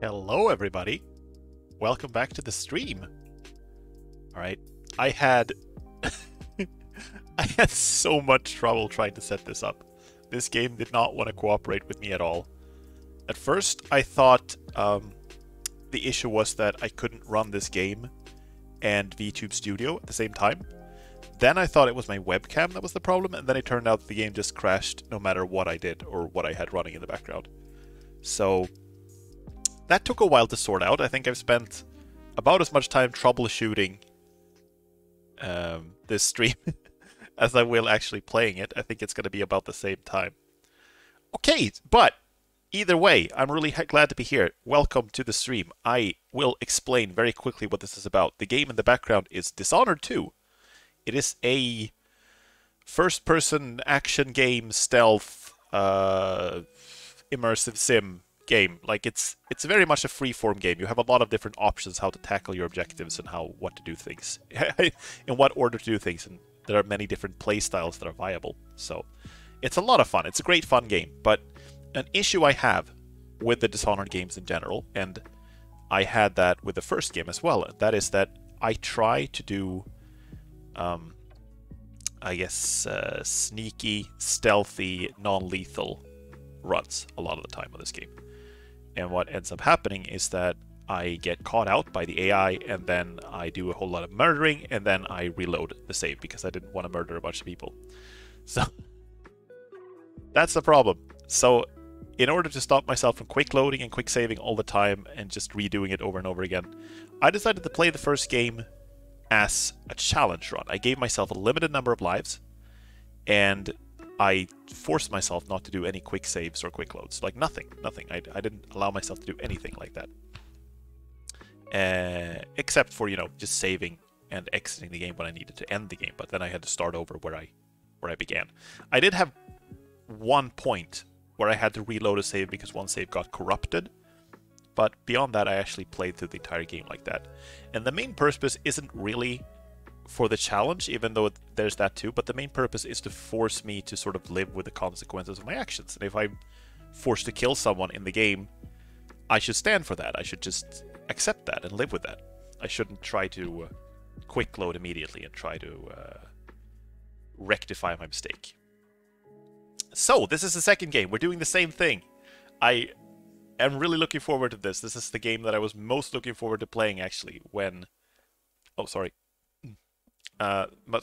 Hello, everybody. Welcome back to the stream. All right, I had I had so much trouble trying to set this up. This game did not want to cooperate with me at all. At first, I thought the issue was that I couldn't run this game and VTube Studio at the same time. Then I thought it was my webcam that was the problem, and then it turned out the game just crashed no matter what I did or what I had running in the background. So that took a while to sort out. I think I've spent about as much time troubleshooting this stream as I will actually playing it. I think it's going to be about the same time. Okay, but either way, I'm really glad to be here. Welcome to the stream. I will explain very quickly what this is about. The game in the background is Dishonored 2. It is a first-person action game stealth immersive sim game. Like it's very much a free-form game. You have a lot of different options how to tackle your objectives and what to do things, in what order to do things, and there are many different play styles that are viable. So it's a lot of fun. It's a great fun game. But an issue I have with the Dishonored games in general, and I had that with the first game as well, that is that I try to do sneaky, stealthy, non-lethal runs a lot of the time on this game. And what ends up happening is that I get caught out by the AI, and then I do a whole lot of murdering, and then I reload the save because I didn't want to murder a bunch of people. So that's the problem. So in order to stop myself from quick loading and quick saving all the time and just redoing it over and over again, I decided to play the first game as a challenge run. I gave myself a limited number of lives, and I forced myself not to do any quick saves or quick loads. Like nothing. I didn't allow myself to do anything like that. Except for, just saving and exiting the game when I needed to end the game. But then I had to start over where I began. I did have one point where I had to reload a save because one save got corrupted. But beyond that, I actually played through the entire game like that. And the main purpose isn't really for the challenge, even though there's that too, but the main purpose is to force me to sort of live with the consequences of my actions. And if I'm forced to kill someone in the game, I should stand for that. I should just accept that and live with that. I shouldn't try to quick load immediately and try to rectify my mistake. So, this is the second game. We're doing the same thing. I am really looking forward to this. This is the game that I was most looking forward to playing, actually, when... Oh, sorry.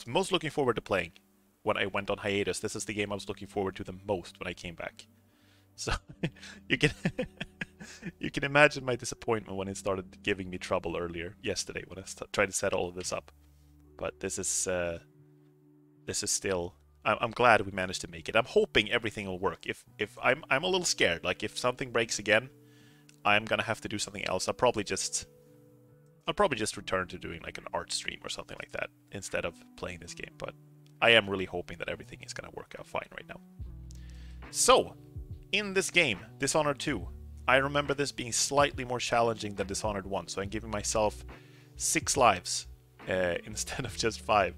Most looking forward to playing when I went on hiatus. This is the game I was looking forward to the most when I came back. So, you can... you can imagine my disappointment when it started giving me trouble earlier yesterday when I tried to set all of this up. But this is still... I'm glad we managed to make it. I'm hoping everything will work. If I'm a little scared. Like if something breaks again, I'm gonna have to do something else. I'll probably just return to doing like an art stream or something like that instead of playing this game. But I am really hoping that everything is gonna work out fine right now. So, in this game, Dishonored 2, I remember this being slightly more challenging than Dishonored 1. So I'm giving myself 6 lives instead of just 5,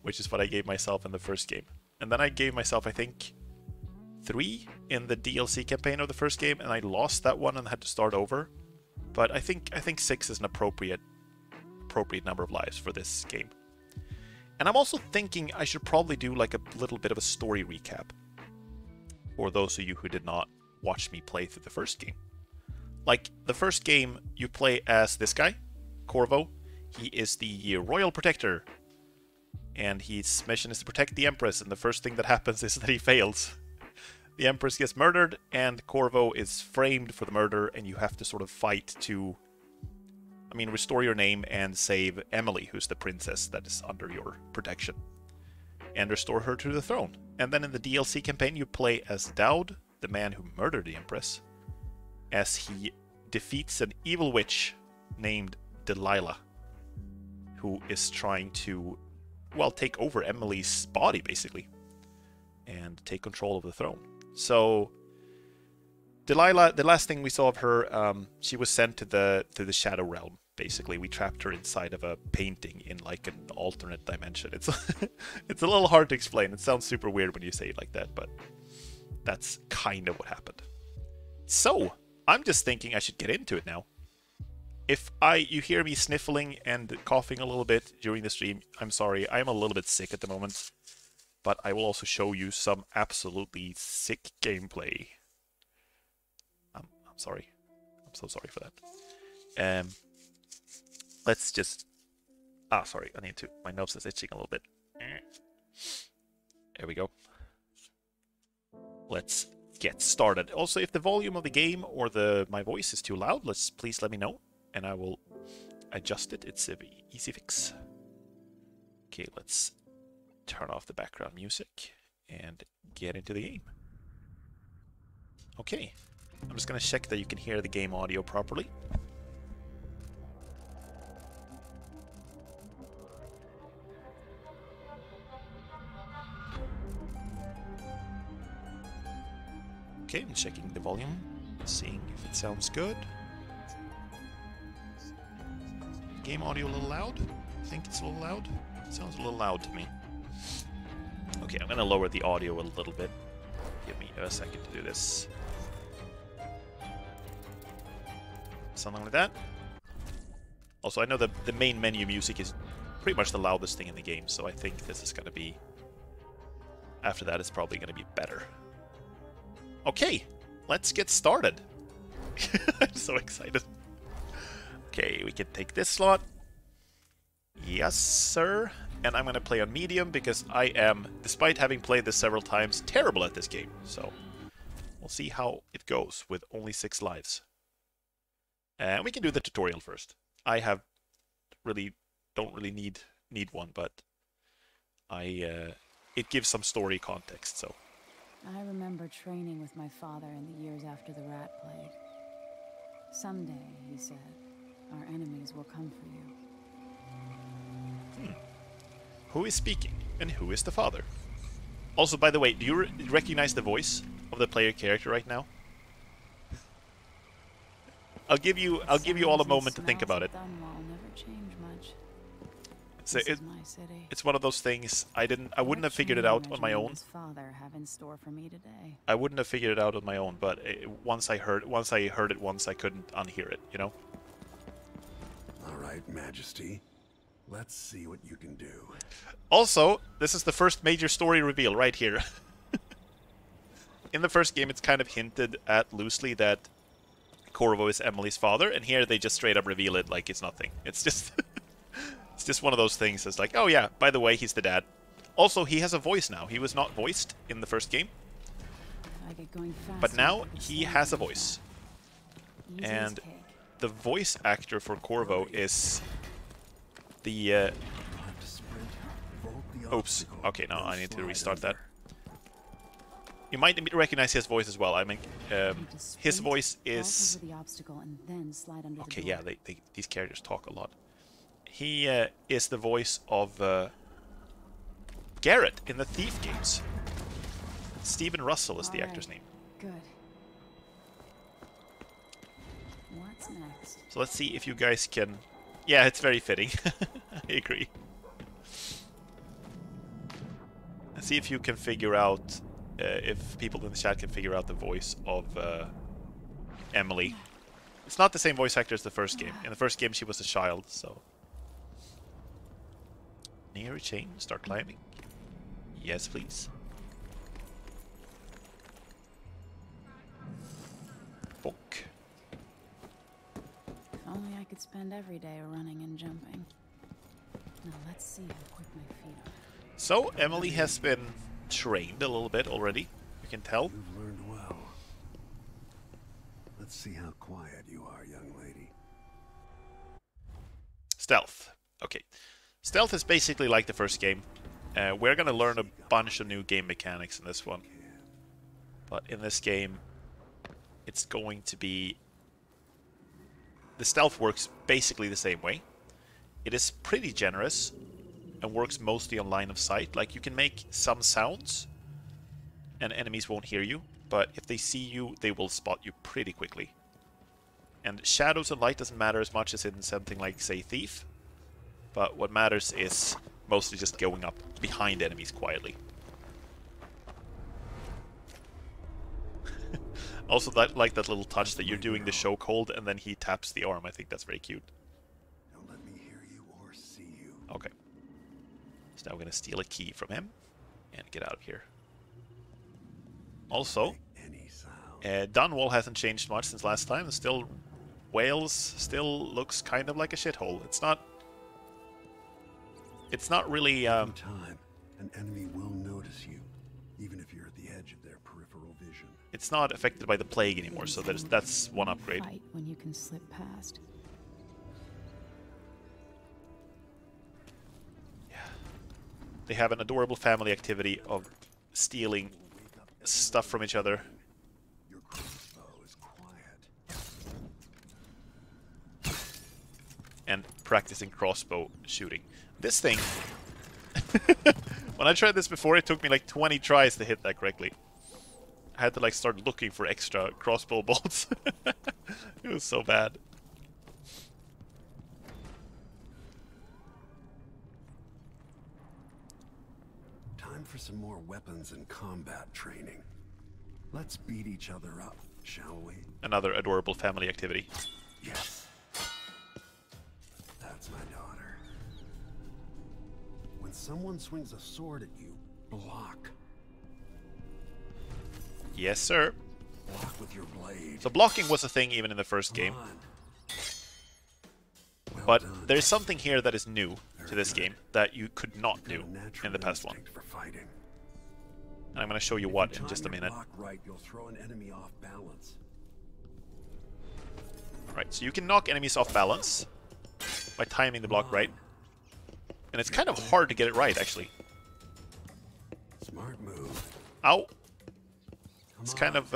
which is what I gave myself in the first game. And then I gave myself, I think, 3 in the DLC campaign of the first game, and I lost that one and had to start over. But I think 6 is an appropriate number of lives for this game. And I'm also thinking I should probably do like a little bit of a story recap for those of you who did not watch me play through the first game. Like, the first game, you play as this guy, Corvo. He is the Royal Protector, and his mission is to protect the Empress, and the first thing that happens is that he fails. The Empress gets murdered, and Corvo is framed for the murder, and you have to sort of fight to, restore your name and save Emily, who's the princess that is under your protection, and restore her to the throne. And then in the DLC campaign, you play as Dowd, the man who murdered the Empress, as he defeats an evil witch named Delilah, who is trying to, well, take over Emily's body, basically, and take control of the throne. So, Delilah, the last thing we saw of her, she was sent to the Shadow Realm, basically. We trapped her inside of a painting in, like, an alternate dimension. It's, it's a little hard to explain. It sounds super weird when you say it like that, but that's kind of what happened. So, I'm just thinking I should get into it now. If you hear me sniffling and coughing a little bit during the stream, I'm sorry. I'm a little bit sick at the moment. But I will also show you some absolutely sick gameplay. I'm sorry. I'm so sorry for that. Let's just... sorry. I need to... My nose is itching a little bit. There we go. Let's get started. Also, if the volume of the game or my voice is too loud, please let me know. And I will adjust it. It's an easy fix. Okay, let's turn off the background music and get into the game. Okay, I'm just going to check that you can hear the game audio properly. Okay, I'm checking the volume, seeing if it sounds good. Game audio a little loud? I think it's a little loud. It sounds a little loud to me. Okay, I'm gonna lower the audio a little bit. Give me a second to do this. Something like that. Also, I know that the main menu music is pretty much the loudest thing in the game, so I think this is gonna be... After that, it's probably gonna be better. Okay, let's get started. I'm so excited. Okay, we can take this slot. Yes, sir. And I'm going to play on medium because I am, despite having played this several times, terrible at this game. So, we'll see how it goes with only 6 lives. And we can do the tutorial first. I don't really need one, but it gives some story context, so. I remember training with my father in the years after the rat plague. Someday, he said, our enemies will come for you. Who is speaking, and who is the father? Also, by the way, do you recognize the voice of the player character right now? I'll give you all a moment to think about it. So it's one of those things I wouldn't have figured it out on my own. I wouldn't have figured it out on my own, but once I heard it once, I couldn't unhear it, you know? All right, Majesty. Let's see what you can do. Also, this is the first major story reveal right here. In the first game, it's kind of hinted at loosely that Corvo is Emily's father, and here they just straight up reveal it like it's nothing. It's just... It's just one of those things that's like, oh yeah, by the way, he's the dad. Also, he has a voice now. He was not voiced in the first game. But now, he has a voice. And the voice actor for Corvo is the... Oops. Okay, no, I need to restart that. You might recognize his voice as well. I mean, his voice is... Okay, yeah, these characters talk a lot. He is the voice of Garrett in the Thief games. Stephen Russell is the actor's name. Good. What's next? So let's see if you guys can... Yeah, it's very fitting. I agree. Let's see if you can figure out... if people in the chat can figure out the voice of Emily. It's not the same voice actor as the first game. In the first game, she was a child, so... Near a chain, start climbing. Yes, please. Bonk. If only I could spend every day running and jumping. Now let's see how quick my feet are. So, Emily has been trained a little bit already. You can tell. You've learned well. Let's see how quiet you are, young lady. Stealth. Okay. Stealth is basically like the first game. We're going to learn a bunch of new game mechanics in this one. But in this game, it's going to be... The stealth works basically the same way. It is pretty generous and works mostly on line of sight. Like, you can make some sounds and enemies won't hear you, but if they see you, they will spot you pretty quickly. And shadows and light doesn't matter as much as in something like, say, Thief. But what matters is mostly just going up behind enemies quietly. Also, that like that little touch that you're doing the choke hold and then he taps the arm. I think that's very cute. Don't let me hear you or see you. Okay. So now we're gonna steal a key from him and get out of here. Also, Any sound. Dunwall hasn't changed much since last time. Still, Wales still looks kind of like a shithole. It's not. It's not really. In time, an enemy will notice you, even if you're at the edge of their peripheral vision. It's not affected by the plague anymore, so that's one upgrade. Fight when you can slip past. Yeah. They have an adorable family activity of stealing stuff from each other. Your crossbow is quiet. And practicing crossbow shooting. This thing, when I tried this before, it took me like 20 tries to hit that correctly. I had to like start looking for extra crossbow bolts. It was so bad. Time for some more weapons and combat training. Let's beat each other up, shall we? Another adorable family activity. Yes. That's my daughter. When someone swings a sword at you, block. Yes, sir. Block with your blade. So blocking was a thing even in the first game. Well But done. there's something here that is new to this Very game that you could not Got do a natural in the past one. instinct for fighting. And I'm going to show you If what you in time just a your minute. block right, you'll throw an enemy off balance. Alright, so you can knock enemies off balance by timing the block right. And it's kind of hard to get it right, actually. Smart move. Ow! It's kind of,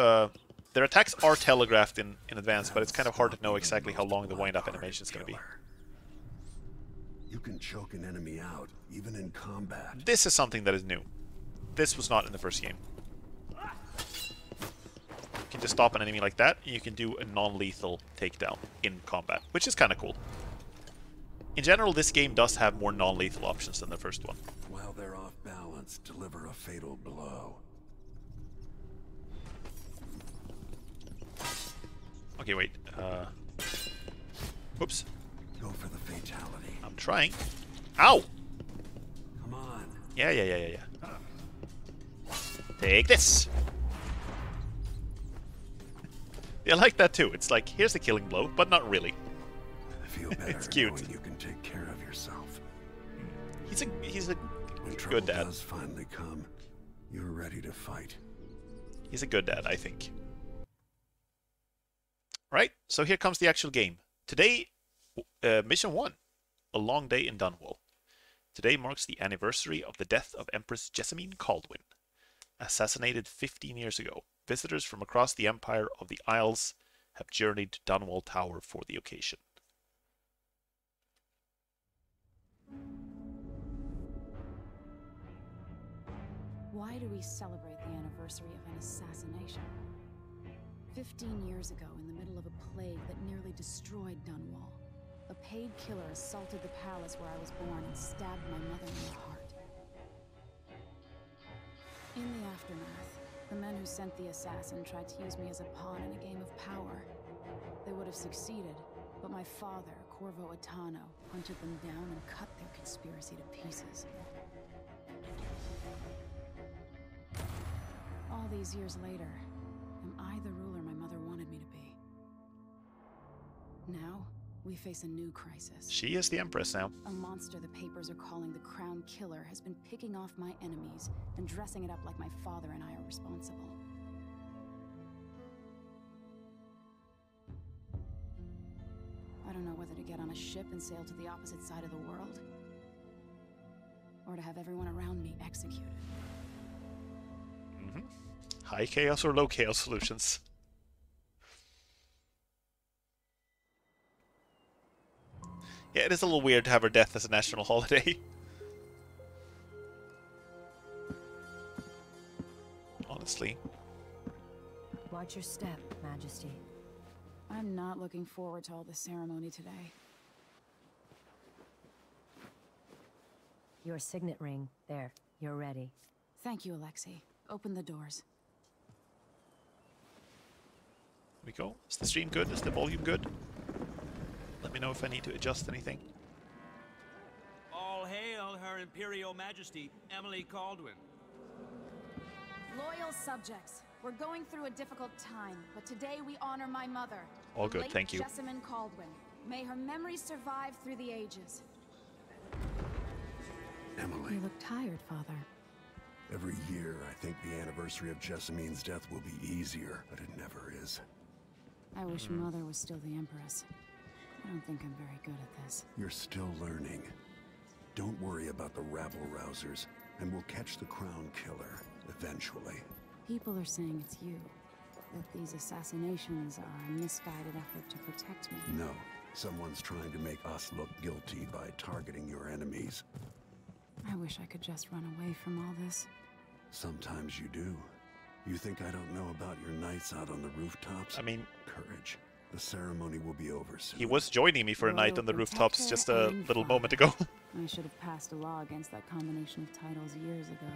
their attacks are telegraphed in advance, but it's kind of hard to know exactly how long the wind-up animation is going to be. You can choke an enemy out, even in combat. This is something that is new. This was not in the first game. You can just stop an enemy like that, and you can do a non-lethal takedown in combat, which is kind of cool. In general, this game does have more non-lethal options than the first one. While they're off balance, deliver a fatal blow. Okay, wait. Whoops. Go for the fatality. I'm trying. Ow! Come on. Yeah. Take this! I like that too. It's like, here's the killing blow, but not really. I feel better It's cute. knowing you can take care of yourself. He's a When trouble good dad. does finally come, you're ready to fight. He's a good dad, I think. Right, so here comes the actual game. Today, Mission 1, A Long Day in Dunwall. Today marks the anniversary of the death of Empress Jessamine Caldwin. Assassinated 15 years ago, visitors from across the Empire of the Isles have journeyed to Dunwall Tower for the occasion. Why do we celebrate the anniversary of an assassination? 15 years ago, in the middle of a plague that nearly destroyed Dunwall, a paid killer assaulted the palace where I was born and stabbed my mother in the heart. In the aftermath, the men who sent the assassin tried to use me as a pawn in a game of power. They would have succeeded, but my father, Corvo Atano, hunted them down and cut their conspiracy to pieces. All these years later, am I the ruler my mother wanted me to be? Now, we face a new crisis. She is the Empress now. A monster the papers are calling the Crown Killer has been picking off my enemies and dressing it up like my father and I are responsible. I don't know whether to get on a ship and sail to the opposite side of the world, or to have everyone around me executed. High chaos or low chaos solutions. Yeah, it is a little weird to have her death as a national holiday. Honestly. Watch your step, Majesty. I'm not looking forward to all the ceremony today. Your signet ring. There. You're ready. Thank you, Alexei. Open the doors. we go. Is the stream good? Is the volume good? Let me know if I need to adjust anything. All hail Her Imperial Majesty, Emily Caldwin. Loyal subjects, we're going through a difficult time, but today we honor my mother. All the good, late thank you. Jessamine Caldwin. May her memory survive through the ages. Emily, You look tired, Father. every year I think the anniversary of Jessamine's death will be easier, but it never is. I wish Mother was still the Empress. I don't think I'm very good at this. You're still learning. Don't worry about the rabble-rousers, and we'll catch the Crown Killer, eventually. People are saying it's you. That these assassinations are a misguided effort to protect me. No, someone's trying to make us look guilty by targeting your enemies. I wish I could just run away from all this. Sometimes you do. You think I don't know about your nights out on the rooftops? I mean, Courage. The ceremony will be over soon. he was joining me for a night on the rooftops just a little moment ago. I should have passed a law against that combination of titles years ago.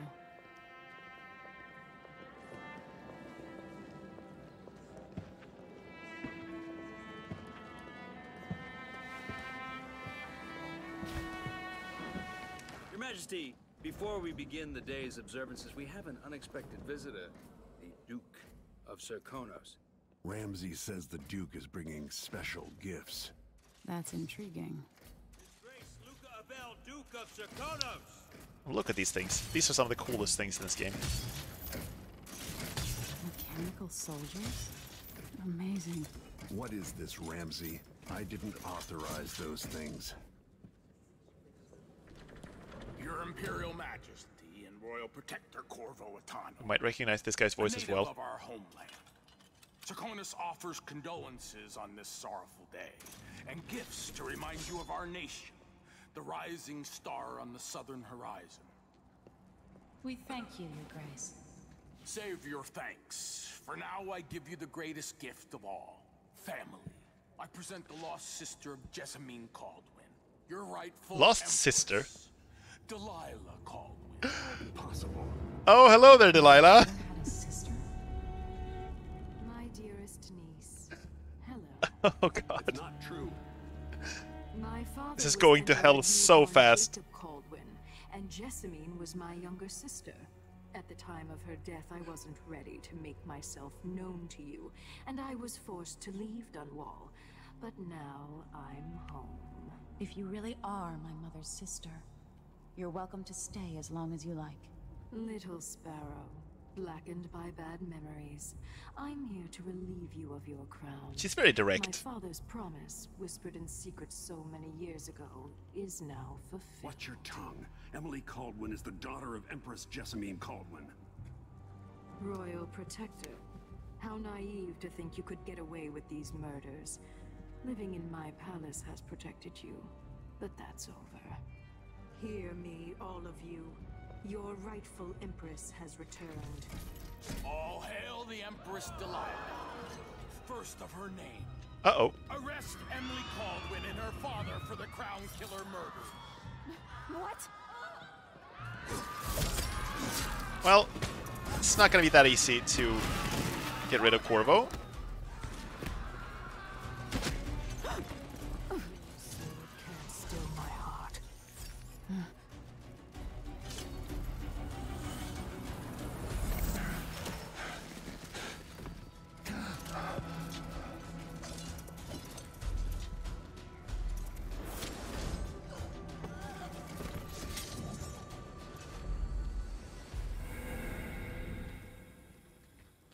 Your Majesty, before we begin the day's observances, we have an unexpected visitor, the Duke of Serkonos. Ramsay says the Duke is bringing special gifts. That's intriguing. His Grace Luca Abel, Duke of Serkonos! Look at these things. These are some of the coolest things in this game. Mechanical soldiers? Amazing. What is this, Ramsay? I didn't authorize those things. Your Imperial Majesty and Royal Protector Corvo Atano. You might recognize this guy's voice as well. Of our homeland. Serkonos offers condolences on this sorrowful day, and gifts to remind you of our nation, the rising star on the southern horizon. We thank you, Your Grace. Save your thanks. For now, I give you the greatest gift of all, family. I present the lost sister of Jessamine Caldwin, your rightful Lost empress, sister? Delilah Caldwin. Impossible. Oh, hello there, Delilah. I had a sister. My dearest niece. Hello. Oh god. Not true. My father This is was going to Emperor hell so Newborn fast. Jacob Caldwin, and Jessamine was my younger sister. At the time of her death, I wasn't ready to make myself known to you, and I was forced to leave Dunwall. But now I'm home. If you really are my mother's sister, you're welcome to stay as long as you like. Little sparrow, blackened by bad memories, I'm here to relieve you of your crown. She's very My direct. father's promise, whispered in secret so many years ago, is now fulfilled. Watch your tongue. Emily Caldwin is the daughter of Empress Jessamine Caldwin. Royal Protector. How naive to think you could get away with these murders. Living in my palace has protected you, but that's over. Hear me, all of you. Your rightful Empress has returned. All hail the Empress Delilah, first of her name. Uh-oh. Arrest Emily Caldwin and her father for the Crown Killer murder. What? Well, it's not going to be that easy to get rid of Corvo. Can't still my heart.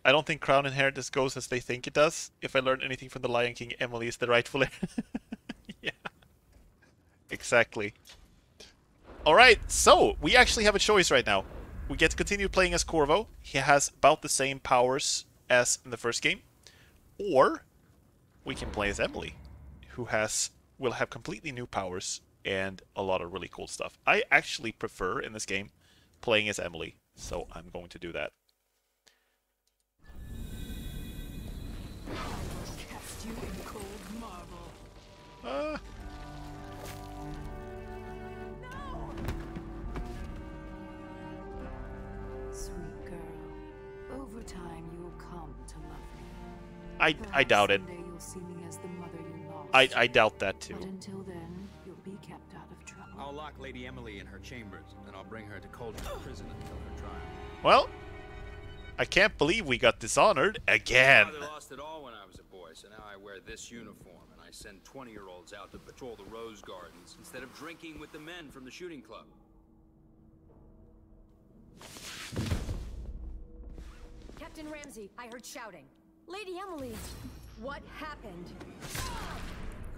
I don't think Crown Inheritance goes as they think it does. If I learned anything from The Lion King, Emily is the rightful heir. Yeah. Exactly. Alright, so we actually have a choice right now. We get to continue playing as Corvo. He has about the same powers as in the first game. Or we can play as Emily, who will have completely new powers and a lot of really cool stuff. I actually prefer in this game playing as Emily, so I'm going to do that. Cast you in cold marble. Sweet girl, over time you'll come to love me. I doubt it. Someday you'll see me as the mother you lost. I doubt that too. But until then, you'll be kept out of trouble. I'll lock Lady Emily in her chambers, and I'll bring her to Cauldron Prison until her trial. Well, I can't believe we got dishonored again. My father lost it all when I was a boy, so now I wear this uniform, and I send 20-year-olds out to patrol the rose gardens instead of drinking with the men from the shooting club. Captain Ramsey, I heard shouting. Lady Emily, what happened?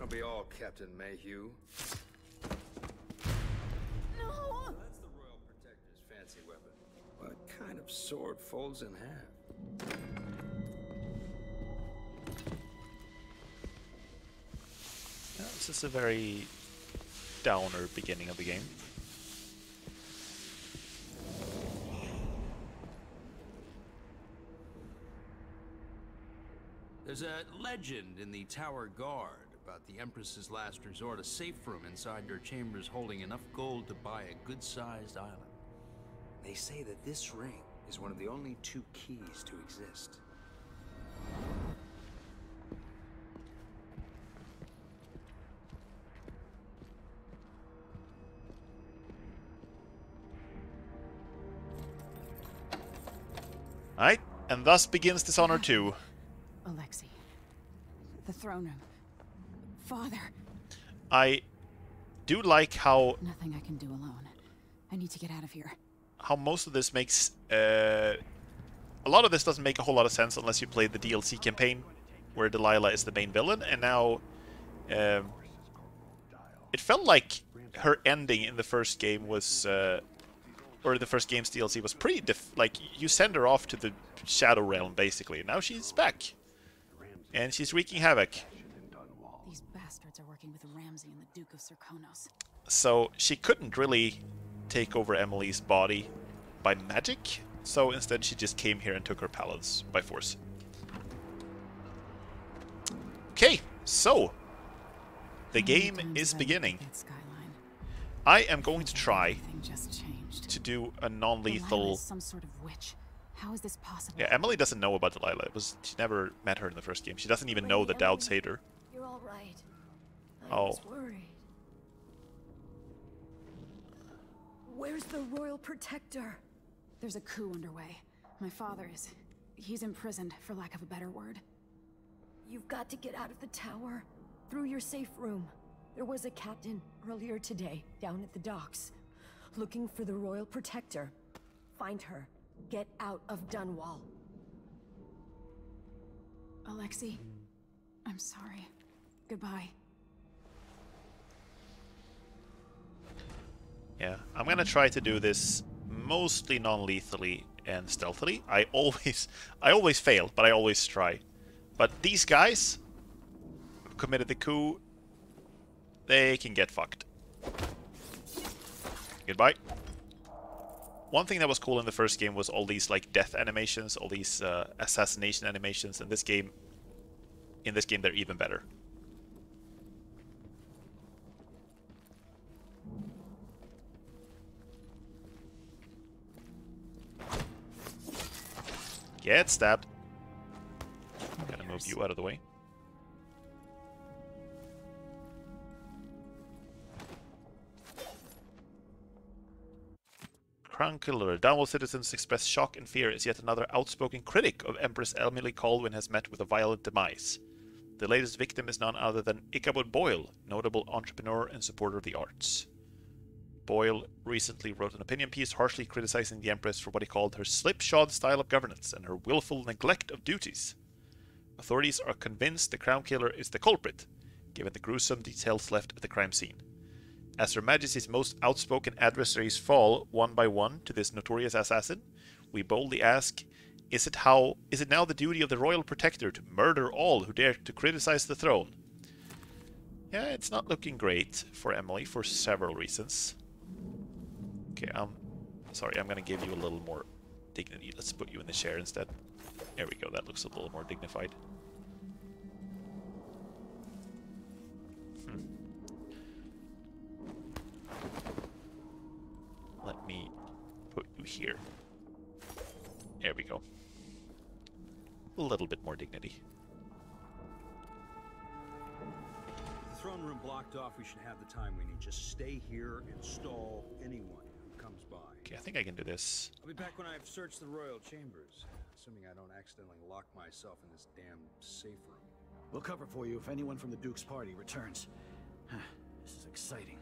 I'll be all Captain Mayhew. No! That's the Royal Protector's fancy weapon. What kind of sword folds in half? Yeah, this is a very downer beginning of the game. There's a legend in the Tower Guard about the Empress's last resort, a safe room inside her chambers holding enough gold to buy a good-sized island. They say that this ring is one of the only 2 keys to exist. Alright, and thus begins Dishonored 2. Alexei. The throne room. Father. I do like how Nothing I can do alone. I need to get out of here. most of this makes a lot of this doesn't make a whole lot of sense unless you play the DLC campaign where Delilah is the main villain, and now it felt like her ending in the first game was or the first game's DLC was pretty like you send her off to the Shadow Realm basically. Now she's back and she's wreaking havoc. These bastards are working with Ramsey and the Duke of Serkonos. So she couldn't really take over Emily's body by magic, so instead she just came here and took her palace by force. Okay, so the game is beginning. I am going to try to do a non-lethal. Some sort of witch. How is this possible? Yeah, Emily doesn't know about Delilah. She never met her in the first game. She doesn't even know that Dowds hate her. You're all right. I Oh. was worried. Where's the Royal Protector? There's a coup underway. My father is... He's imprisoned, for lack of a better word. You've got to get out of the tower. Through your safe room. There was a captain earlier today, down at the docks. Looking for the Royal Protector. Find her. Get out of Dunwall. Alexei, I'm sorry. Goodbye. Yeah, I'm gonna try to do this mostly non-lethally and stealthily. I always fail, but I always try. But these guys who committed the coup, they can get fucked. Goodbye. One thing that was cool in the first game was all these like death animations, all these assassination animations. In this game, they're even better. Get stabbed. Gotta move you out of the way. Crown Killer. Downwall citizens express shock and fear as yet another outspoken critic of Empress Emily Colwyn has met with a violent demise. The latest victim is none other than Ichabod Boyle, notable entrepreneur and supporter of the arts. Boyle recently wrote an opinion piece harshly criticizing the Empress for what he called her slipshod style of governance and her willful neglect of duties. Authorities are convinced the Crown Killer is the culprit, given the gruesome details left at the crime scene. As Her Majesty's most outspoken adversaries fall, one by one, to this notorious assassin, we boldly ask, is it now the duty of the Royal Protector to murder all who dare to criticize the throne? Yeah, it's not looking great for Emily for several reasons. Okay, sorry, I'm gonna give you a little more dignity. Let's put you in the chair instead. There we go, that looks a little more dignified. Let me put you here. There we go. A little bit more dignity. throne room blocked off, we should have the time we need. Just stay here and stall anyone who comes by. Okay, I think I can do this. I'll be back when I've searched the royal chambers, assuming I don't accidentally lock myself in this damn safe room. We'll cover for you if anyone from the Duke's party returns. This is exciting.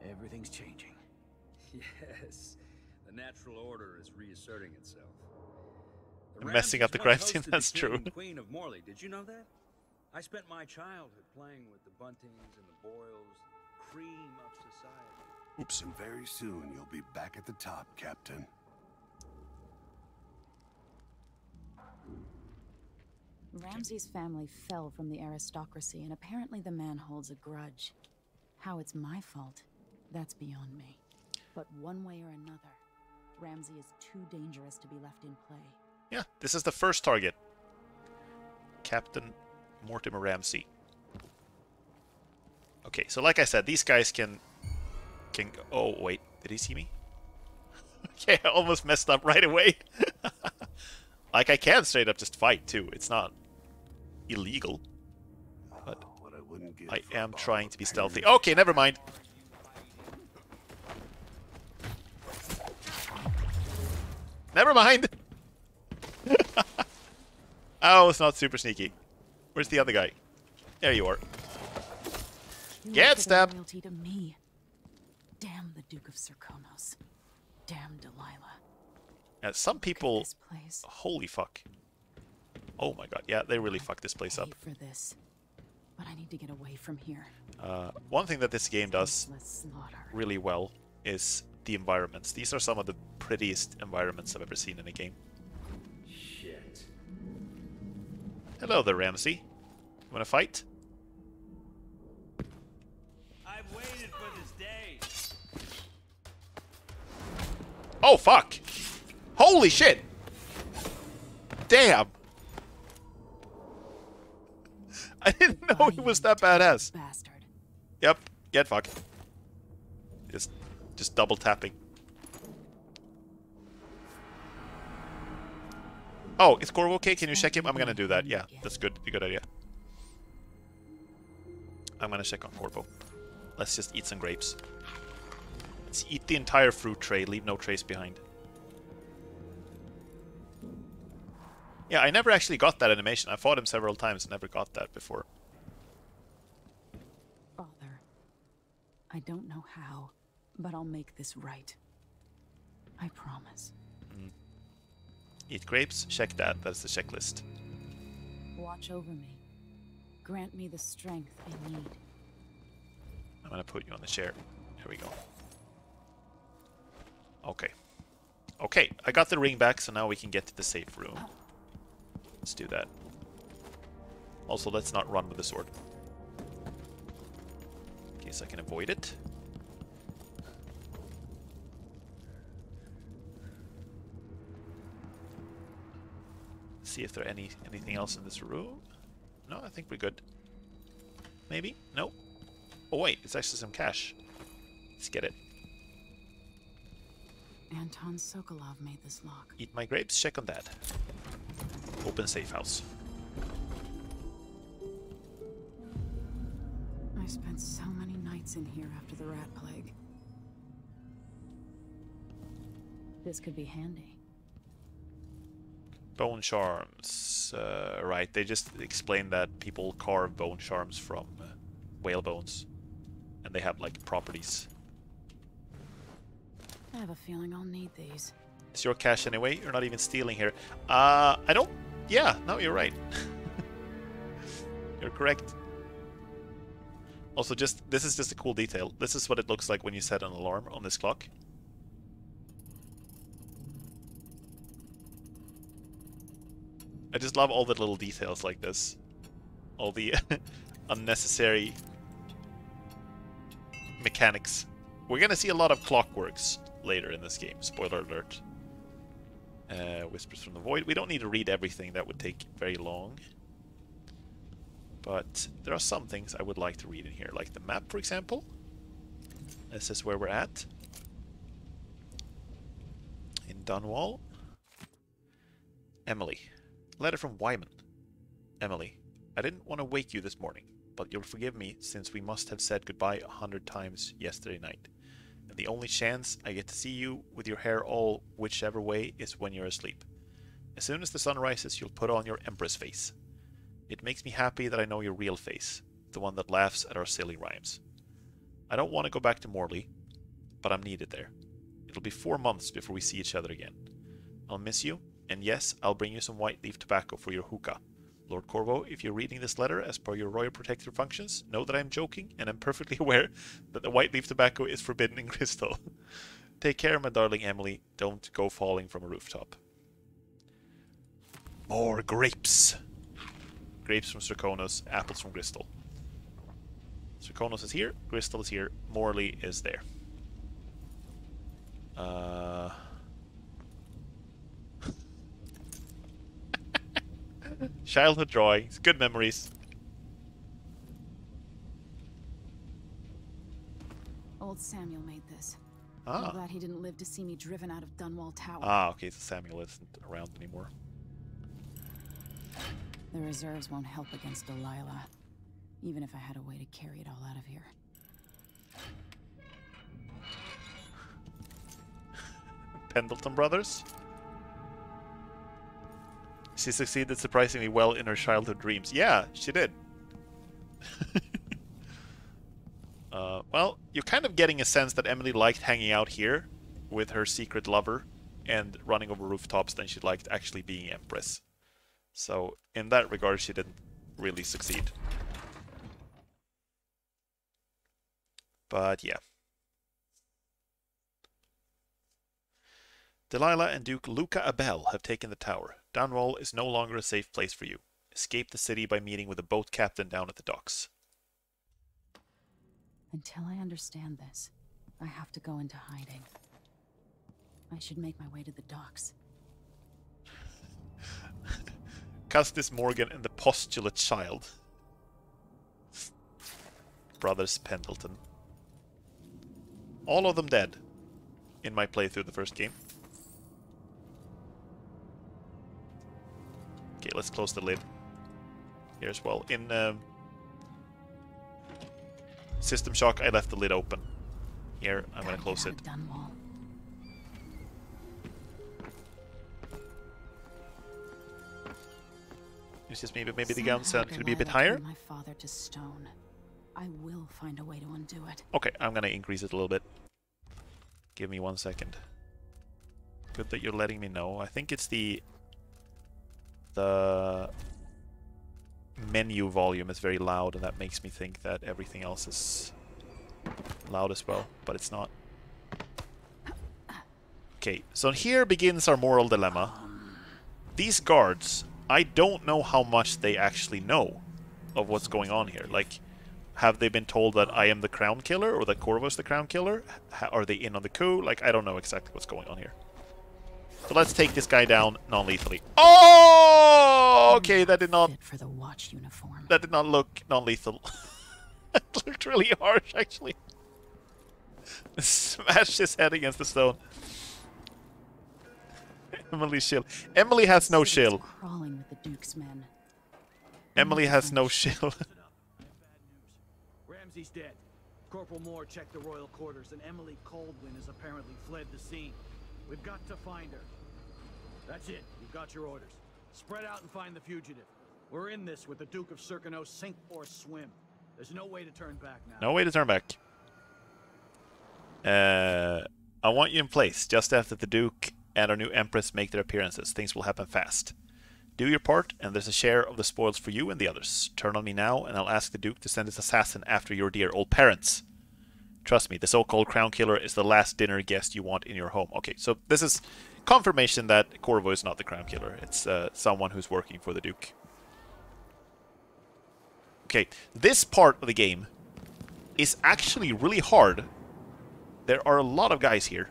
Everything's changing. Yes, the natural order is reasserting itself. The Messing up the crime scene, that's true. Queen of Morley, did you know that? I spent my childhood playing with the Buntings and the Boyles, cream of society. Oops. And very soon you'll be back at the top, Captain. Ramsay's family fell from the aristocracy, and apparently the man holds a grudge. How it's my fault, that's beyond me. But one way or another, Ramsay is too dangerous to be left in play. Yeah, this is the first target. Captain Mortimer Ramsay. Okay, so like I said, these guys can go. Oh, wait, did he see me? Okay, I almost messed up right away. Like, I can straight up just fight, too. It's not illegal. But I am trying to be stealthy. Okay, never mind. Never mind. Oh, it's not super sneaky. Where's the other guy? There you are. Get stabbed. Loyalty to me. Damn the Duke of Serkonos. Damn Delilah. Some people. Holy fuck. Oh my god. Yeah, they really fucked this place up. For this, but I need to get away from here. One thing that this game does really well is the environments. These are some of the prettiest environments I've ever seen in a game. Shit. Hello there, Ramsay. You wanna fight? I've waited for this day. Oh fuck! Holy shit! Damn! I didn't know he was that badass. Bastard. Yep, get fucked. Just double tapping. Oh, is Corvo okay? Can you check him? I'm gonna do that. Yeah, that's good. A good idea. I'm gonna check on Corvo. Let's just eat some grapes. Let's eat the entire fruit tray. Leave no trace behind. Yeah, I never actually got that animation. I fought him several times and never got that before. Father, I don't know how, but I'll make this right. I promise. Eat grapes, check that. That's the checklist. Watch over me. Grant me the strength I need. I'm gonna put you on the chair. Here we go. Okay. Okay, I got the ring back, so now we can get to the safe room. Let's do that. Also, let's not run with the sword. In case I can avoid it. See if there anything else in this room. No, I think we're good. Maybe? No. Oh wait, it's actually some cash. Let's get it. Anton Sokolov made this lock. Eat my grapes, check on that. Open safe house. I spent so many nights in here after the rat plague. This could be handy. Bone charms. Right, they just explained that people carve bone charms from whale bones. And they have, like, properties. I have a feeling I'll need these. It's your cash anyway. You're not even stealing here. I don't... Yeah, no, you're right. You're correct. Also, this is just a cool detail. This is what it looks like when you set an alarm on this clock. I just love all the little details like this. All the unnecessary mechanics. We're gonna see a lot of clockworks later in this game. Spoiler alert. Whispers from the Void. We don't need to read everything. That would take very long. But there are some things I would like to read in here. Like the map, for example. This is where we're at. In Dunwall. Emily. Letter from Wyman. Emily. I didn't want to wake you this morning, but you'll forgive me since we must have said goodbye 100 times yesterday night. And the only chance I get to see you with your hair all whichever way is when you're asleep. As soon as the sun rises, you'll put on your Empress face. It makes me happy that I know your real face, the one that laughs at our silly rhymes. I don't want to go back to Morley, but I'm needed there. It'll be 4 months before we see each other again. I'll miss you, and yes, I'll bring you some white leaf tobacco for your hookah. Lord Corvo, if you're reading this letter as per your royal protector functions, know that I'm joking, and I'm perfectly aware that the white leaf tobacco is forbidden in Crystal. Take care, my darling Emily. Don't go falling from a rooftop. More grapes! Grapes from Strakonos, apples from Crystal. Strakonos is here, Crystal is here, Morley is there. Childhood drawings, good memories. Old Samuel made this. Ah. I'm glad he didn't live to see me driven out of Dunwall Tower. Ah, okay, so Samuel isn't around anymore. The reserves won't help against Delilah, even if I had a way to carry it all out of here. Pendleton brothers? She succeeded surprisingly well in her childhood dreams. Yeah, she did. Well, you're kind of getting a sense that Emily liked hanging out here with her secret lover and running over rooftops than she liked actually being Empress. So, in that regard, she didn't really succeed. But, yeah. Delilah and Duke Luca Abel have taken the tower. Dunwall is no longer a safe place for you. Escape the city by meeting with a boat captain down at the docks. Until I understand this, I have to go into hiding. I should make my way to the docks. Custis Morgan and the Postulate Child. Brothers Pendleton. All of them dead in my playthrough the first game. Okay, let's close the lid here as well. In System Shock, I left the lid open. Here, I'm going to close it. It's just maybe the gun sound could be a bit higher. My father to stone. I will find a way to undo it. Okay, I'm going to increase it a little bit. Give me 1 second. Good that you're letting me know. I think it's the menu volume is very loud, and that makes me think that everything else is loud as well, but it's not. Okay, so here begins our moral dilemma. These guards, I don't know how much they actually know of what's going on here. Like, have they been told that I am the crown killer, or that Corvo's the crown killer? Are they in on the coup? Like, I don't know exactly what's going on here. So let's take this guy down non-lethally. Oh, okay, that did not. For the watch uniform. That did not look non-lethal. That looked really harsh, actually. Smashed his head against the stone. Emily's shield. Emily has no shield. Crawling with the Duke's men. Emily has no shield. Ramsey's dead. Corporal Moore checked the royal quarters, and Emily Coldwin has apparently fled the scene. We've got to find her. That's it. You've got your orders. Spread out and find the fugitive. We're in this with the Duke of Serkino, sink or swim. There's no way to turn back now. No way to turn back. I want you in place just after the Duke and our new Empress make their appearances. Things will happen fast. Do your part, and there's a share of the spoils for you and the others. Turn on me now, and I'll ask the Duke to send his assassin after your dear old parents. Trust me, the so-called crown killer is the last dinner guest you want in your home. Okay, so this is confirmation that Corvo is not the crown killer. It's someone who's working for the Duke. Okay, this part of the game is actually really hard. There are a lot of guys here.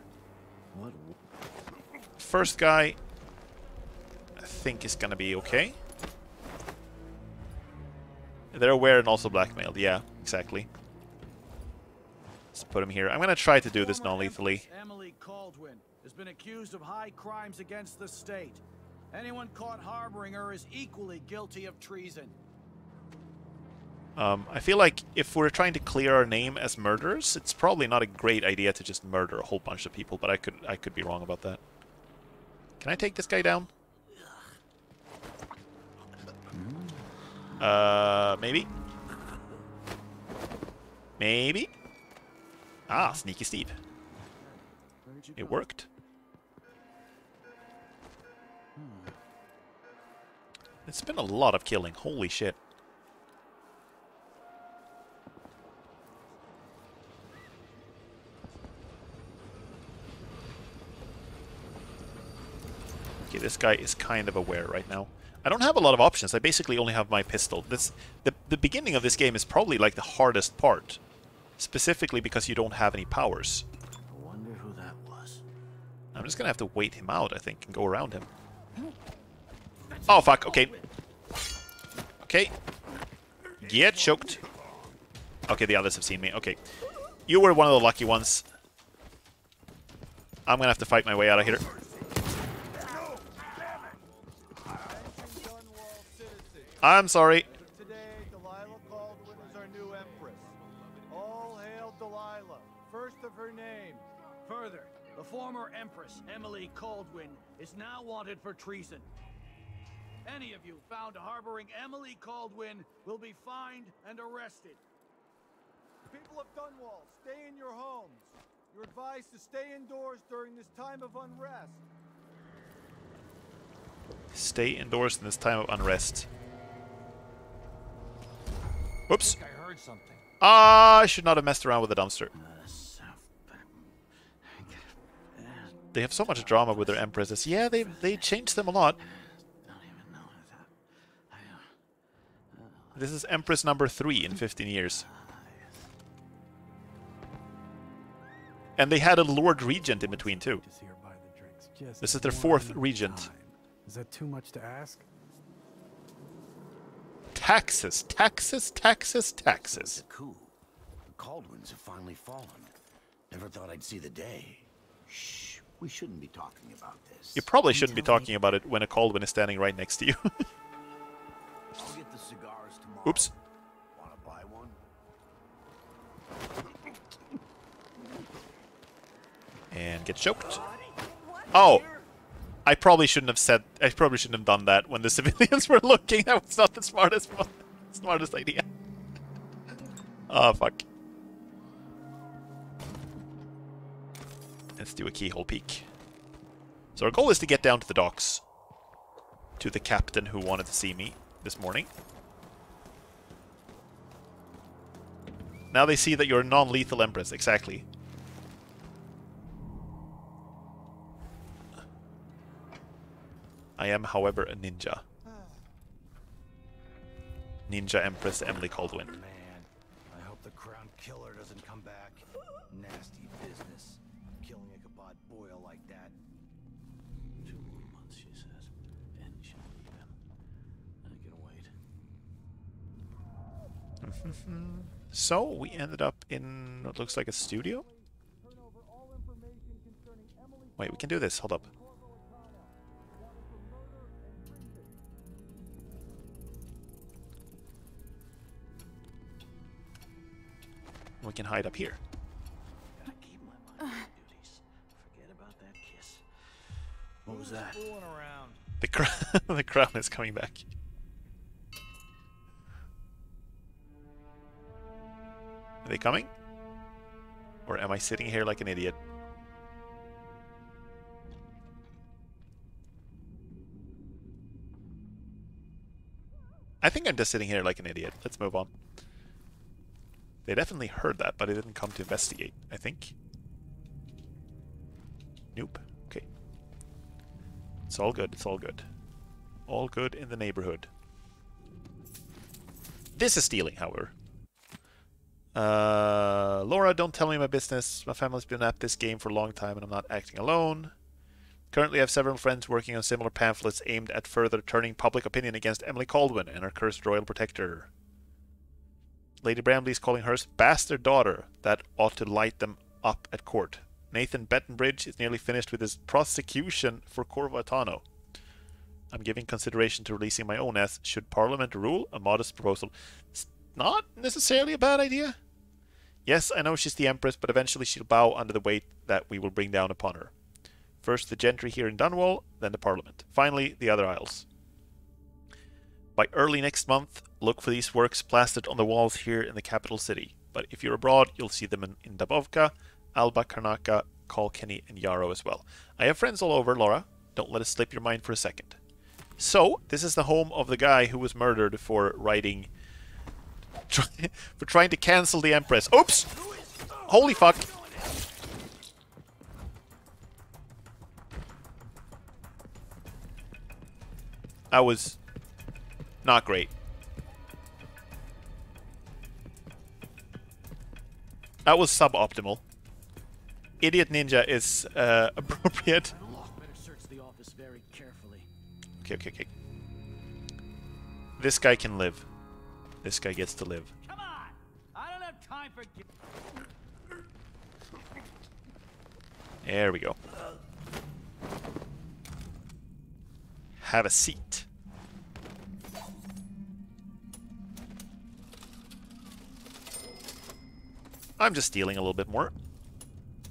First guy, I think is gonna be okay. They're aware and also blackmailed. Yeah, exactly. Let's put him here. I'm gonna try to do this non-lethally. Emily Caldwin has been accused of high crimes against the state. Anyone caught harboring her is equally guilty of treason. I feel like if we're trying to clear our name as murderers, it's probably not a great idea to just murder a whole bunch of people, but I could be wrong about that. Can I take this guy down? Maybe? Maybe? Ah, sneaky Steve. It worked. It's been a lot of killing, holy shit. Okay, this guy is kind of aware right now. I don't have a lot of options. I basically only have my pistol. The beginning of this game is probably like the hardest part. Specifically because you don't have any powers. I wonder who that was. I'm just gonna have to wait him out, I think, and go around him. Oh, fuck. Okay. Okay. Get choked. Okay, the others have seen me. Okay. You were one of the lucky ones. I'm gonna have to fight my way out of here. I'm sorry. Today, Delilah Caldwin is our new empress. All hail Delilah, first of her name. Further, the former Empress, Emily Caldwin, is now wanted for treason. Any of you found harboring Emily Caldwin will be fined and arrested. People of Dunwall, stay in your homes. You're advised to stay indoors during this time of unrest. Stay indoors in this time of unrest. Whoops. I heard something. I should not have messed around with the dumpster. They have so much drama with their empresses. Yeah, they changed them a lot. This is Empress number 3 in 15 years. And they had a Lord Regent in between too. This is their 4th Regent. Is that too much to ask? Taxes, taxes, taxes, taxes. It's a coup. The Caldwins have finally fallen. Never thought I'd see the day. Shh, we shouldn't be talking about this. You probably shouldn't be talking about it when a Caldwin is standing right next to you. I'll get the cigars tomorrow. Oops. Wanna buy one? And get choked. Oh! I probably shouldn't have done that when the civilians were looking. That was not the smartest idea. Oh, fuck. Let's do a keyhole peek. So our goal is to get down to the docks. To the captain who wanted to see me this morning. Now they see that you're a non-lethal empress. Exactly. I am, however, a ninja. Ninja Empress Emily Caldwin. Man, I hope the crown killer doesn't come back. Nasty business. Killing a kabod boil like that. 2 more months, she says. And she'll leave him. I can wait. So, we ended up in what looks like a studio? Wait, we can do this. Hold up. We can hide up here. Gotta keep my mind on duties. Forget about that kiss. What was that? The crown is coming back. Are they coming? Or am I sitting here like an idiot? I think I'm just sitting here like an idiot. Let's move on. They definitely heard that, but they didn't come to investigate, I think. Nope. Okay. It's all good, it's all good. All good in the neighborhood. This is stealing, however. Laura, don't tell me my business. My family's been at this game for a long time and I'm not acting alone. Currently I have several friends working on similar pamphlets aimed at further turning public opinion against Emily Caldwin and her cursed royal protector. Lady Bramley's calling hers bastard daughter. That ought to light them up at court. Nathan Bettenbridge is nearly finished with his prosecution for Corvo Atano. I'm giving consideration to releasing my own as, should Parliament rule, a modest proposal. not necessarily a bad idea. Yes, I know she's the Empress, but eventually she'll bow under the weight that we will bring down upon her. First the gentry here in Dunwall, then the Parliament. Finally, the other isles. By early next month, look for these works plastered on the walls here in the capital city. But if you're abroad, you'll see them in Dabovka, Alba, Karnaka, Kilkenny, and Yarrow as well. I have friends all over, Laura. Don't let it slip your mind for a second. So, this is the home of the guy who was murdered for writing... for trying to cancel the Empress. Oops! Holy fuck! That was not great. That was suboptimal. Idiot Ninja is appropriate. Better search the office very carefully. Okay. This guy can live. This guy gets to live. Come on! I don't have time for... There we go. Have a seat. I'm just stealing a little bit more.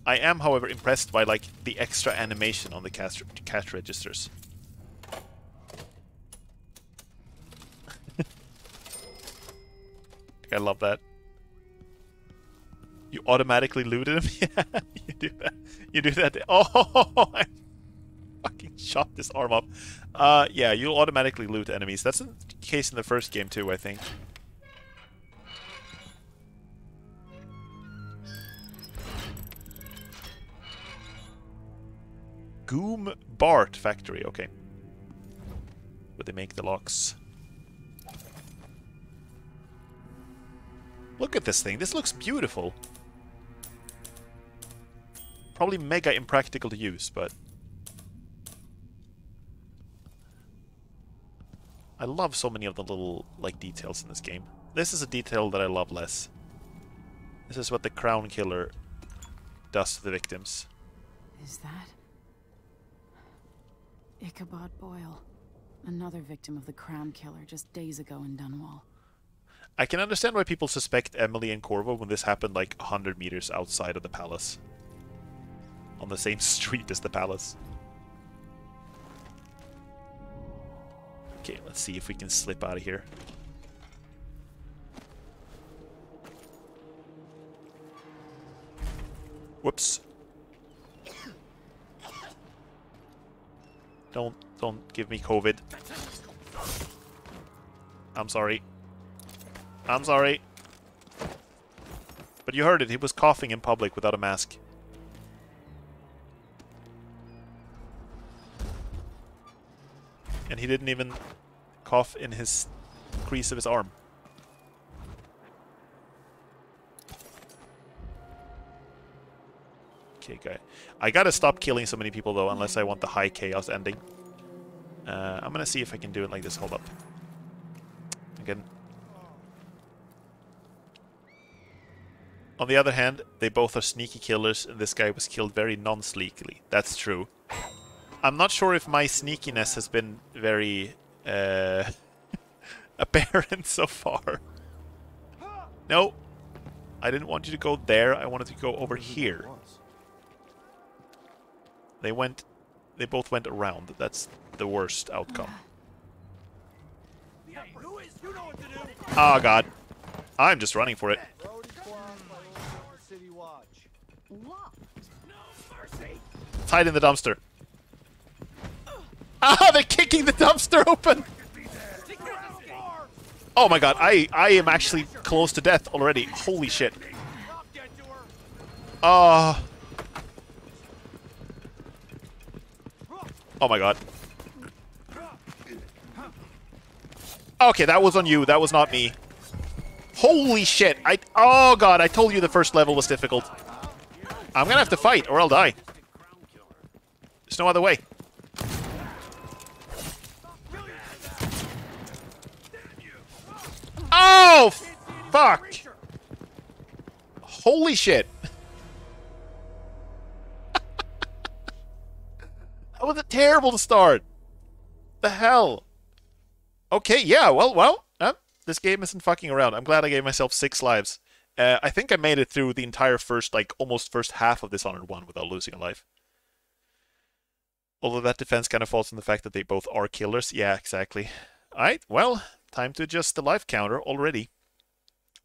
I am, however, impressed by like the extra animation on the cash registers. I love that. You automatically looted him? Yeah, you do that. You do that. Oh, I fucking shot this arm up. Yeah, you'll automatically loot enemies. That's the case in the first game too, I think. Goom Bart Factory, okay. Where they make the locks. Look at this thing. This looks beautiful. Probably mega impractical to use, but... I love so many of the little, like, details in this game. This is a detail that I love less. This is what the Crown Killer does to the victims. Is that... Ichabod Boyle. Another victim of the Crown Killer just days ago in Dunwall. I can understand why people suspect Emily and Corvo when this happened like 100 meters outside of the palace. On the same street as the palace. Okay, let's see if we can slip out of here. Whoops. Don't give me COVID. I'm sorry. I'm sorry. But you heard it, he was coughing in public without a mask. And he didn't even cough in his crease of his arm. Okay, guy. I gotta stop killing so many people though, unless I want the high chaos ending. I'm gonna see if I can do it like this. Hold up. Again. On the other hand, they both are sneaky killers, and this guy was killed very non-sleekily. That's true. I'm not sure if my sneakiness has been very apparent so far. No, I didn't want you to go there. I wanted to go over here. They both went around. That's the worst outcome. Oh god. I'm just running for it. It's hide in the dumpster. Ah, they're kicking the dumpster open! Oh my god, I am actually close to death already. Holy shit. Oh my god. Okay, that was on you. That was not me. Holy shit. Oh god, I told you the first level was difficult. I'm gonna have to fight or I'll die. There's no other way. Oh, fuck. Holy shit. That was a terrible start. The hell? Okay, yeah, well, This game isn't fucking around. I'm glad I gave myself 6 lives. I think I made it through the entire first, like, almost first half of Dishonored 1 without losing a life. Although that defense kind of falls on the fact that they both are killers. Yeah, exactly. Alright, well, time to adjust the life counter already.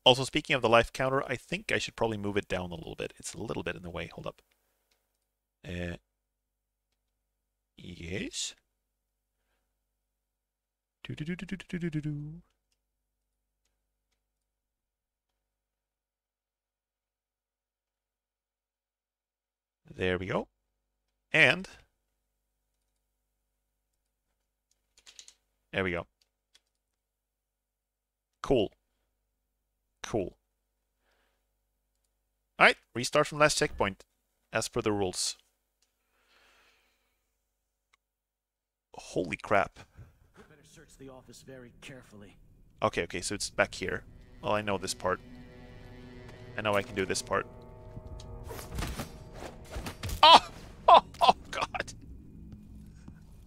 Also, speaking of the life counter, I think I should probably move it down a little bit. It's a little bit in the way. Hold up. Yes. Do. There we go. And there we go. Cool. Cool. Alright, restart from last checkpoint, as per the rules. Holy crap. Better search the office very carefully. Okay, so it's back here. Well, I know this part. I know I can do this part. Oh! Oh, God!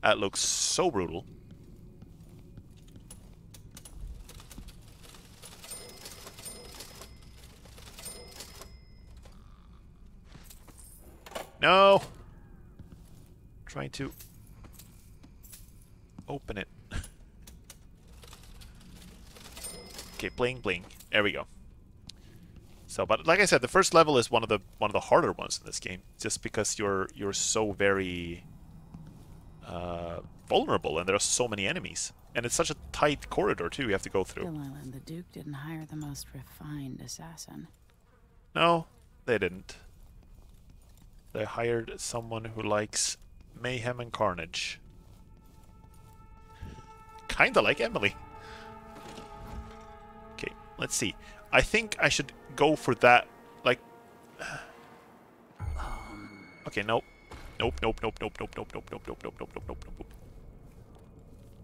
That looks so brutal. No! Trying to open it. Okay, bling bling. There we go. So, but like I said, the first level is one of the harder ones in this game, just because you're so very vulnerable, and there are so many enemies, and it's such a tight corridor too. You have to go through. Island, the Duke didn't hire the most refined assassin. No, they didn't. They hired someone who likes mayhem and carnage. Kinda like Emily. Okay, let's see. I think I should go for that, like... Okay, nope. Nope.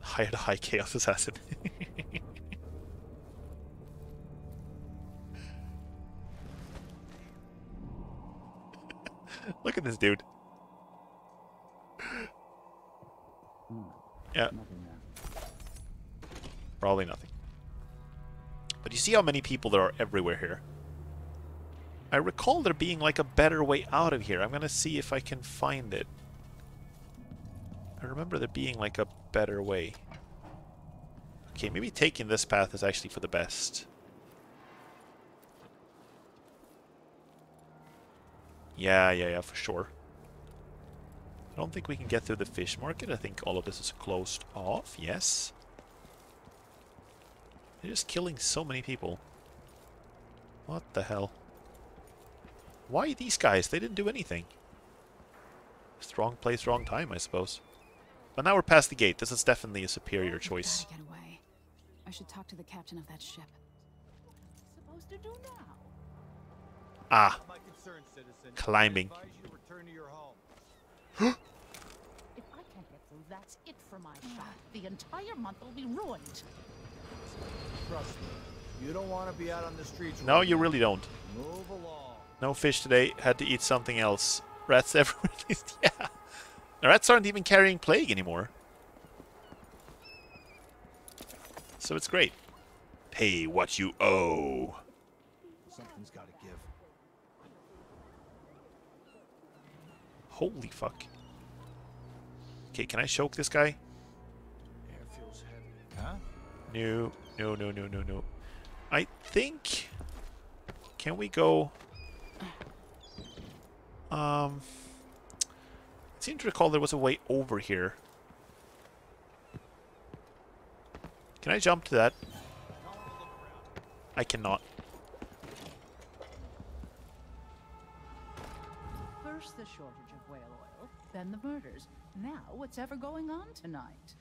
Hired a high chaos assassin. Look at this dude. Yeah. Probably nothing. But you see how many people there are everywhere here. I recall there being like a better way out of here. I'm gonna see if I can find it. I remember there being like a better way. Okay, maybe taking this path is actually for the best. Yeah, for sure. I don't think we can get through the fish market. I think all of this is closed off. Yes. They're just killing so many people. What the hell? Why these guys? They didn't do anything. Strong place, wrong time, I suppose. But now we're past the gate. This is definitely a superior choice. Get away. I should talk to the captain of that ship. Supposed to do now? Ah. Climbing. If I can't get through, that's it for my shop. The entire month will be ruined. Trust me, you don't want to be out on the streets. No, you really don't. Move along. No fish today. Had to eat something else. Rats everywhere. Yeah. The rats aren't even carrying plague anymore. So it's great. Pay what you owe. Something's got to give. Holy fuck. Okay, can I choke this guy? Air feels heavy. Huh? No. I think... Can we go... I seem to recall there was a way over here. Can I jump to that? I cannot. First the shortage of whale oil, then the murders. Now what's ever going on tonight?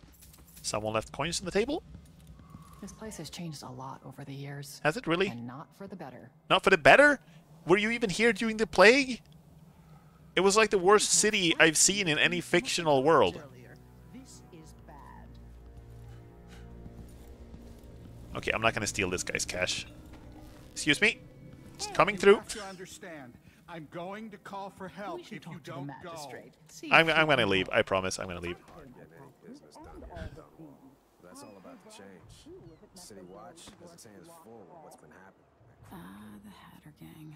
Someone left coins on the table? This place has changed a lot over the years. Has it really? And not for the better. Not for the better? Were you even here during the plague? It was like the worst city I've seen in any fictional world. This is bad. Okay, I'm not gonna steal this guy's cash. Excuse me? It's coming through. You have to understand. I'm going to call for help if you don't go. I'm gonna leave. I promise. I'm gonna leave. that's all about to change. City Watch has its hands full with what's been happening. Ah, the Hatter Gang.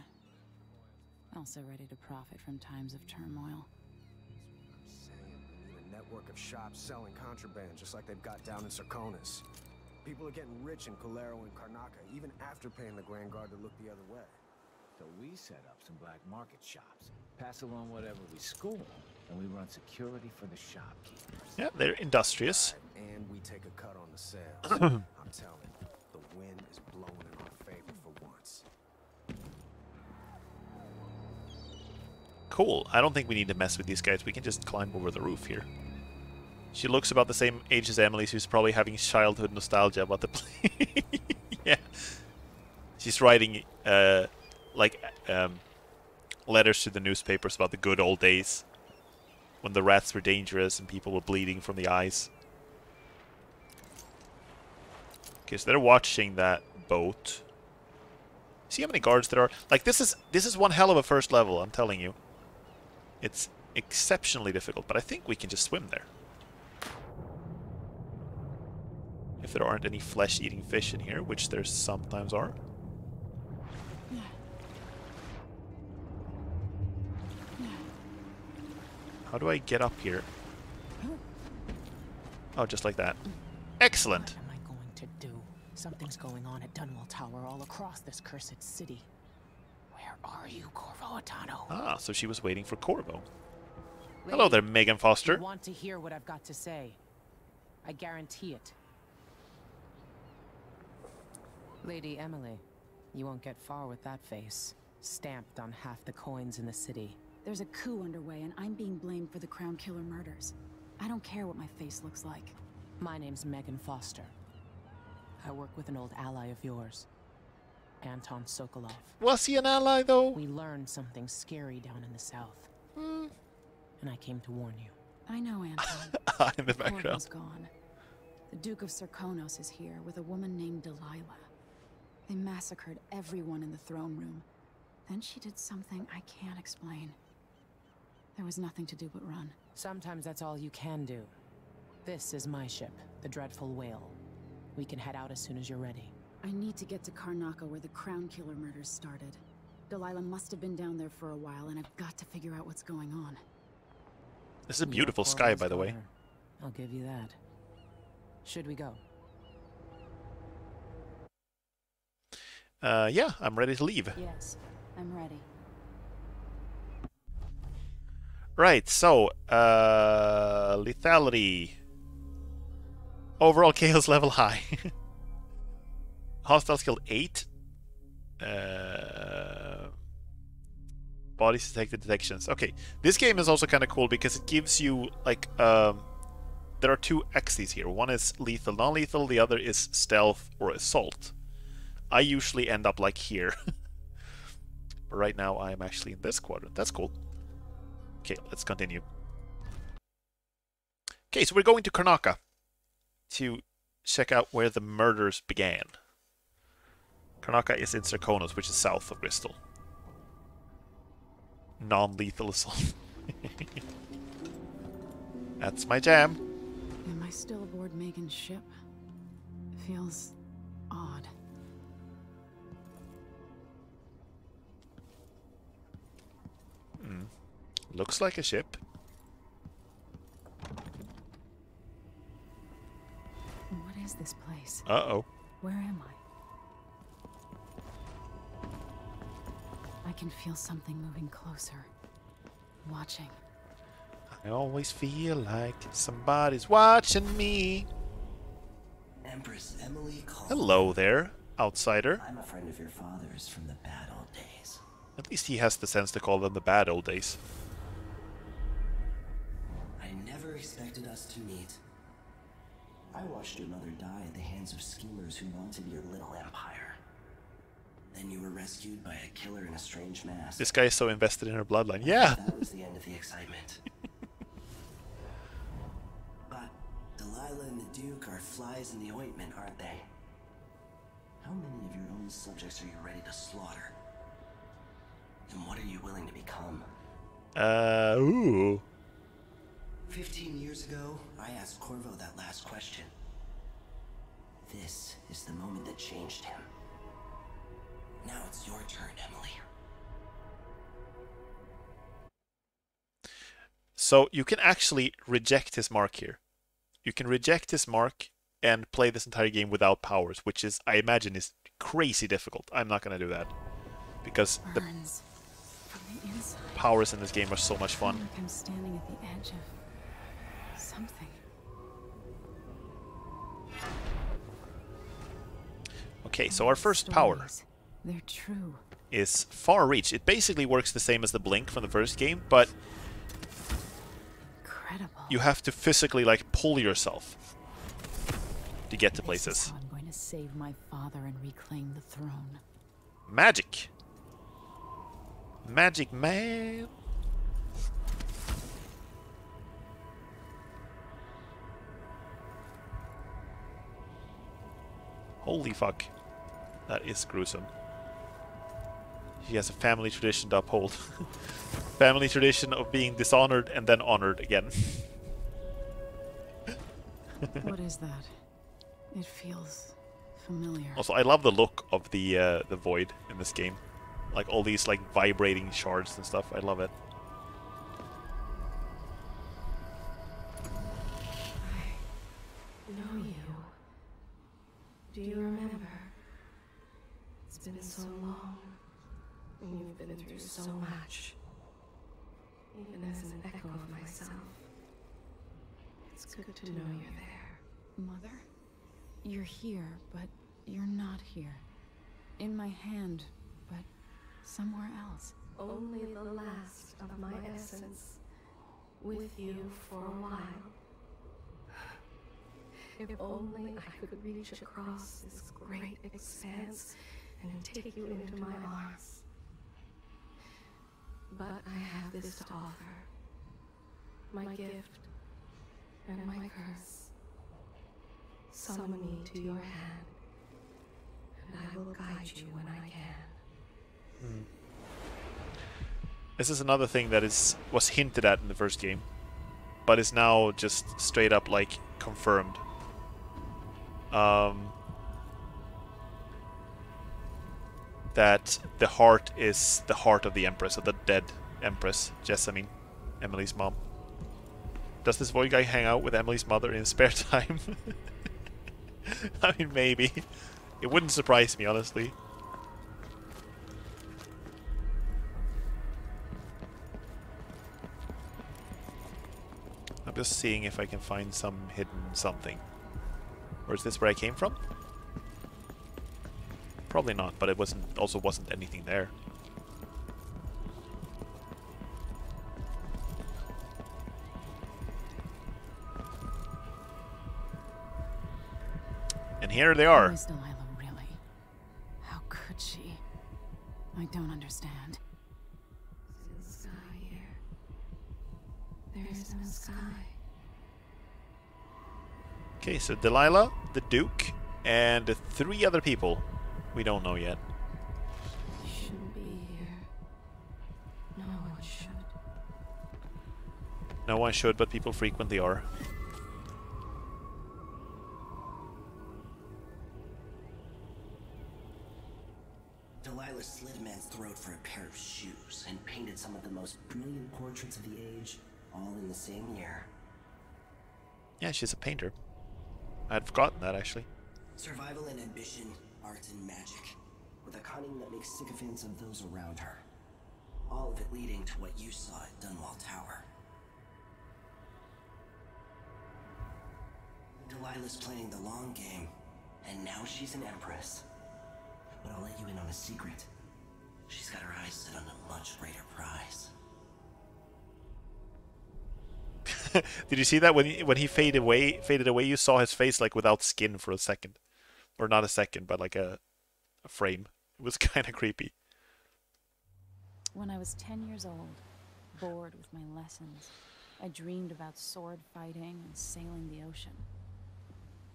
Also ready to profit from times of turmoil. I'm saying we need a network of shops selling contraband, just like they've got down in Sarkonis. People are getting rich in Colero and Karnaca, even after paying the Grand Guard to look the other way. So we set up some black market shops, pass along whatever we score, and we run security for the shopkeepers. Yeah, they're industrious. And we take a cut on the sales. I'm telling you, the wind is blowing in our favor for once. Cool. I don't think we need to mess with these guys. We can just climb over the roof here. She looks about the same age as Emily, so she's probably having childhood nostalgia about the play. Yeah. She's writing, letters to the newspapers about the good old days. When the rats were dangerous and people were bleeding from the eyes. Okay, so they're watching that boat. See how many guards there are? Like, this is one hell of a first level, I'm telling you. It's exceptionally difficult, but I think we can just swim there. If there aren't any flesh-eating fish in here, which there sometimes are. How do I get up here? Oh, just like that. Excellent! What am I going to do? Something's going on at Dunwall Tower all across this cursed city. Where are you, Corvo Atano? Ah, so she was waiting for Corvo. Hello there, Megan Foster. You want to hear what I've got to say? I guarantee it. Lady Emily, you won't get far with that face. Stamped on half the coins in the city. There's a coup underway, and I'm being blamed for the Crown Killer murders. I don't care what my face looks like. My name's Megan Foster. I work with an old ally of yours, Anton Sokolov. Was he an ally, though? We learned something scary down in the south. And I came to warn you. I know, Anton. In the background. Corvo's gone. The Duke of Sarkonos is here with a woman named Delilah. They massacred everyone in the throne room. Then she did something I can't explain. There was nothing to do but run. Sometimes that's all you can do. This is my ship, the Dreadful Whale. We can head out as soon as you're ready. I need to get to Karnaca where the Crown Killer murders started. Delilah must have been down there for a while, and I've got to figure out what's going on. This is a beautiful sky, by the way. I'll give you that. Should we go? Yeah, I'm ready to leave. Yes, I'm ready. Right, so, lethality. Overall chaos level high. Hostiles killed 8. Bodies detected detections. Okay, this game is also kind of cool because it gives you, like, there are 2 axes here. One is lethal, non-lethal, the other is stealth or assault. I usually end up, like, here. But right now I am actually in this quadrant. That's cool. Okay, let's continue. Okay, so we're going to Karnaca to check out where the murders began. Karnaca is in Sarkonos, which is south of Bristol. Non-lethal assault. That's my jam. Am I still aboard Megan's ship? It feels odd. Looks like a ship. What is this place? Uh-oh. Where am I? I can feel something moving closer. Watching. I always feel like somebody's watching me. Empress Emily Cole. Hello there, outsider. I'm a friend of your father's from the bad old days. At least he has the sense to call them the bad old days. I never expected us to meet. I watched your mother die at the hands of schemers who wanted your little empire. Then you were rescued by a killer in a strange mask. This guy is so invested in her bloodline. Yeah! That was the end of the excitement. But Delilah and the Duke are flies in the ointment, aren't they? How many of your own subjects are you ready to slaughter? And what are you willing to become? Ooh. 15 years ago, I asked Corvo that last question. This is the moment that changed him. Now it's your turn, Emily. So you can actually reject his mark here. You can reject his mark and play this entire game without powers, which is, I imagine, is crazy difficult. I'm not going to do that because the powers in this game are so much fun. Like I'm standing at the edge of something. Okay, so our first power They're true. is Far Reach. It basically works the same as the Blink from the first game, but incredible. You have to physically like pull yourself to get to places. This is how I'm going to save my father and reclaim the throne. Magic. Magic man. Holy fuck. That is gruesome. He has a family tradition to uphold. Family tradition of being dishonored and then honored again. What is that? It feels familiar. Also, I love the look of the void in this game. Like all these like vibrating shards and stuff. I love it. I know you. Do you remember? It's been so long, and you've been through so much. Even as an echo of myself, it's good to know you're there. Mother? You're here, but you're not here. In my hand, but somewhere else. Only the last of my essence, with you for a while. If only I could reach across this great expanse and take you into my arms. But I have this to offer. My gift and my curse. Summon me to your hand, and I will guide you when I can. This is another thing that was hinted at in the first game, but is now just straight up like confirmed. That the heart is the heart of the Empress, of the dead Empress, Jessamine, Emily's mom. Does this void guy hang out with Emily's mother in his spare time? I mean, maybe. It wouldn't surprise me, honestly. I'm just seeing if I can find some hidden something. Or is this where I came from? Probably not, but it also wasn't anything there. And here they are. Who is Delilah, really? How could she? I don't understand. There's no sky here. There's no sky. Okay, so Delilah, the Duke, and 3 other people we don't know yet. You shouldn't be here. No one should. No one should, but people frequently are. Delilah slit a man's throat for a pair of shoes and painted some of the most brilliant portraits of the age, all in the same year. Yeah, she's a painter. I'd forgotten that, actually. Survival and ambition, art and magic, with a cunning that makes sycophants of those around her. All of it leading to what you saw at Dunwall Tower. Delilah's playing the long game, and now she's an empress. But I'll let you in on a secret. She's got her eyes set on a much greater prize. Did you see that when he faded away? You saw his face like without skin for a second, or not a second, but like a frame. It was kind of creepy. When I was 10 years old, bored with my lessons, I dreamed about sword fighting and sailing the ocean.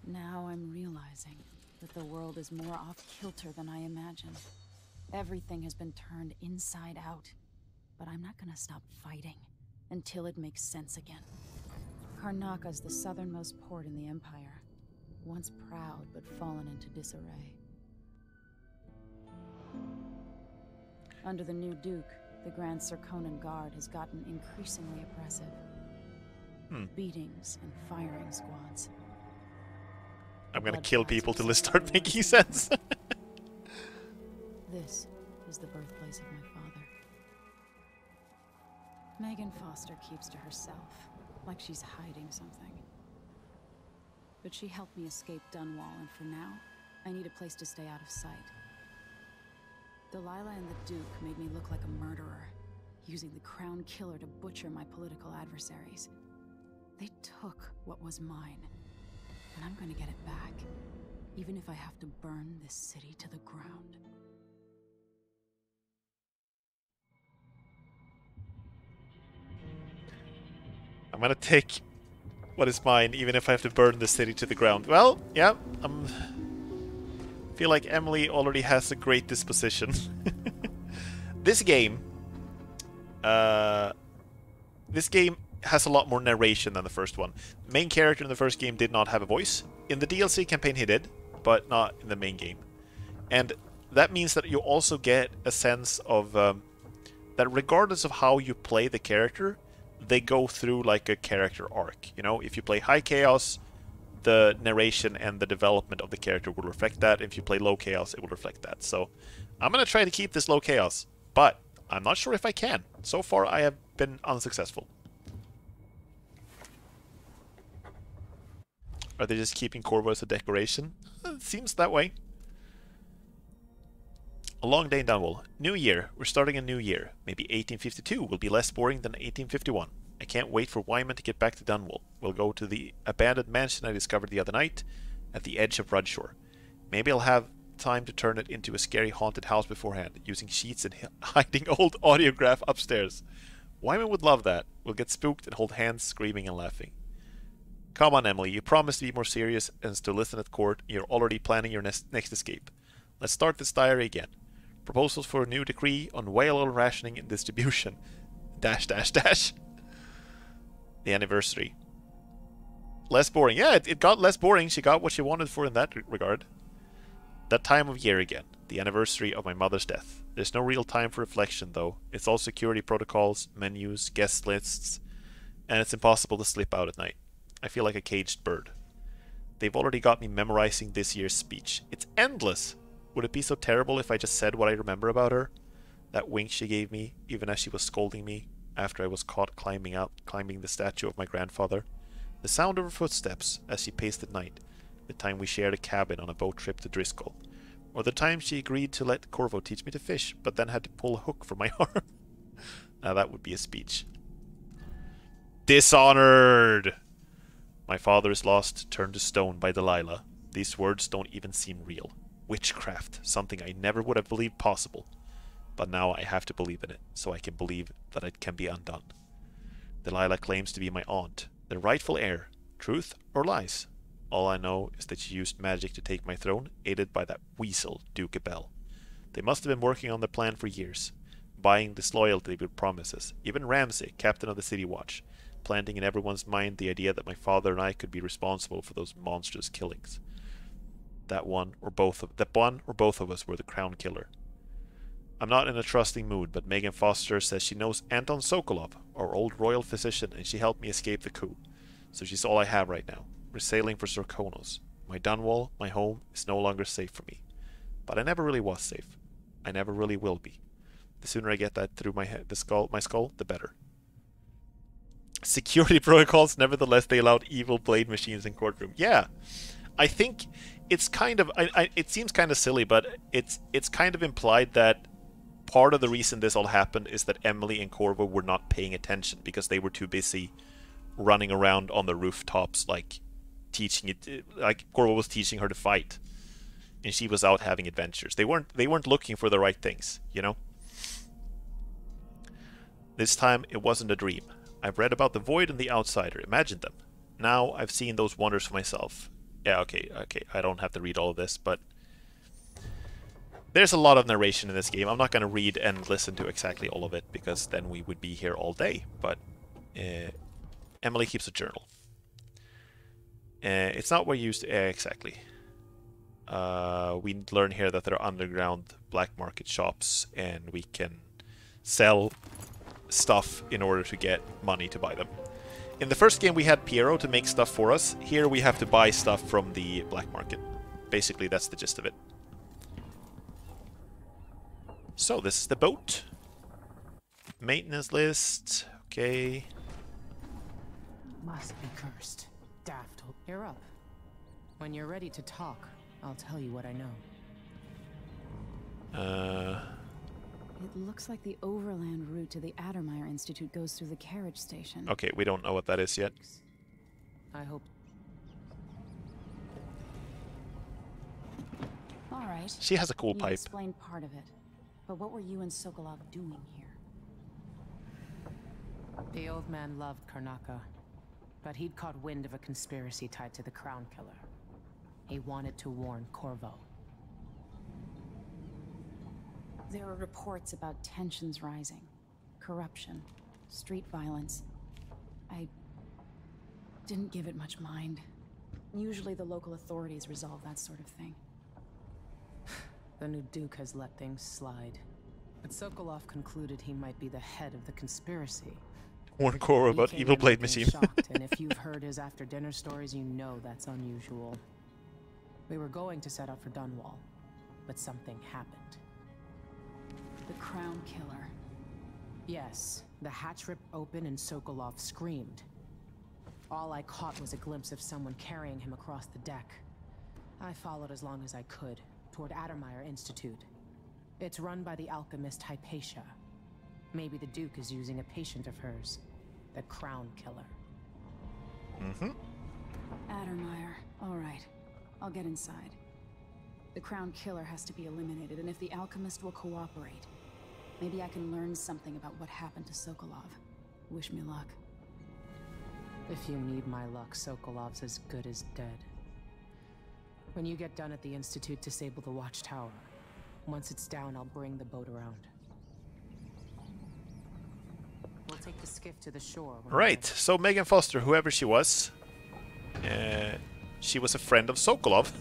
Now I'm realizing that the world is more off-kilter than I imagined. Everything has been turned inside out, but I'm not gonna stop fighting until it makes sense again. Karnaka's the southernmost port in the Empire. once proud but fallen into disarray. Under the new Duke, the Grand Serkonan Guard has gotten increasingly oppressive. Beatings and firing squads. I'm gonna kill people till they start making sense. This is the birthplace of my father. Megan Foster keeps to herself, like she's hiding something. But she helped me escape Dunwall, and for now, I need a place to stay out of sight. Delilah and the Duke made me look like a murderer, using the Crown Killer to butcher my political adversaries. They took what was mine, and I'm gonna get it back, even if I have to burn this city to the ground. I'm gonna take what is mine, even if I have to burn the city to the ground. Well, yeah, feel like Emily already has a great disposition. This game has a lot more narration than the first one. The main character in the first game did not have a voice. In the DLC campaign he did, but not in the main game. And that means that you also get a sense of that regardless of how you play the character, they go through like a character arc. You know, if you play High Chaos, the narration and the development of the character will reflect that. If you play Low Chaos, it will reflect that. So I'm going to try to keep this Low Chaos, but I'm not sure if I can. So far, I have been unsuccessful. Are they just keeping Corvo as a decoration? It seems that way. A long day in Dunwall. New year. We're starting a new year. Maybe 1852 will be less boring than 1851. I can't wait for Wyman to get back to Dunwall. We'll go to the abandoned mansion I discovered the other night at the edge of Rudshore. Maybe I'll have time to turn it into a scary haunted house beforehand, using sheets and hiding old audiograph upstairs. Wyman would love that. We'll get spooked and hold hands, screaming and laughing. Come on, Emily. You promised to be more serious and to listen at court. You're already planning your next escape. Let's start this diary again. Proposals for a new decree on whale oil rationing and distribution. .. The anniversary. Less boring. Yeah, it got less boring. She got what she wanted for in that regard. That time of year again. The anniversary of my mother's death. There's no real time for reflection, though. It's all security protocols, menus, guest lists, and it's impossible to slip out at night. I feel like a caged bird. They've already got me memorizing this year's speech. It's endless! Would it be so terrible if I just said what I remember about her? That wink she gave me, even as she was scolding me, after I was caught climbing the statue of my grandfather. The sound of her footsteps as she paced at night. The time we shared a cabin on a boat trip to Driscoll. Or the time she agreed to let Corvo teach me to fish, but then had to pull a hook from my arm. Now that would be a speech. Dishonored! My father is lost, turned to stone by Delilah. These words don't even seem real. Witchcraft, something I never would have believed possible. But now I have to believe in it, so I can believe that it can be undone. Delilah claims to be my aunt, the rightful heir. Truth or lies? All I know is that she used magic to take my throne, aided by that weasel, Duke Abel. They must have been working on the plan for years, buying disloyalty with promises. Even Ramsay, captain of the City Watch, planting in everyone's mind the idea that my father and I could be responsible for those monstrous killings. That one or both of us were the Crown Killer. I'm not in a trusting mood, but Megan Foster says she knows Anton Sokolov, our old royal physician, and she helped me escape the coup. So she's all I have right now. We're sailing for Serkonos. My Dunwall, my home, is no longer safe for me. But I never really was safe. I never really will be. The sooner I get that through my skull, the better. Security protocols, nevertheless, they allowed evil blade machines in courtroom. Yeah, I think it's kind of, it seems kind of silly, but it's kind of implied that part of the reason this all happened is that Emily and Corvo were not paying attention because they were too busy running around on the rooftops, like Corvo was teaching her to fight, and she was out having adventures. They weren't looking for the right things, you know. This time it wasn't a dream. I've read about the Void and the Outsider, imagined them. Now I've seen those wonders for myself. Yeah, okay, I don't have to read all of this, but there's a lot of narration in this game. I'm not going to read and listen to exactly all of it, because then we would be here all day, but Emily keeps a journal. It's not where you used to... exactly. We learn here that there are underground black market shops, and we can sell stuff in order to get money to buy them. In the first game we had Piero to make stuff for us. Here we have to buy stuff from the black market. Basically that's the gist of it. So this is the boat. Maintenance list. Okay. Must be cursed. Daft. You're up. When you're ready to talk, I'll tell you what I know. It looks like the overland route to the Addermeyer Institute goes through the carriage station. Okay, we don't know what that is yet. I hope. All right. She has a cool pipe. You explained part of it, but what were you and Sokolov doing here? The old man loved Karnaka, but he'd caught wind of a conspiracy tied to the Crown Killer. He wanted to warn Corvo. There are reports about tensions rising, corruption, street violence. I didn't give it much mind. Usually the local authorities resolve that sort of thing. The new Duke has let things slide. But Sokolov concluded he might be the head of the conspiracy. Warn Corvo about evil blade machine. Shocked, and if you've heard his after-dinner stories, you know that's unusual. We were going to set out for Dunwall, but something happened. The Crown Killer. Yes, the hatch ripped open and Sokolov screamed. All I caught was a glimpse of someone carrying him across the deck. I followed as long as I could, toward Addermeyer Institute. It's run by the alchemist Hypatia. Maybe the Duke is using a patient of hers, the Crown Killer. Addermeyer. All right. I'll get inside. The Crown Killer has to be eliminated, and if the alchemist will cooperate, maybe I can learn something about what happened to Sokolov. Wish me luck. If you need my luck, Sokolov's as good as dead. When you get done at the Institute, disable the watchtower. Once it's down, I'll bring the boat around. We'll take the skiff to the shore. Right, so Megan Foster, whoever she was a friend of Sokolov.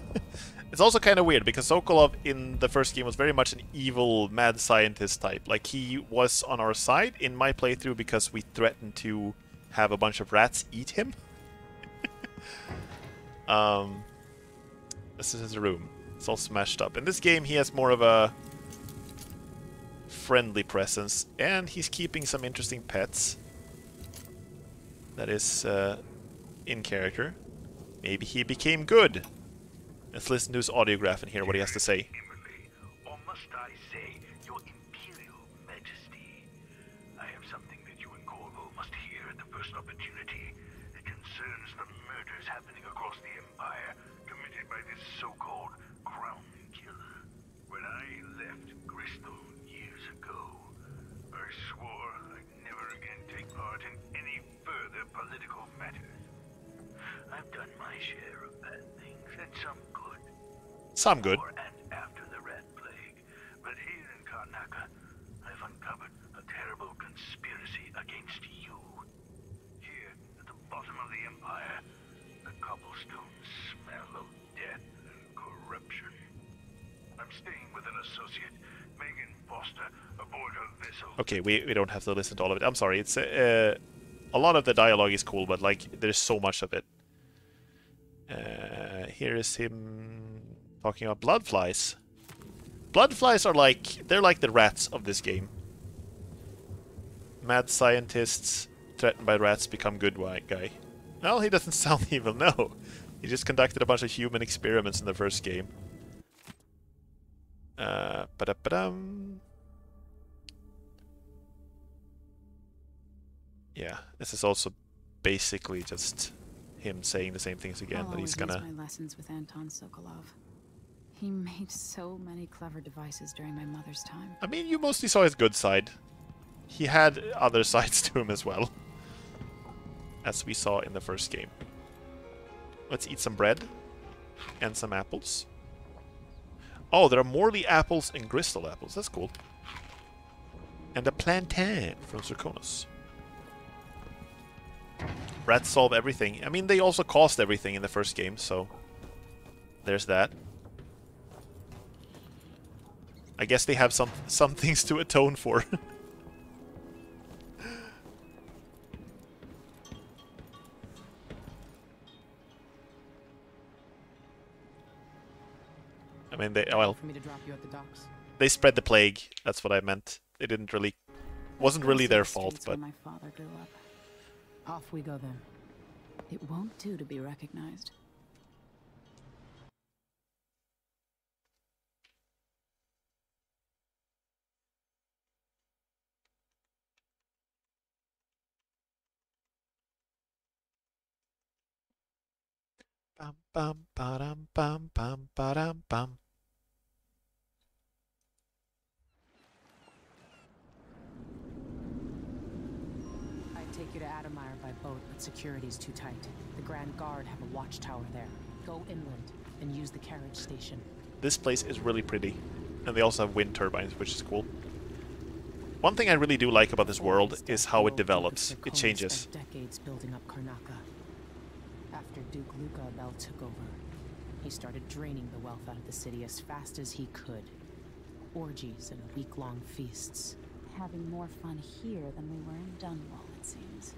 It's also kind of weird, because Sokolov in the first game was very much an evil, mad scientist type. Like, he was on our side in my playthrough because we threatened to have a bunch of rats eat him. This is his room. It's all smashed up. In this game, he has more of a friendly presence, and he's keeping some interesting pets. That is in character. Maybe he became good. Let's listen to his audiograph and hear what he has to say. Or must I say, Your Imperial Majesty? I have something that you and Corvo must hear at the first opportunity. It concerns the murders happening across the Empire, committed by this so-called Crown Killer. When I left Bristol years ago, I swore I'd never again take part in any further political matters. I've done my share of bad things, and some good. Some good. Before and after the Rat Plague. But here in Karnaka, I've uncovered a terrible conspiracy against you. Here, at the bottom of the Empire, the cobblestones smell of death and corruption. I'm staying with an associate, Megan Foster, aboard her vessel. Okay, we don't have to listen to all of it. I'm sorry. It's a lot of the dialogue is cool, but like there's so much of it. Here is him talking about bloodflies. Bloodflies are they're like the rats of this game. Mad scientists threatened by rats become good guy. Well, he doesn't sound evil, no. He just conducted a bunch of human experiments in the first game. Yeah, this is also basically just him saying the same things again, that he's gonna... I'll always use my lessons with Anton Sokolov. He made so many clever devices during my mother's time. I mean, you mostly saw his good side. He had other sides to him as well, as we saw in the first game. Let's eat some bread and some apples. Oh, there are Morley apples and Crystal apples. That's cool. And a plantain from Zirconis. Rats solve everything. I mean, they also caused everything in the first game, so there's that. I guess they have some things to atone for. I mean, well, For me to drop you at the docks. They spread the plague. That's what I meant. They didn't really, wasn't really their fault, but. Where my father grew up. Off we go then. It won't do to be recognized. Bum bum ba-dum bum bum ba-dum bum. I'd take you to Adamire by boat, but security's too tight. The Grand Guard have a watchtower there. Go inland and use the carriage station. This place is really pretty, and they also have wind turbines, which is cool. One thing I really do like about this world is how it develops. It changes. Decades building up Karnaca. After Duke Luca Bell took over, he started draining the wealth out of the city as fast as he could. Orgies and week-long feasts. Having more fun here than we were in Dunwall, it seems.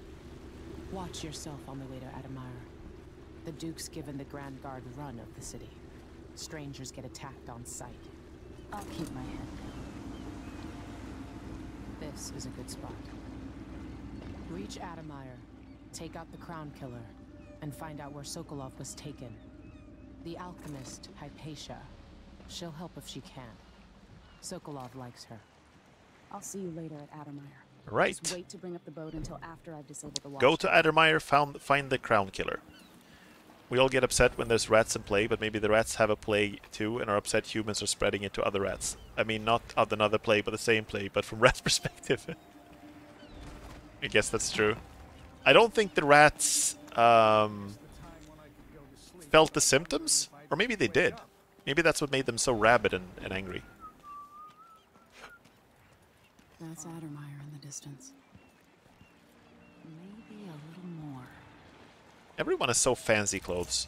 Watch yourself on the way to Adamire. The Duke's given the Grand Guard run of the city. Strangers get attacked on sight. I'll keep my head down. This is a good spot. Reach Adamire, take out the Crown Killer, and find out where Sokolov was taken. The alchemist, Hypatia. She'll help if she can. Sokolov likes her. I'll see you later at Adamire. Right. Just wait to bring up the boat until after I've disabled the watch. Go to Adamire, find the Crown Killer. We all get upset when there's rats in plague, but maybe the rats have a plague too and are upset humans are spreading it to other rats. I mean, not another plague, but the same plague, but from rats' perspective. I guess that's true. I don't think the rats felt the symptoms, or maybe they did. Maybe that's what made them so rabid and angry. That's Adamire in the distance. Maybe a little more. Everyone has so fancy clothes.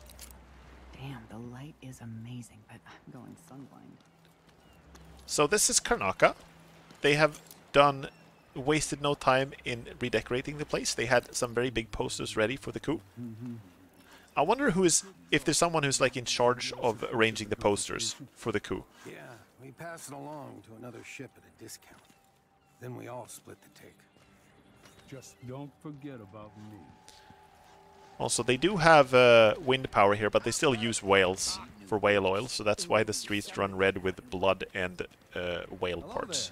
Damn, the light is amazing, but I'm going sunblind. So this is Karnaca. They have wasted no time in redecorating the place. They had some very big posters ready for the coup. I wonder if there's someone who's like in charge of arranging the posters for the coup. Yeah, we pass it along to another ship at a discount. Then we all split the take. Just don't forget about me. Also, they do have wind power here, but they still use whales for whale oil, so that's why the streets run red with blood and whale parts.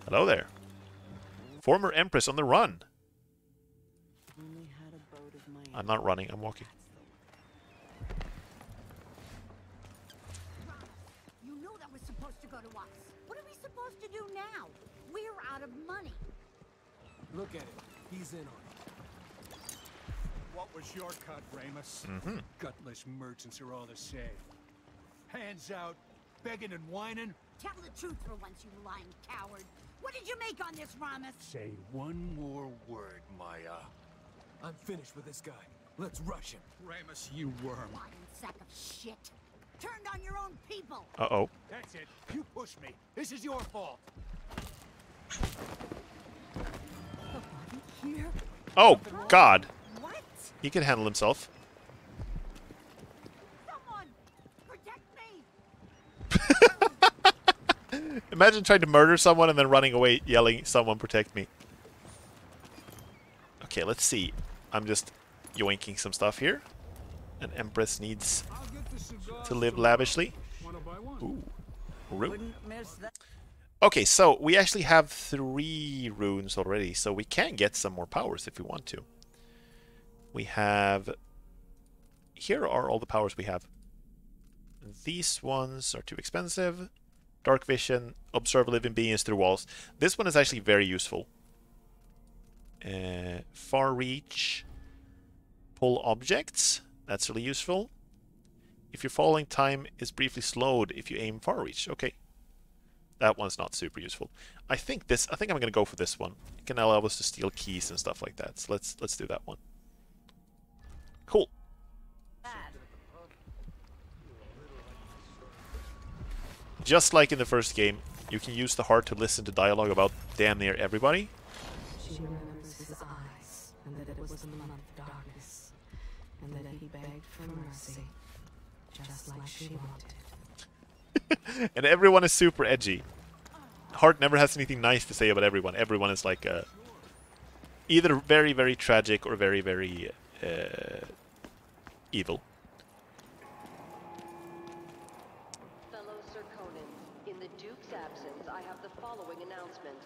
Hello there. Former Empress on the run. I'm not running, I'm walking. You knew that was supposed to go to us. What are we supposed to do now? We're out of money. Look at it. He's in on it. What was your cut, Ramus? Gutless merchants are all the same. Hands out, begging and whining. Tell the truth for once, you lying coward. What did you make on this, Ramus? Say one more word, Maya. I'm finished with this guy. Let's rush him. Ramus, you worm. Lying sack of shit. Turned on your own people. Uh-oh. That's it. You pushed me. This is your fault. The body here? Oh, God. What? He can handle himself. Someone protect me. Imagine trying to murder someone and then running away yelling, "Someone protect me." Okay, let's see. I'm just yoinking some stuff here. An Empress needs to live lavishly. Ooh. Rune. Okay, so we actually have 3 runes already, so we can get some more powers if we want to. We have... Here are all the powers we have. These ones are too expensive. Dark Vision, Observe Living Beings through walls. This one is actually very useful. Far Reach. Pull objects. That's really useful. If your falling time is briefly slowed if you aim far reach. Okay. That one's not super useful. I think I'm gonna go for this one. It can allow us to steal keys and stuff like that. So let's do that one. Cool. Just like in the first game, you can use the heart to listen to dialogue about damn near everybody. She remembers his eyes, and that it was the month of darkness, and that he begged for mercy, just like she wanted. And everyone is super edgy. Hart never has anything nice to say about everyone. Everyone is like either very, very tragic or very, very evil. Fellow Serkonans, in the Duke's absence, I have the following announcement.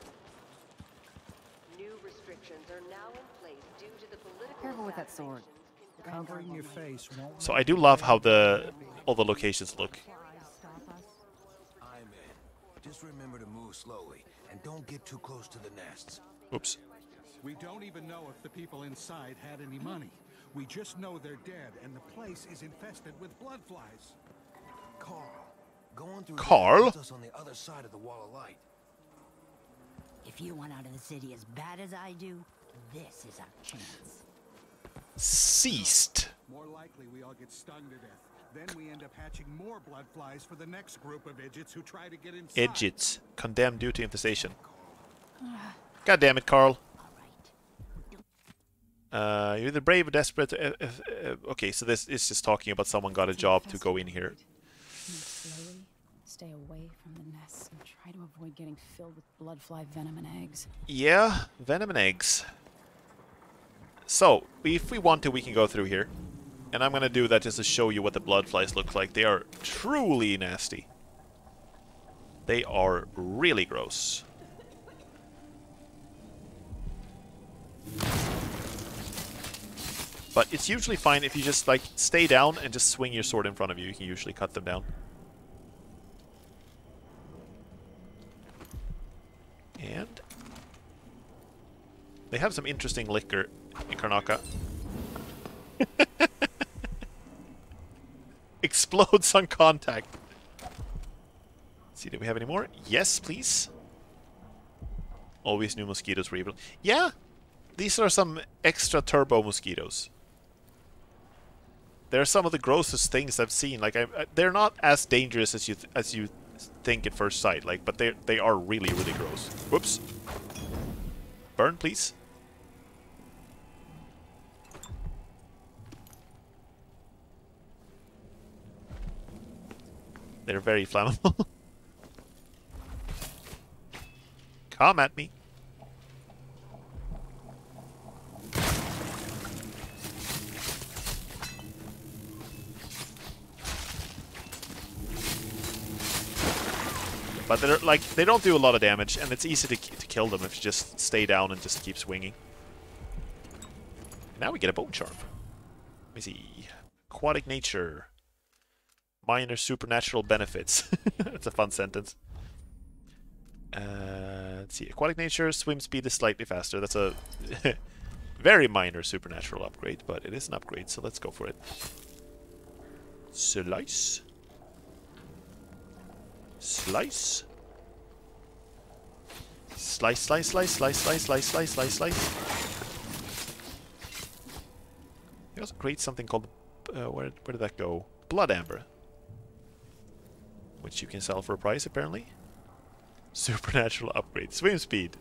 New restrictions are now in place due to the political. Careful with that sword. Covering your face won't. So I do love how all the locations look. I'm in. Just remember to move slowly and don't get too close to the nests. Oops. We don't even know if the people inside had any money. We just know they're dead, and the place is infested with blood flies. Carl, going through Carl? puts us on the other side of the wall of light. If you want out of the city as bad as I do, this is our chance. Ceased. More likely we all get stung to death. Then we end up hatching more blood flies for the next group of idiots who try to get inside. Idiots. Condemned due to infestation. God damn it, Carl. You're either brave or desperate. Okay, so this is just talking about someone got a job to go in here. Slowly stay away from the nests and try to avoid getting filled with bloodfly venom and eggs. Yeah, venom and eggs. So, if we want to, we can go through here. And I'm going to do that just to show you what the bloodflies look like. They are truly nasty. They are really gross. But it's usually fine if you just, like, stay down and just swing your sword in front of you. You can usually cut them down. And they have some interesting liquor in Karnaca. Explodes on contact. Let's see, do we have any more? Yes, please. Always new mosquitoes rebuild. Yeah, these are some extra turbo mosquitoes. They're some of the grossest things I've seen. Like, they're not as dangerous as you think at first sight. Like, but they are really, really gross. Whoops. Burn, please. They're very flammable. Come at me. But they're like, they don't do a lot of damage, and it's easy to kill them if you just stay down and just keep swinging. Now we get a bone charm. Let me see. Aquatic nature. Minor supernatural benefits. That's a fun sentence. Let's see. Aquatic nature, swim speed is slightly faster. That's a very minor supernatural upgrade, but it is an upgrade, so let's go for it. Slice. Slice. Slice, slice, slice, slice, slice, slice, slice, slice, slice. They also create something called, where did that go? Blood amber. Which you can sell for a price, apparently. Supernatural upgrade. Swim speed.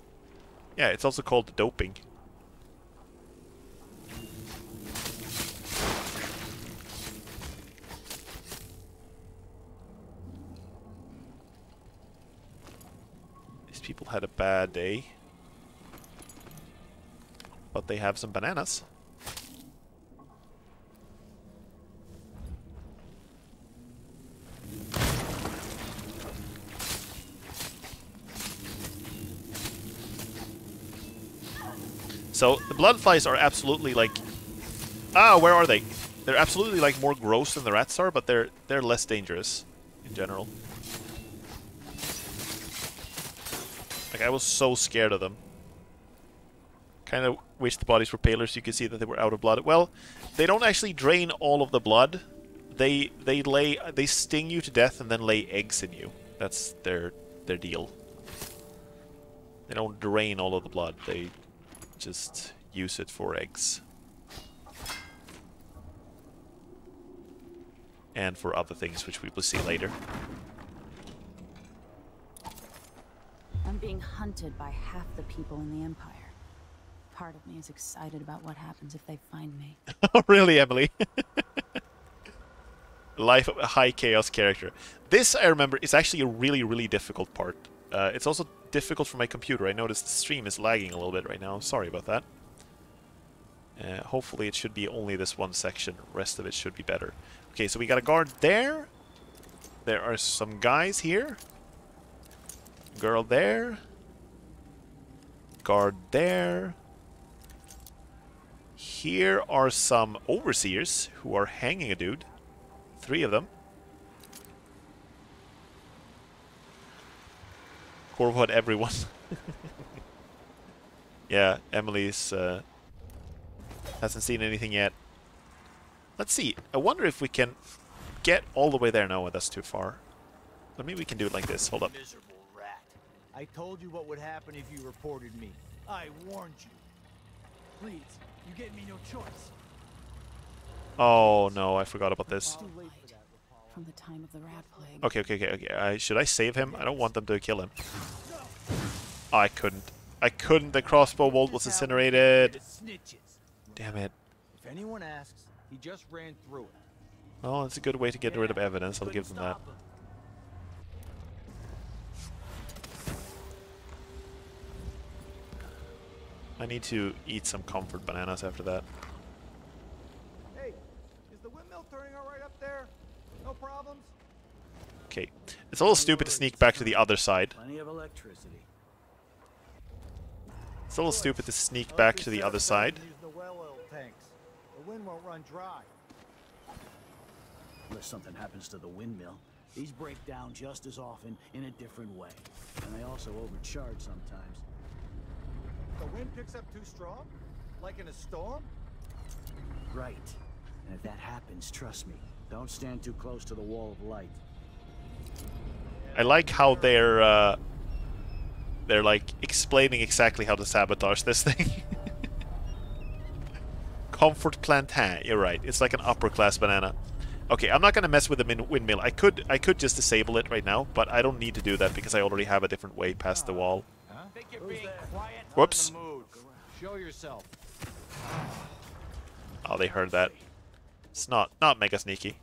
Yeah, it's also called doping. These people had a bad day. But they have some bananas. So, the bloodflies are absolutely like... Ah, where are they? They're absolutely like more gross than the rats are, but they're less dangerous in general. Like, I was so scared of them. Kind of wish the bodies were paler so you could see that they were out of blood. Well, they don't actually drain all of the blood. They sting you to death and then lay eggs in you. That's their their deal. They don't drain all of the blood, they just use it for eggs. And for other things, which we will see later. I'm being hunted by half the people in the Empire. Part of me is excited about what happens if they find me. Oh, really, Emily? Life of a high chaos character. This, I remember, is actually a really, really difficult part. It's also difficult for my computer. I noticed the stream is lagging a little bit right now. I'm sorry about that. Hopefully it should be only this one section. The rest of it should be better. Okay, so we got a guard there. There are some guys here. Girl there. Guard there. Here are some overseers who are hanging a dude. 3 of them. Corvod everyone. Yeah, Emily's hasn't seen anything yet. Let's see. I wonder if we can get all the way there. No, that's too far. But maybe we can do it like this. Hold up. Miserable rat. I told you what would happen if you reported me. I warned you. Please, you gave me no choice. Oh no, I forgot about this. From the time of the rat plague. Okay. Should I save him? I don't want them to kill him. Oh, I couldn't. I couldn't. The crossbow bolt was incinerated. Damn it. If anyone asks, he just ran through it. Well, it's a good way to get rid of evidence. I'll give them that. I need to eat some comfort bananas after that. Hey, is the windmill turning all right up there? No problems? Okay. It's a little stupid to sneak back to the other side. Plenty of electricity. It's a little stupid to sneak back to the other side. Use the well oil tanks. The wind won't run dry. Unless something happens to the windmill. These break down just as often in a different way. And they also overcharge sometimes. The wind picks up too strong? Like in a storm? Right. And if that happens, trust me, don't stand too close to the wall of light. I like how they're like explaining exactly how to sabotage this thing. Comfort plantain. You're right. It's like an upper class banana. Okay, I'm not gonna mess with the windmill. I could just disable it right now, but I don't need to do that because I already have a different way past the wall. Whoops. Show yourself. Oh, they heard that. It's not mega sneaky.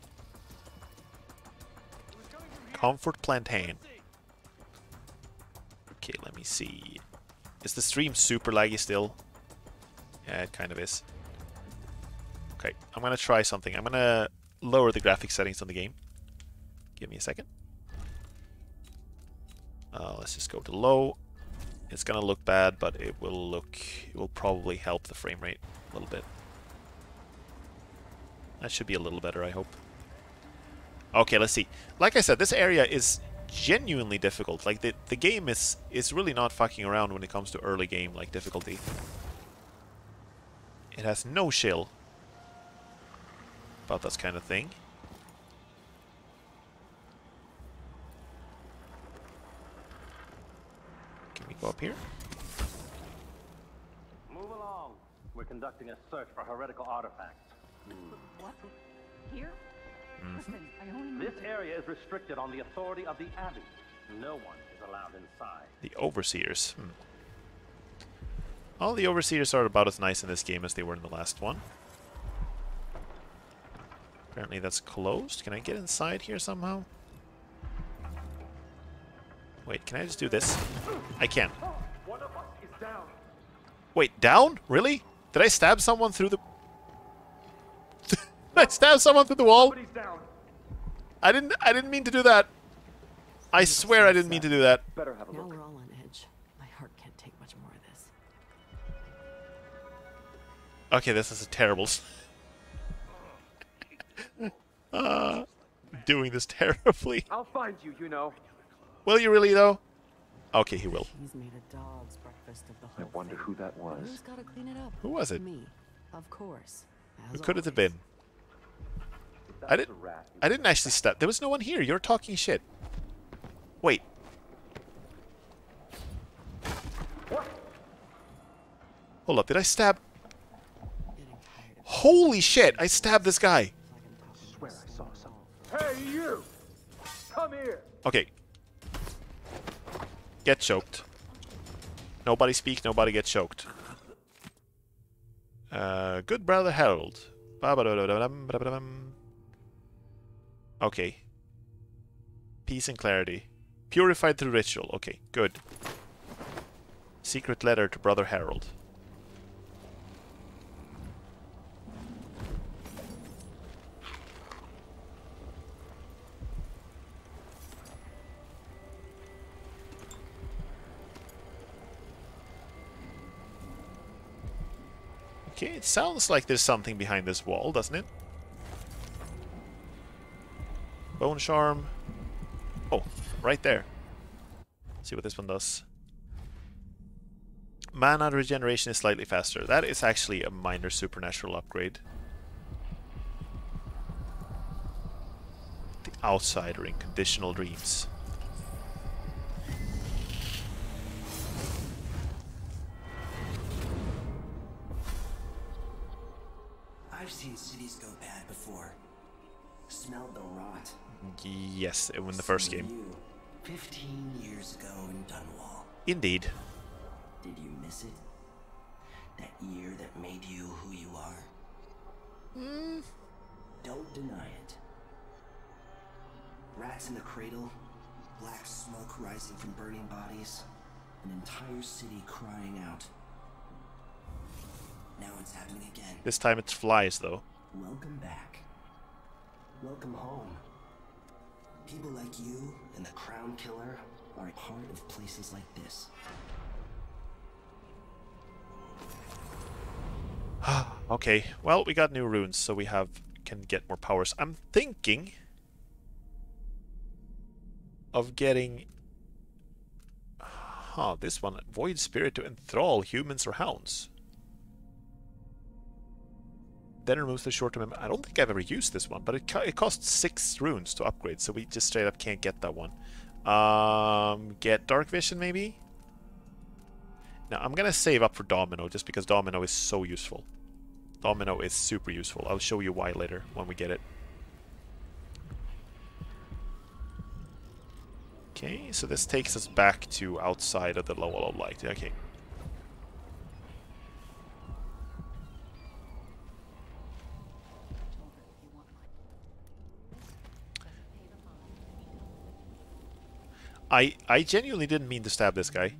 Comfort plantain. Okay, let me see. Is the stream super laggy still? Yeah, it kind of is. Okay, I'm gonna try something. I'm gonna lower the graphics settings on the game. Give me a second. Let's just go to low. It's gonna look bad, but it will probably help the frame rate a little bit. That should be a little better, I hope. Okay, let's see. Like I said, this area is genuinely difficult. Like the game is really not fucking around when it comes to early game like difficulty. It has no chill about this kind of thing. Can we go up here? Move along. We're conducting a search for heretical artifacts. What? Here? Listen, I only This area is restricted on the authority of the Abbey. No one is allowed inside. The Overseers. All the Overseers are about as nice in this game as they were in the last one. Apparently that's closed. Can I get inside here somehow? Wait, can I just do this? I can. One of us is down. Wait, down? Really? Did I stab someone through the... Did I stab someone through the wall? I didn't mean to do that. I swear I didn't mean to do that. Better have a look. Now we're all on edge. My heart can't take much more of this. Okay, this is a terrible... doing this terribly. I'll find you, you know. Will you really, though? Okay, he will. He's made a dog's breakfast of the whole I wonder who that was. Who's gotta clean it up? Who was it? Me, of course. Who could it have been? I didn't actually stab. There was no one here. You're talking shit. Wait. Hold up, did I stab? Holy shit, I stabbed this guy. Swear I saw something. Hey, you! Come here! Okay. Get choked. Nobody speak, nobody get choked. Good brother Harold. Okay. Peace and clarity. Purified through ritual. Okay, good. Secret letter to brother Harold. Okay, it sounds like there's something behind this wall, doesn't it? Bone charm. Oh, right there. Let's see what this one does. Mana regeneration is slightly faster. That is actually a minor supernatural upgrade. The Outsider in Conditional Dreams. I've seen cities go bad before. Smelled the rot. Yes, in the first game. 15 years ago in Dunwall. Indeed. Did you miss it? That year that made you who you are? Don't deny it. Rats in the cradle, black smoke rising from burning bodies, an entire city crying out. Now it's happening again. This time it's flies, though. Welcome back. Welcome home. People like you and the Crown Killer are a part of places like this. Okay, well, we got new runes, so we can get more powers. I'm thinking of getting this one, Void Spirit to enthrall humans or hounds. Then removes the short-term memory. I don't think I've ever used this one, but it costs 6 runes to upgrade, so we just straight up can't get that one. Get Dark Vision, maybe? Now, I'm gonna save up for Domino, just because Domino is so useful. Domino is super useful. I'll show you why later, when we get it. Okay, so this takes us back to outside of the Wall of Light. Okay. I genuinely didn't mean to stab this guy.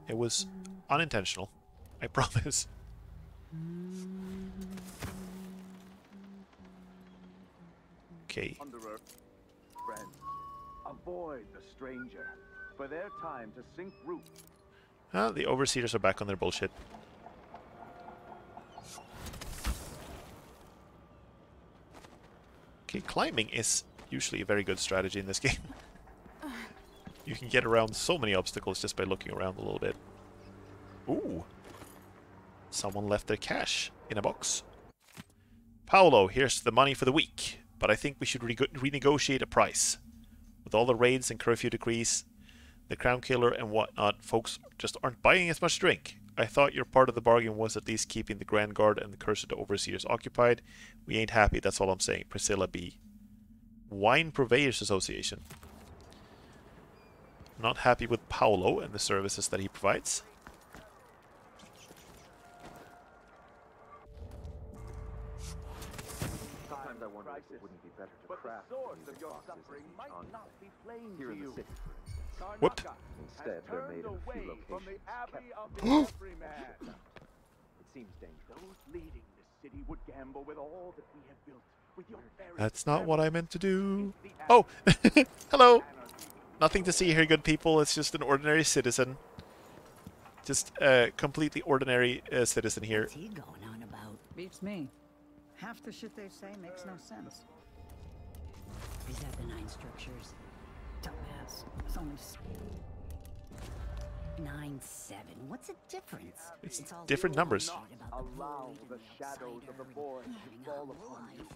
It was unintentional. I promise. Okay. Friends, avoid the stranger, for their time to sink root. The overseers are back on their bullshit. Okay, climbing is usually a very good strategy in this game. You can get around so many obstacles just by looking around a little bit. Ooh. Someone left their cash in a box. Paolo, here's the money for the week, but I think we should renegotiate a price. With all the raids and curfew decrees, the Crown Killer and whatnot, folks just aren't buying as much drink. I thought your part of the bargain was at least keeping the Grand Guard and the Cursed Overseers occupied. We ain't happy, that's all I'm saying. Priscilla B. Wine Purveyors Association. Not happy with Paolo and the services that he provides. Sometimes I wonder if it wouldn't be better to craft these boxes on here in the city. Whoop. Instead, they're made in a few locations. It seems dangerous. Those leading the city would gamble with all that we have built. With your very That's not what I meant to do. Oh! Hello! Nothing to see here, good people. It's just an ordinary citizen. Just a completely ordinary citizen here. What's he going on about? Beats me. Half the shit they say makes no sense. Is that the 9 structures? Dumbass. It's only 9-7. What's the difference? It's all different numbers. Allow the shadows of the forest to fall upon you.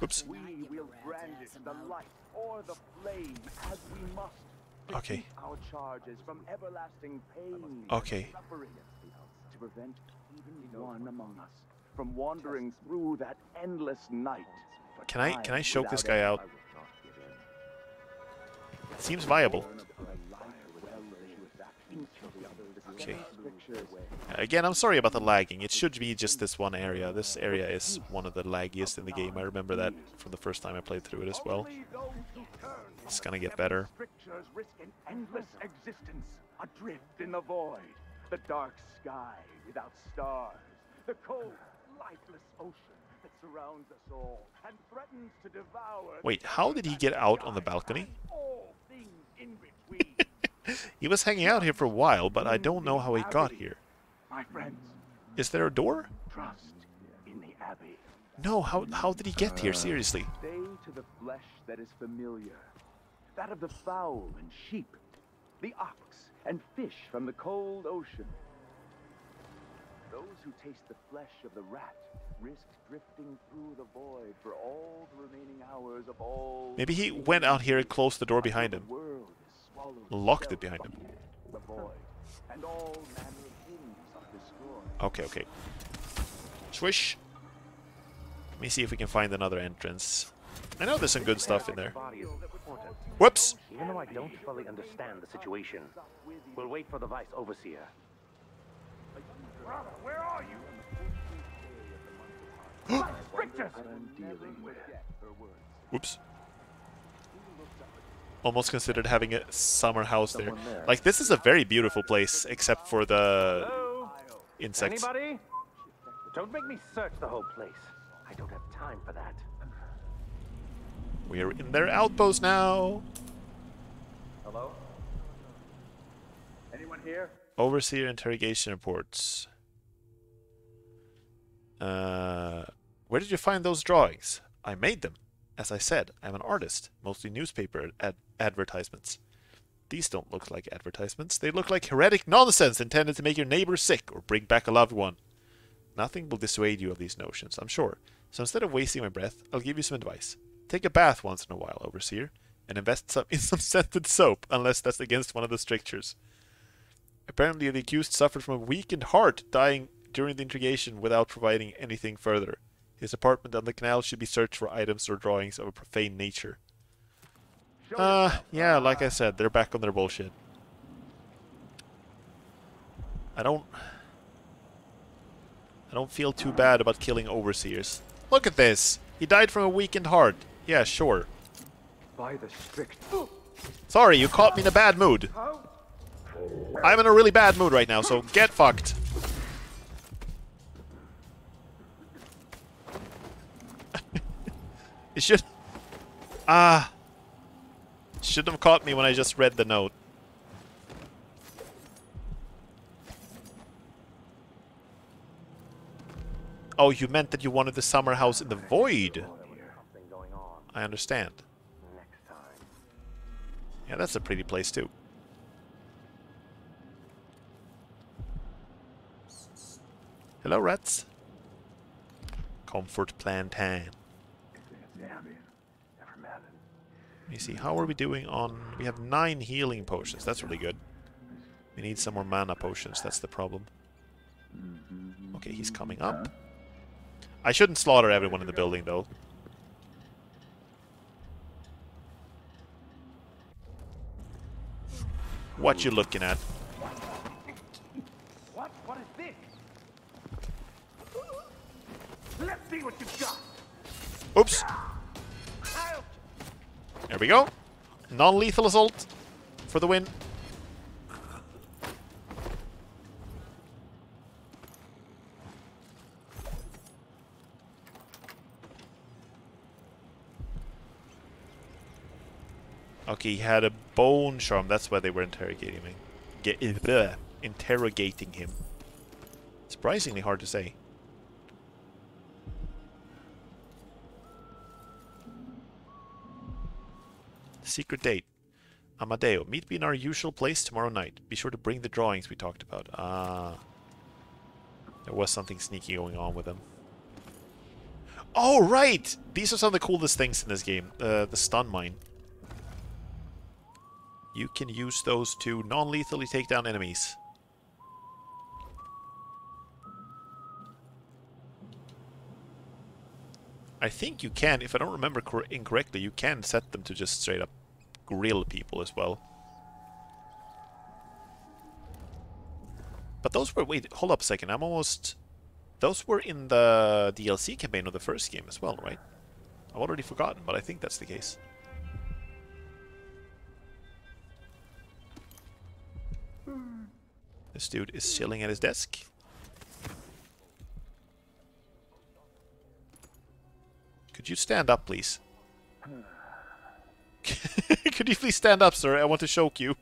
Oops. We will brandish the light or the flame as we must. Okay. our charges from everlasting pain Okay. and suffering, to prevent even one among us from wandering through that endless night. Can I choke this guy out? Seems viable. Okay. Again, I'm sorry about the lagging. It should be just this one area. This area is one of the laggiest in the game. I remember that from the first time I played through it as well. It's gonna get better. Strictures risk an endless existence, adrift in the void, the dark sky without stars, the cold, lifeless ocean that surrounds us all and threatens to devour. Wait, how did he get out on the balcony? All things in between. He was hanging out here for a while, but I don't know how he got here. My friends, is there a door? Trust in the Abbey. No, how did he get here, seriously? Stay to the flesh that is familiar. That of the fowl and sheep, the ox and fish from the cold ocean. Those who taste the flesh of the rat risk drifting through the void for all the remaining hours of all. Maybe he went out here and closed the door behind him. Locked it behind him. The void and all manner of things are destroyed. Okay, okay. Swish. Let me see if we can find another entrance. I know there's some good stuff in there. Whoops! Even though I don't fully understand the situation, we'll wait for the Vice Overseer. Brother, where are you? Strictures! Whoops. Almost considered having a summer house there. Like, this is a very beautiful place, except for the insects. Anybody? Don't make me search the whole place. I don't have time for that. We're in their outpost now. Hello? Anyone here? Overseer interrogation reports. Where did you find those drawings? I made them. As I said, I'm an artist, mostly newspaper advertisements. These don't look like advertisements. They look like heretic nonsense intended to make your neighbor sick or bring back a loved one. Nothing will dissuade you of these notions, I'm sure. So instead of wasting my breath, I'll give you some advice. Take a bath once in a while, Overseer, and invest in some scented soap, unless that's against one of the strictures. Apparently the accused suffered from a weakened heart, dying during the interrogation without providing anything further. His apartment on the canal should be searched for items or drawings of a profane nature. Yeah, like I said, they're back on their bullshit. I don't feel too bad about killing Overseers. Look at this! He died from a weakened heart. Yeah, sure. By the strict. Sorry, you caught me in a bad mood. I'm in a really bad mood right now, so get fucked. It should... shouldn't have caught me when I just read the note. Oh, you meant that you wanted the summer house in the void. I understand. Yeah, that's a pretty place too. Hello, rats. Comfort plan time. Let me see, how are we doing on... We have 9 healing potions, that's really good. We need some more mana potions, that's the problem. Okay, he's coming up. I shouldn't slaughter everyone in the building, though. What you looking at? What? What is this? Let's see what you've got. Oops. There we go. Non-lethal assault for the win. Okay, he had a bone charm. That's why they were interrogating me. Interrogating him. Surprisingly hard to say. Secret date. Amadeo, meet me in our usual place tomorrow night. Be sure to bring the drawings we talked about. There was something sneaky going on with them. Oh, right! These are some of the coolest things in this game. The stun mine. You can use those to non-lethally take down enemies. I think you can, if I don't remember incorrectly, you can set them to just straight up grill people as well. But those were... Wait, hold up a second. I'm almost... Those were in the DLC campaign of the first game as well, right? I've already forgotten, but I think that's the case. This dude is chilling at his desk. Could you stand up, please? Could you please stand up, sir? I want to choke you.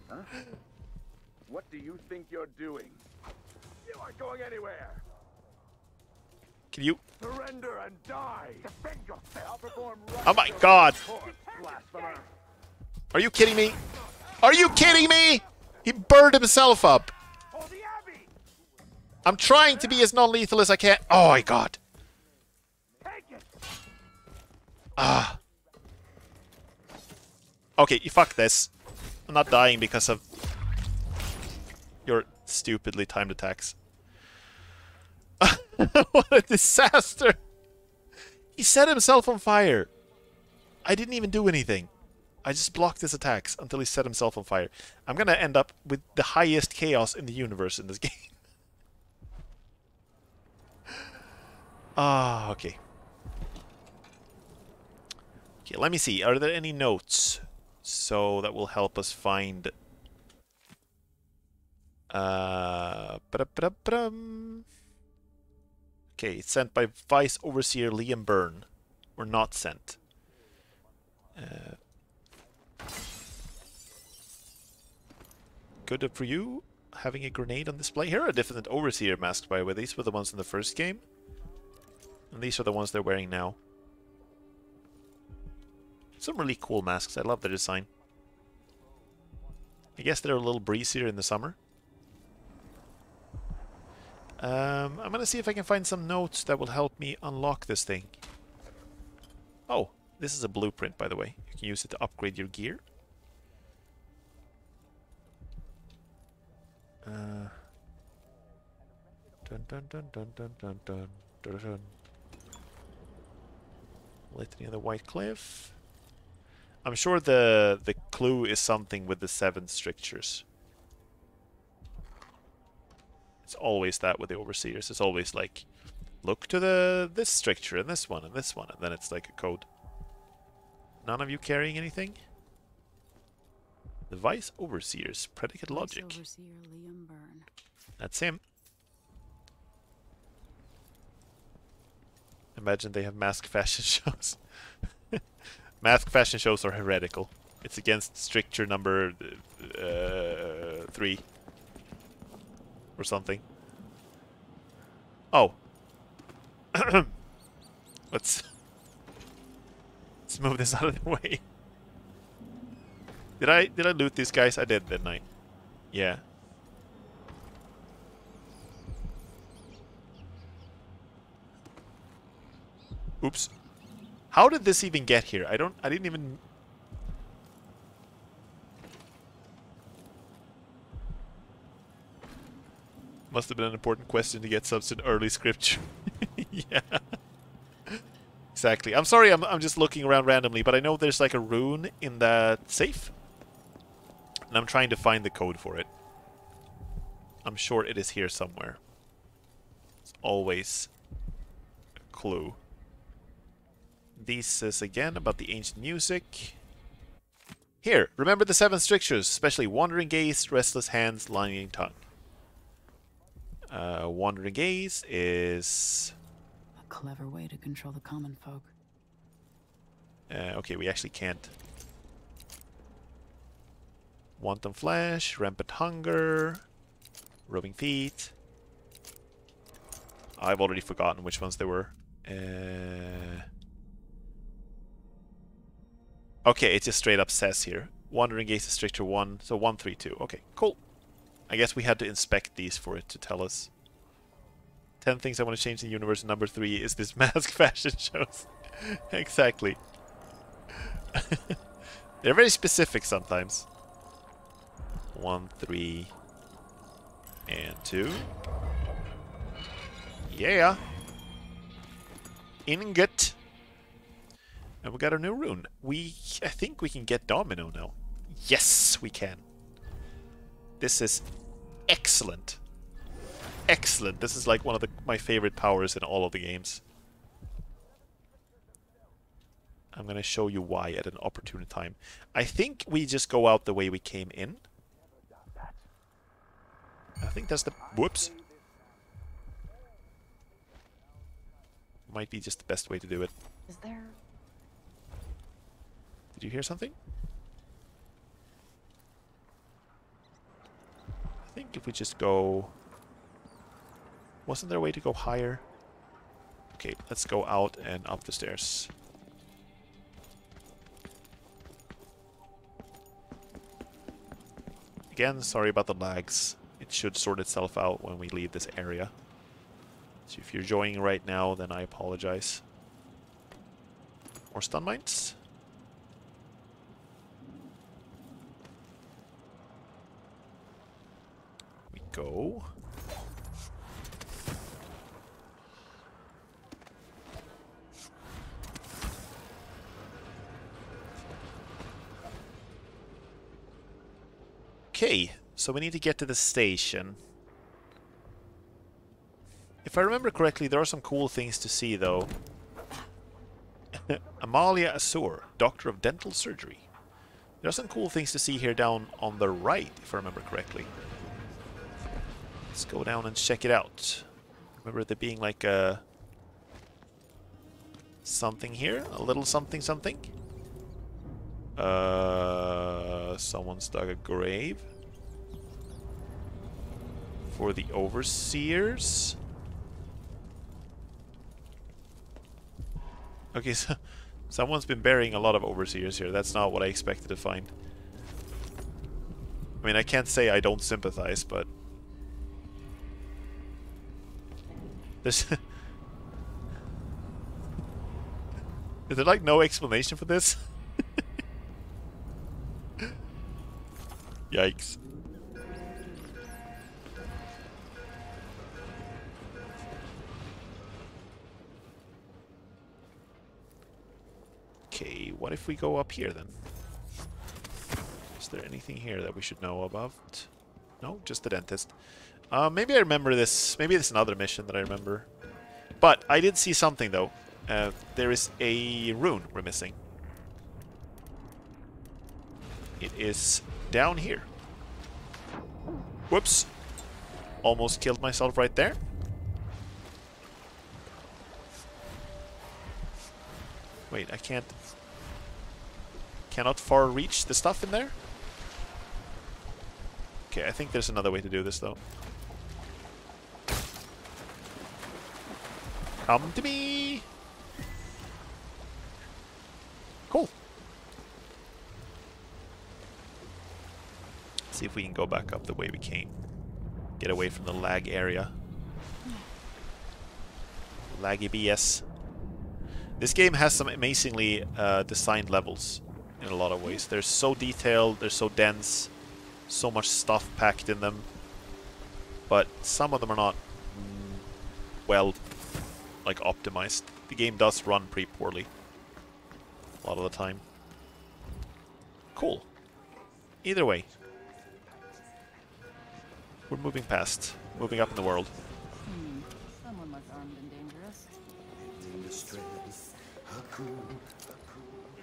Huh? What do you think you're doing? You aren't going anywhere. Can you? Surrender and die. Defend yourself. Oh my god! Are you kidding me? Are you kidding me? He burned himself up. I'm trying to be as non-lethal as I can. Oh my god. Ah. Okay, you fuck this. I'm not dying because of your stupidly timed attacks. What a disaster! He set himself on fire. I didn't even do anything. I just blocked his attacks until he set himself on fire. I'm gonna end up with the highest chaos in the universe in this game. Ah, okay. Okay, let me see. Are there any notes? So that will help us find... Okay, it's sent by Vice Overseer Liam Byrne. Or not sent. Good for you, having a grenade on display. Here are different Overseer masks, by the way. These were the ones in the first game. And these are the ones they're wearing now. Some really cool masks. I love their design. I guess they're a little breezier in the summer. I'm gonna see if I can find some notes that will help me unlock this thing. Oh, this is a blueprint, by the way. You can use it to upgrade your gear. Dun dun dun dun dun dun dun dun dun. Litany of the White Cliff. I'm sure the clue is something with the 7 strictures. It's always that with the Overseers. It's always like, look to this stricture and this one and this one, and then it's like a code. None of you carrying anything? The Vice Overseers, predicate logic. Vice Overseer Liam Byrne. That's him. Imagine they have mask fashion shows. Mask fashion shows are heretical. It's against stricture number 3. Or something. Oh. Let's move this out of the way. Did I loot these guys? I did, didn't I? Yeah. Oops. How did this even get here? I didn't even... Must have been an important question to get such an early scripture. Yeah. Exactly. I'm sorry, I'm just looking around randomly, but I know there's like a rune in that safe. And I'm trying to find the code for it. I'm sure it is here somewhere. It's always a clue. This says again about the ancient music. Here, remember the 7 strictures, especially wandering gaze, restless hands, lying tongue. Wandering gaze is... A clever way to control the common folk. Okay, we actually can't. Wanton flesh, rampant hunger, roving feet. I've already forgotten which ones they were. Okay, it just straight up says here. Wandering gaze is stricter 1, so 1, 3, 2. Okay, cool. I guess we had to inspect these for it to tell us. 10 things I want to change in the universe. Number 3 is this mask fashion shows. Exactly. They're very specific sometimes. 1, 3, and 2. Yeah. Ingot. And we got a new rune. I think we can get Domino now. Yes, we can. This is excellent. Excellent. This is like one of my favorite powers in all of the games. I'm gonna show you why at an opportune time. I think we just go out the way we came in. I think that's the... Whoops. Might be just the best way to do it. Is there... Did you hear something? I think if we just go... Wasn't there a way to go higher? Okay, let's go out and up the stairs. Again, sorry about the lags. It should sort itself out when we leave this area. So if you're joining right now, then I apologize. More stun mines. We go. Okay, so we need to get to the station. If I remember correctly, there are some cool things to see, though. Amalia Azur, Doctor of Dental Surgery. There are some cool things to see here down on the right, if I remember correctly. Let's go down and check it out. Remember there being like a... something here? A little something something? Someone's dug a grave. For the overseers. Okay, so someone's been burying a lot of overseers here. That's not what I expected to find. I mean, I can't say I don't sympathize, but... There's... Is there like no explanation for this? Yikes. Okay, what if we go up here then? Is there anything here that we should know about? No, just the dentist. Maybe I remember this. Maybe it's another mission that I remember. But I did see something though. There is a rune we're missing. It is down here. Whoops. Almost killed myself right there. Wait, I can't... Cannot far reach the stuff in there? Okay, I think there's another way to do this though. Come to me! Cool. Let's see if we can go back up the way we came. Get away from the lag area. Laggy BS. This game has some amazingly designed levels in a lot of ways. They're so detailed, they're so dense, so much stuff packed in them. But some of them are not well like optimized. The game does run pretty poorly a lot of the time. Cool. Either way. We're moving past. Moving up in the world. Someone less armed and dangerous.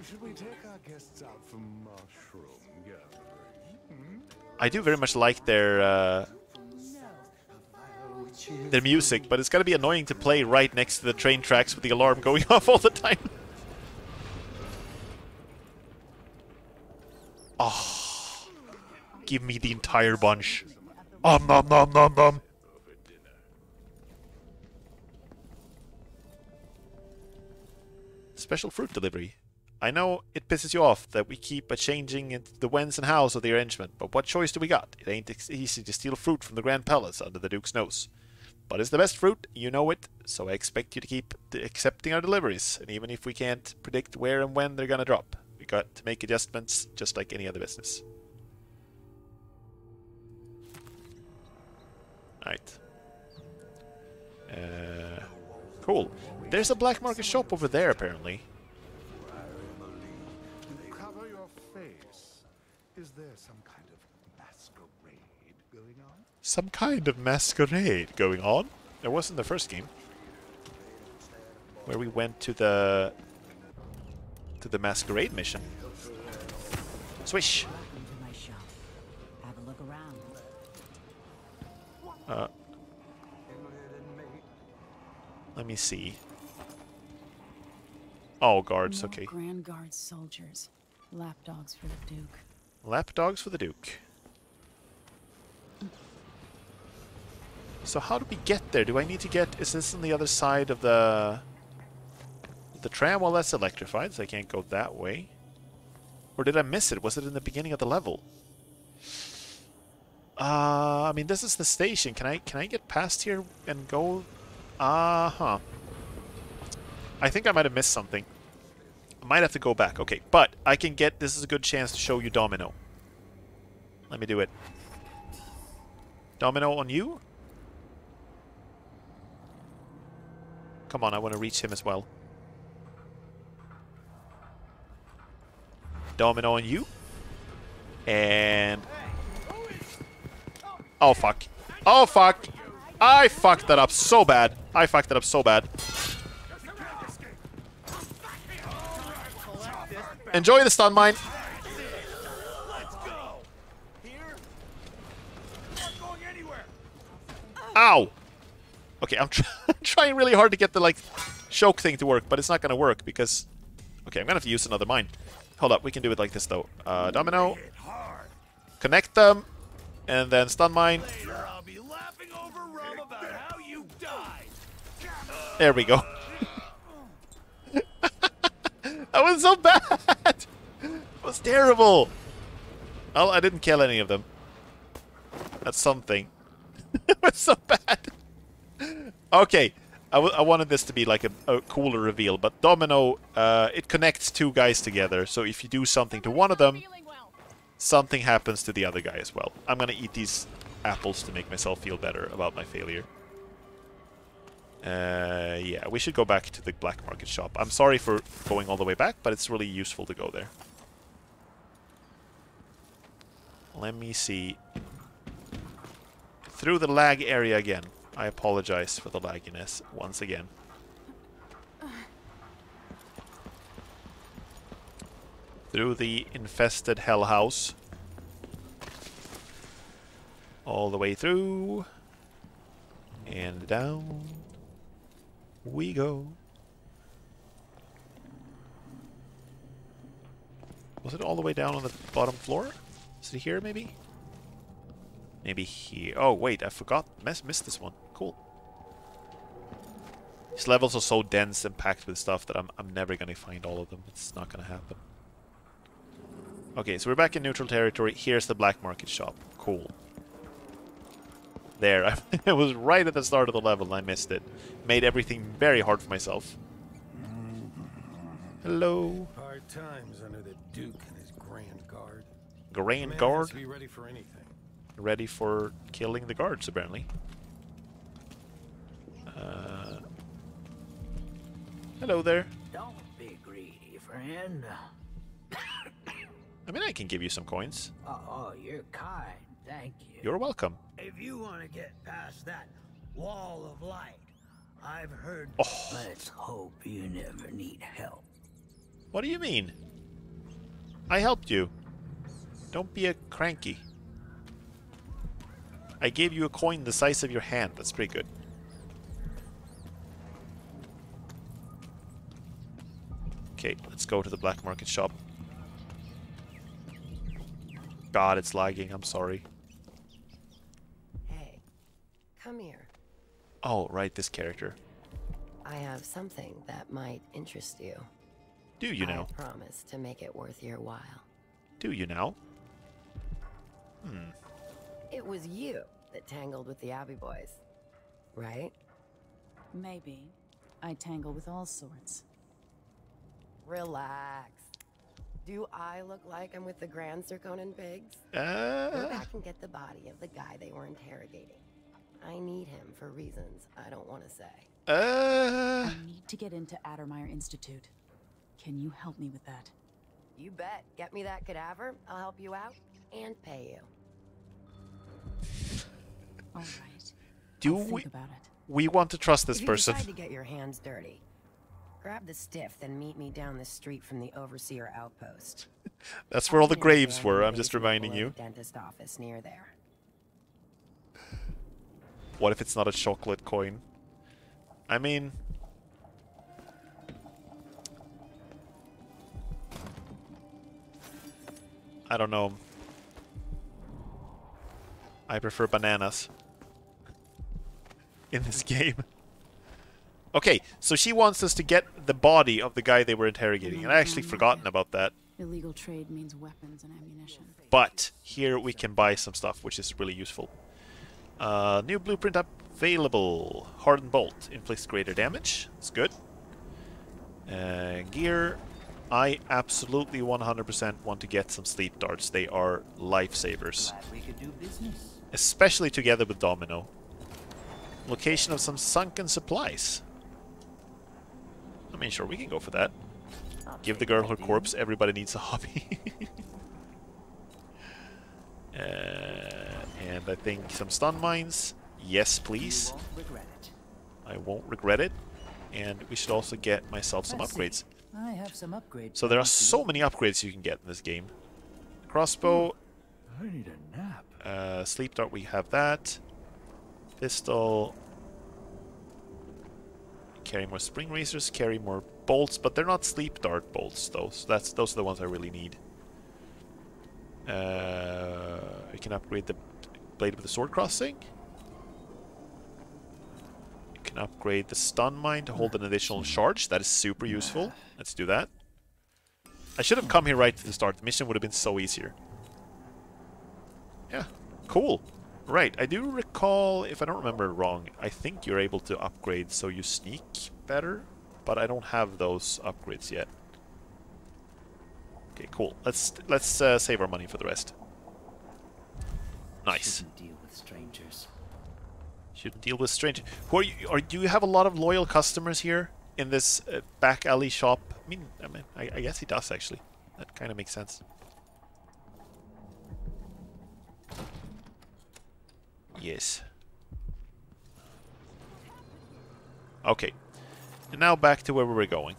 Should we take our guests out for mushroom gathering? I do very much like their music, but it's gotta be annoying to play right next to the train tracks with the alarm going off all the time. Oh, give me the entire bunch. Nom nom nom nom. Special fruit delivery. I know it pisses you off that we keep changing the whens and hows of the arrangement, but what choice do we got? It ain't easy to steal fruit from the Grand Palace under the Duke's nose. But it's the best fruit, you know it, so I expect you to keep accepting our deliveries, and even if we can't predict where and when they're gonna drop, we got to make adjustments just like any other business. Right. Cool. There's a black market shop over there, apparently. Cover your face. Is there some kind of masquerade going on? Some kind of masquerade going on? There was in the first game, where we went to the masquerade mission. Swish. Welcome to my shop. Have a look around. Let me see. Oh, guards, okay. Grand Guard soldiers. Lapdogs for the Duke. Lapdogs for the Duke. So how do we get there? Do I need to get... Is this on the other side of the tram? Well, that's electrified, so I can't go that way. Or did I miss it? Was it in the beginning of the level? I mean, this is the station. Can I get past here and go... I think I might have missed something. I might have to go back. Okay, but I can get... This is a good chance to show you Domino. Let me do it. Domino on you? Come on, I want to reach him as well. Domino on you. And... Oh, fuck. Oh, fuck. I fucked that up so bad. I fucked it up so bad. Enjoy the stun mine. Ow! Okay, I'm trying really hard to get the, like, choke thing to work, but it's not gonna work because... Okay, I'm gonna have to use another mine. Hold up, we can do it like this, though. Domino. Connect them. And then stun mine. There we go. That was so bad! It was terrible! Well, I didn't kill any of them. That's something. It was so bad! Okay, I wanted this to be like a cooler reveal, but Domino, it connects two guys together, so if you do something to one of them, something happens to the other guy as well. I'm gonna eat these apples to make myself feel better about my failure. Yeah, we should go back to the black market shop. I'm sorry for going all the way back, but it's really useful to go there. Let me see. Through the lag area again. I apologize for the lagginess once again. Through the infested hell house. All the way through. And down we go. Was it all the way down on the bottom floor? Is it here, maybe? Maybe here. Oh, wait, I forgot. Missed this one. Cool. These levels are so dense and packed with stuff that I'm never going to find all of them. It's not going to happen. Okay, so we're back in neutral territory. Here's the black market shop. Cool. There. It was right at the start of the level and I missed it. Made everything very hard for myself. Hello. Hard times under the Duke and his Grand Guard. Grand Guard? Be ready for anything. Ready for killing the guards, apparently. Hello there. Don't be greedy, friend. I mean, I can give you some coins. Oh, you're kind. Thank you. You're welcome. If you want to get past that wall of light, I've heard... Oh. Let's hope you never need help. What do you mean? I helped you. Don't be a cranky. I gave you a coin the size of your hand. That's pretty good. Okay, let's go to the black market shop. God, it's lagging. I'm sorry. Hey, come here. Oh, right, this character. I have something that might interest you. Do you now? I promise to make it worth your while. Do you now? It was you that tangled with the Abbey boys, right? Maybe. I tangle with all sorts. Relax. Do I look like I'm with the Grand Zirconin pigs? Go back and get the body of the guy they were interrogating. I need him for reasons I don't want to say. I need to get into Addermeyer Institute. Can you help me with that? You bet. Get me that cadaver, I'll help you out and pay you. All right. Do I'll think about it. we want to trust this If you person? decide to get your hands dirty, grab the stiff, then meet me down the street from the Overseer outpost. That's where all the graves were, I'm just reminding you. Dentist office near there. What if it's not a chocolate coin? I mean... I don't know. I prefer bananas in this game. Okay, so she wants us to get the body of the guy they were interrogating, and I actually forgotten about that. Illegal trade means weapons and ammunition. But here we can buy some stuff, which is really useful. New blueprint available. Hardened bolt inflicts greater damage. That's good. Gear. I absolutely 100% want to get some sleep darts. They are lifesavers. We could do business. Especially together with Domino. Location of some sunken supplies. I mean, sure, we can go for that. Give the girl her corpse. Everybody needs a hobby. And I think some stun mines. Yes, please. I won't regret it. And we should also get myself some upgrades. I have some upgrades. So there are so many upgrades you can get in this game. Crossbow. I need a nap. Sleep dart, we have that. Pistol. Carry more spring razors, carry more bolts, but they're not sleep dart bolts though. So those are the ones I really need. We can upgrade the blade with the sword crossing. You can upgrade the stun mine to hold an additional charge. That is super useful. Let's do that. I should have come here right to the start. The mission would have been so easier. Yeah, cool. Right, I do recall, if I don't remember wrong, I think you're able to upgrade so you sneak better, but I don't have those upgrades yet. Okay, cool. Let's save our money for the rest. Nice. Shouldn't deal with strangers. Shouldn't deal with strangers. Who are you? Do you have a lot of loyal customers here in this back alley shop? I guess he does actually. That kind of makes sense. Yes. Okay. And now back to where we were going.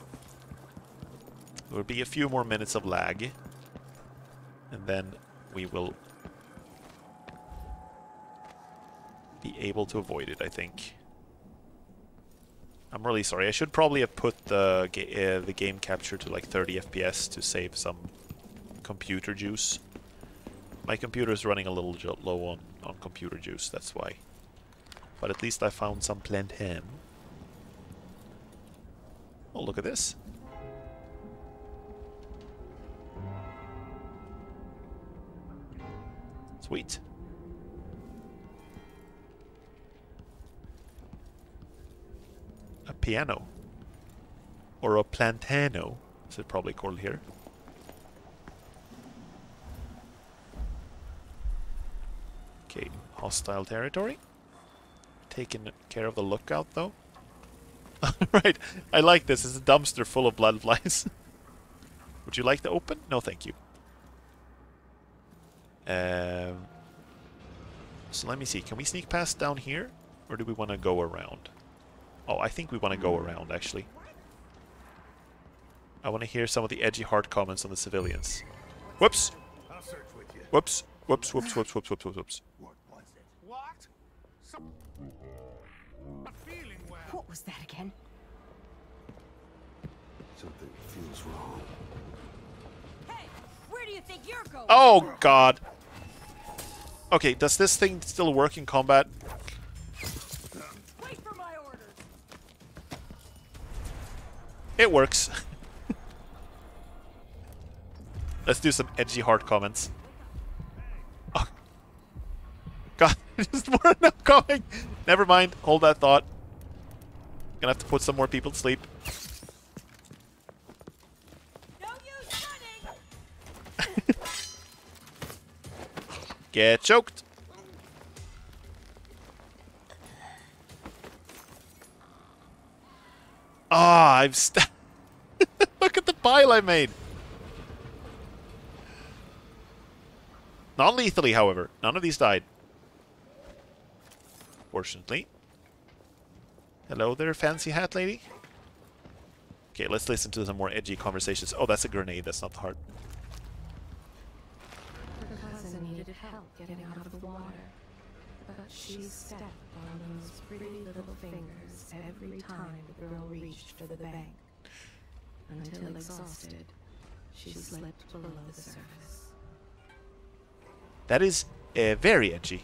There will be a few more minutes of lag. And then we will be able to avoid it, I think. I'm really sorry. I should probably have put the game capture to like 30 FPS to save some computer juice. My computer is running a little low on computer juice, that's why. But at least I found some plantain. Oh, look at this. Sweet. A piano. Or a plantano, as it's probably called here. Okay, hostile territory. Taking care of the lookout, though. Right, I like this. It's a dumpster full of blood flies. Would you like to open? No, thank you. So let me see. Can we sneak past down here? Or do we want to go around? Oh, I think we want to go around, actually. I want to hear some of the edgy hard comments on the civilians. Whoops! Whoops! Whoops, whoops, whoops, whoops, whoops, whoops, whoops. What? Not feeling well. What was that again? Something feels wrong. Hey, where do you think you're going? Oh, God! Okay, does this thing still work in combat? Wait for my orders. It works. Let's do some edgy hard comments. Oh. God, just more now coming. Never mind, hold that thought. Gonna have to put some more people to sleep. No use running. Get choked. Ah, I've look at the pile I made. Non-lethally, however. None of these died. Fortunately. Hello there, fancy hat lady. Okay, let's listen to some more edgy conversations. Oh, that's a grenade. That's not the heart. Her cousin needed help getting out of the water, but she stepped on those pretty little fingers every time the girl reached for the bank. Until exhausted, she slipped below the surface. That is very edgy.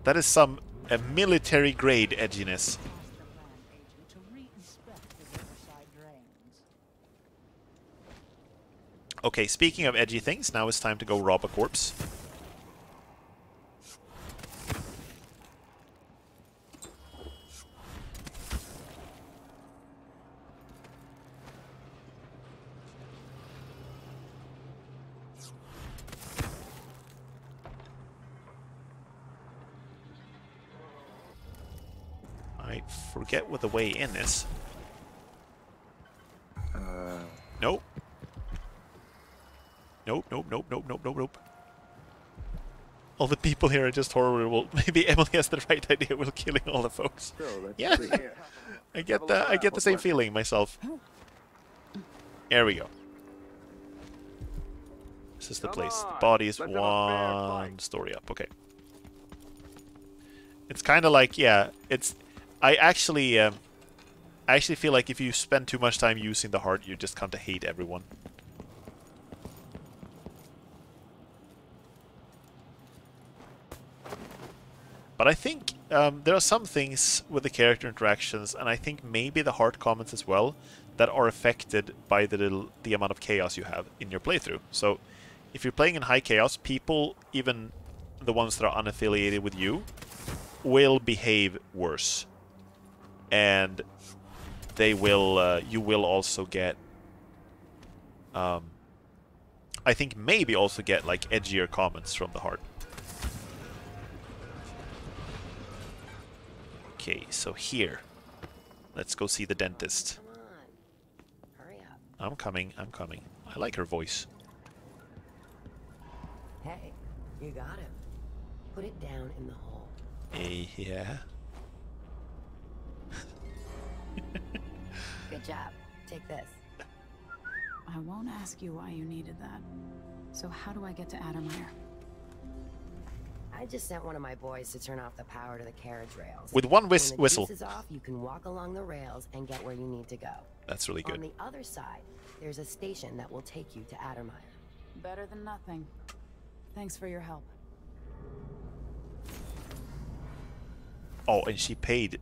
That is some military grade edginess. Okay, speaking of edgy things, now it's time to go rob a corpse. I forget what the way in is. Nope. Nope, nope, nope, nope, nope, nope, nope. All the people here are just horrible. Maybe Emily has the right idea with killing all the folks. Yeah, I get that. I get the same feeling myself. There we go. This is the place. The body is one story up. Okay. It's kind of like, yeah. It's. I actually feel like if you spend too much time using the heart, you just come to hate everyone. But I think there are some things with the character interactions, and I think maybe the heart comments as well, that are affected by the amount of chaos you have in your playthrough. So, if you're playing in high chaos, people, even the ones that are unaffiliated with you, will behave worse. And they will, you will also get, I think maybe also get like edgier comments from the heart. Okay, so here, let's go see the dentist. Come on. Hurry up. I'm coming, I'm coming. I like her voice. Hey, you got him. Put it down in the hole. Yeah. Good job. Take this. I won't ask you why you needed that. So how do I get to Addermire? I just sent one of my boys to turn off the power to the carriage rails. With one when whistle. the juice is off, you can walk along the rails and get where you need to go. That's really good. On the other side, there's a station that will take you to Addermire. Better than nothing. Thanks for your help. Oh, and she paid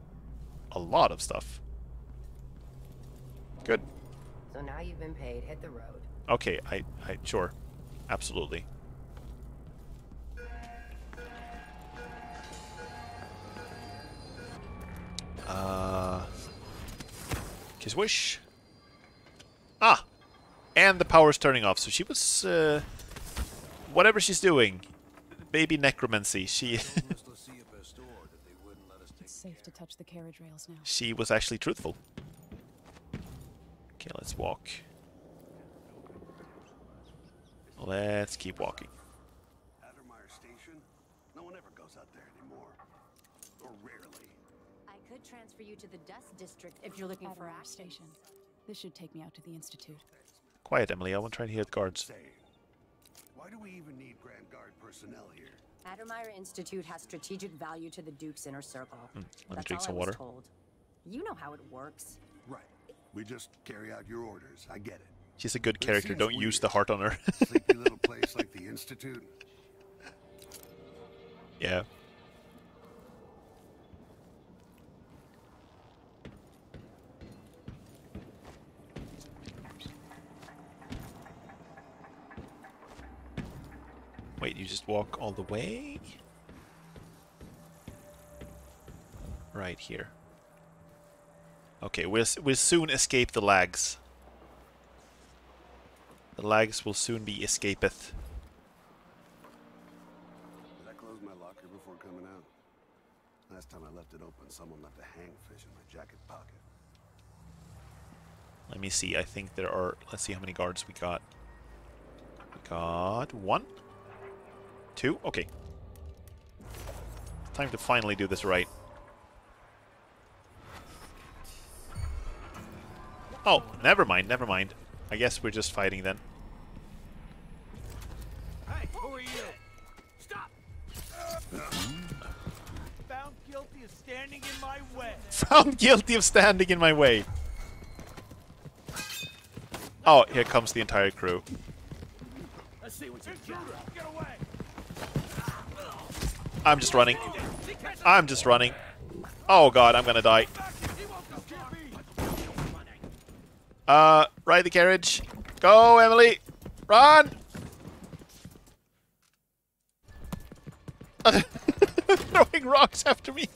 a lot of stuff. Good. So now you've been paid, hit the road. Okay, sure. Absolutely. Kiss wish. Ah! And the power's turning off, so she was, whatever she's doing, baby necromancy, she... It's safe to touch the carriage rails now. She was actually truthful. Okay, let's walk. Let's keep walking. Addermire Station? No one ever goes out there anymore. Or rarely. I could transfer you to the Dust District if you're looking for Addermire action. Station. This should take me out to the Institute. Quiet, Emily. I want to try and hear the guards. Why do we even need Grand Guard personnel here? Addermire Institute has strategic value to the Duke's inner circle. Let me That's drink all some I was water. told. You know how it works. Right. We just carry out your orders. I get it. She's a good But it character. seems Don't use weird. the heart on her. Sleepy little place like the Institute. Yeah. Wait, you just walk all the way? Right here. Okay, we'll soon escape the lags. The lags will soon be escapeth. Did I close my locker before coming out? Last time I left it open, someone left a hangfish in my jacket pocket. Let me see. I think there are... Let's see how many guards we got. We got 1. 2. Okay. Time to finally do this right. Oh, never mind, never mind. I guess we're just fighting then. Hey, who are you? Stop! Found guilty of standing in my way. Found guilty of standing in my way. Oh, here comes the entire crew. Let's see what you got. Get away! I'm just running. I'm just running. Oh god, I'm gonna die. Ride the carriage. Go, Emily! Run! Throwing rocks after me.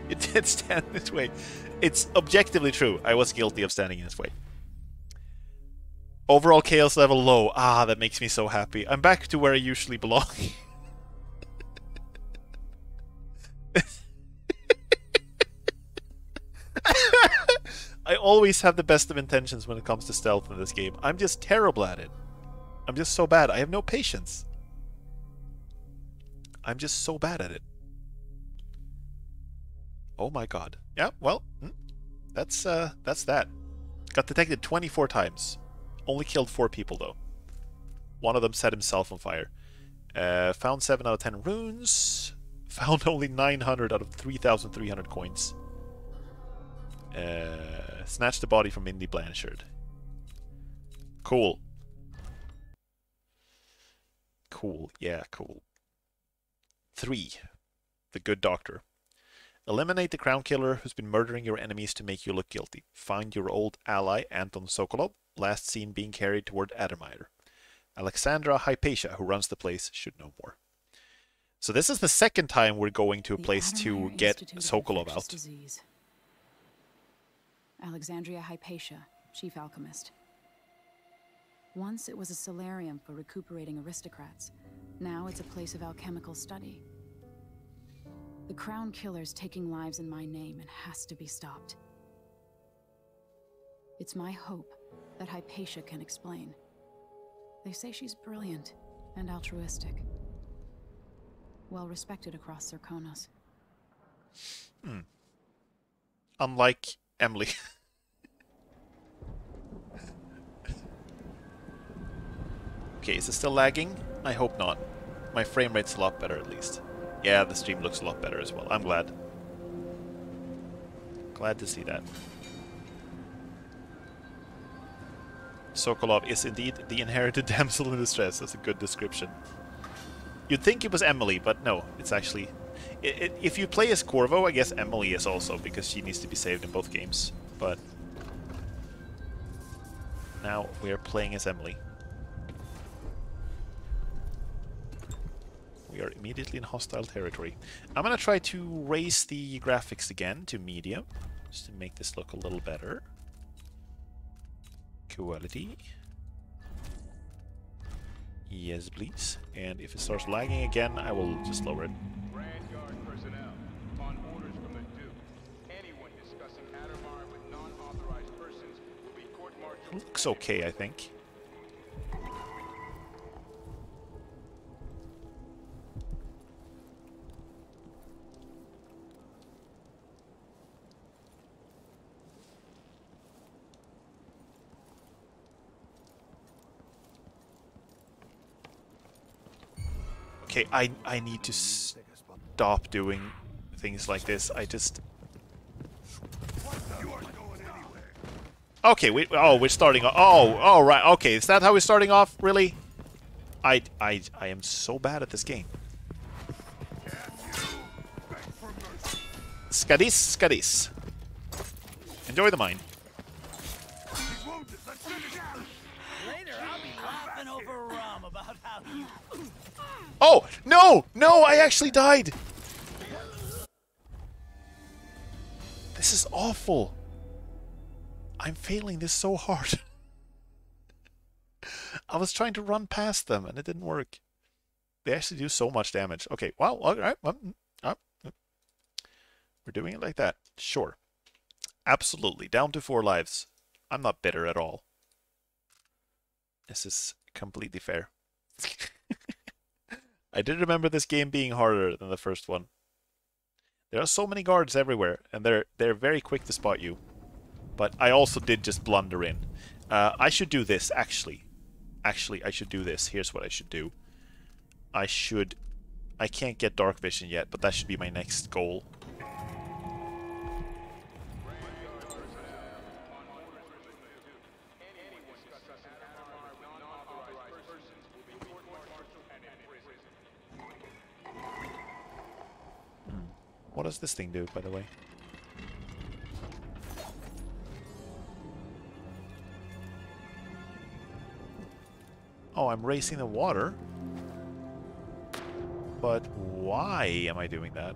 You did stand this way. It's objectively true. I was guilty of standing in this way. Overall chaos level low. Ah, that makes me so happy. I'm back to where I usually belong. I always have the best of intentions when it comes to stealth in this game. I'm just terrible at it. I'm just so bad. I have no patience. I'm just so bad at it. Oh my god. Yeah, well, that's that. Got detected 24 times. Only killed 4 people though. One of them set himself on fire. Found 7 out of 10 runes. Found only 900 out of 3,300 coins. Snatched the body from Mindy Blanchard. Cool. Cool, yeah, cool. 3. The Good Doctor. Eliminate the Crown Killer who's been murdering your enemies to make you look guilty. Find your old ally, Anton Sokolov, last seen being carried toward Addermire. Alexandra Hypatia, who runs the place, should know more. So this is the second time we're going to a place to get Sokolov out. Disease. Alexandria Hypatia, chief alchemist. Once it was a solarium for recuperating aristocrats. Now it's a place of alchemical study. The Crown Killer's taking lives in my name and has to be stopped. It's my hope that Hypatia can explain. They say she's brilliant and altruistic. Well respected across Serkonos. Unlike Emily. Okay, is it still lagging? I hope not. My frame rate's a lot better at least. Yeah, the stream looks a lot better as well. I'm glad. Glad to see that. Sokolov is indeed the inherited damsel in distress. That's a good description. You'd think it was Emily, but no, it's actually... if you play as Corvo, I guess Emily is also, because she needs to be saved in both games. But... now we are playing as Emily. We are immediately in hostile territory. I'm gonna try to raise the graphics again to medium, just to make this look a little better. Quality. Yes, please. And if it starts lagging again, I will just lower it. Vanguard personnel, upon orders from the Duke, anyone discussing Addermire with non-authorized persons will be court-martialed. Looks okay, I think. Okay, I need to stop doing things like this. I just... Okay, we're starting off. Oh, right. Okay, is that how we're starting off? Really? I am so bad at this game. Skadis, skadis. Enjoy the mine. Later, I'll be laughing over rum about how you... Oh, no! No, I actually died! This is awful. I'm failing this so hard. I was trying to run past them and it didn't work. They actually do so much damage. Okay, well, all right. We're doing it like that. Sure. Absolutely. Down to 4 lives. I'm not bitter at all. This is completely fair. I did remember this game being harder than the first one. There are so many guards everywhere, and they're very quick to spot you. But I also did just blunder in. I should do this, actually. Actually, I should do this. Here's what I should do. I can't get dark vision yet, but that should be my next goal. What does this thing do, by the way? Oh, I'm racing the water. But why am I doing that?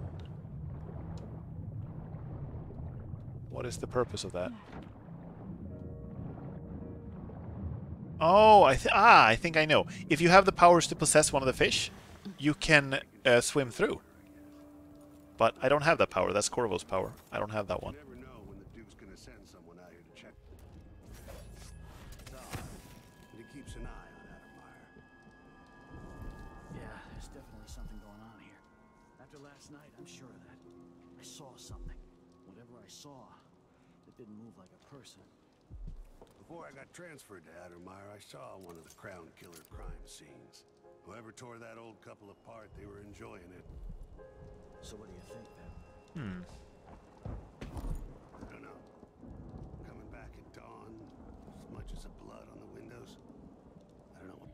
What is the purpose of that? Oh, I think I know. If you have the powers to possess one of the fish, you can swim through. But I don't have that power. That's Corvo's power. I don't have that one. You never know when the Duke's gonna send someone out here to check. But he keeps an eye on Addermeyer. Yeah, there's definitely something going on here. After last night, I'm sure of that. I saw something. Whatever I saw, it didn't move like a person. Before I got transferred to Addermeyer, I saw one of the Crown Killer crime scenes. Whoever tore that old couple apart, they were enjoying it. So what do you think, then? I don't know. Coming back at dawn, as much as the blood on the windows. I don't know.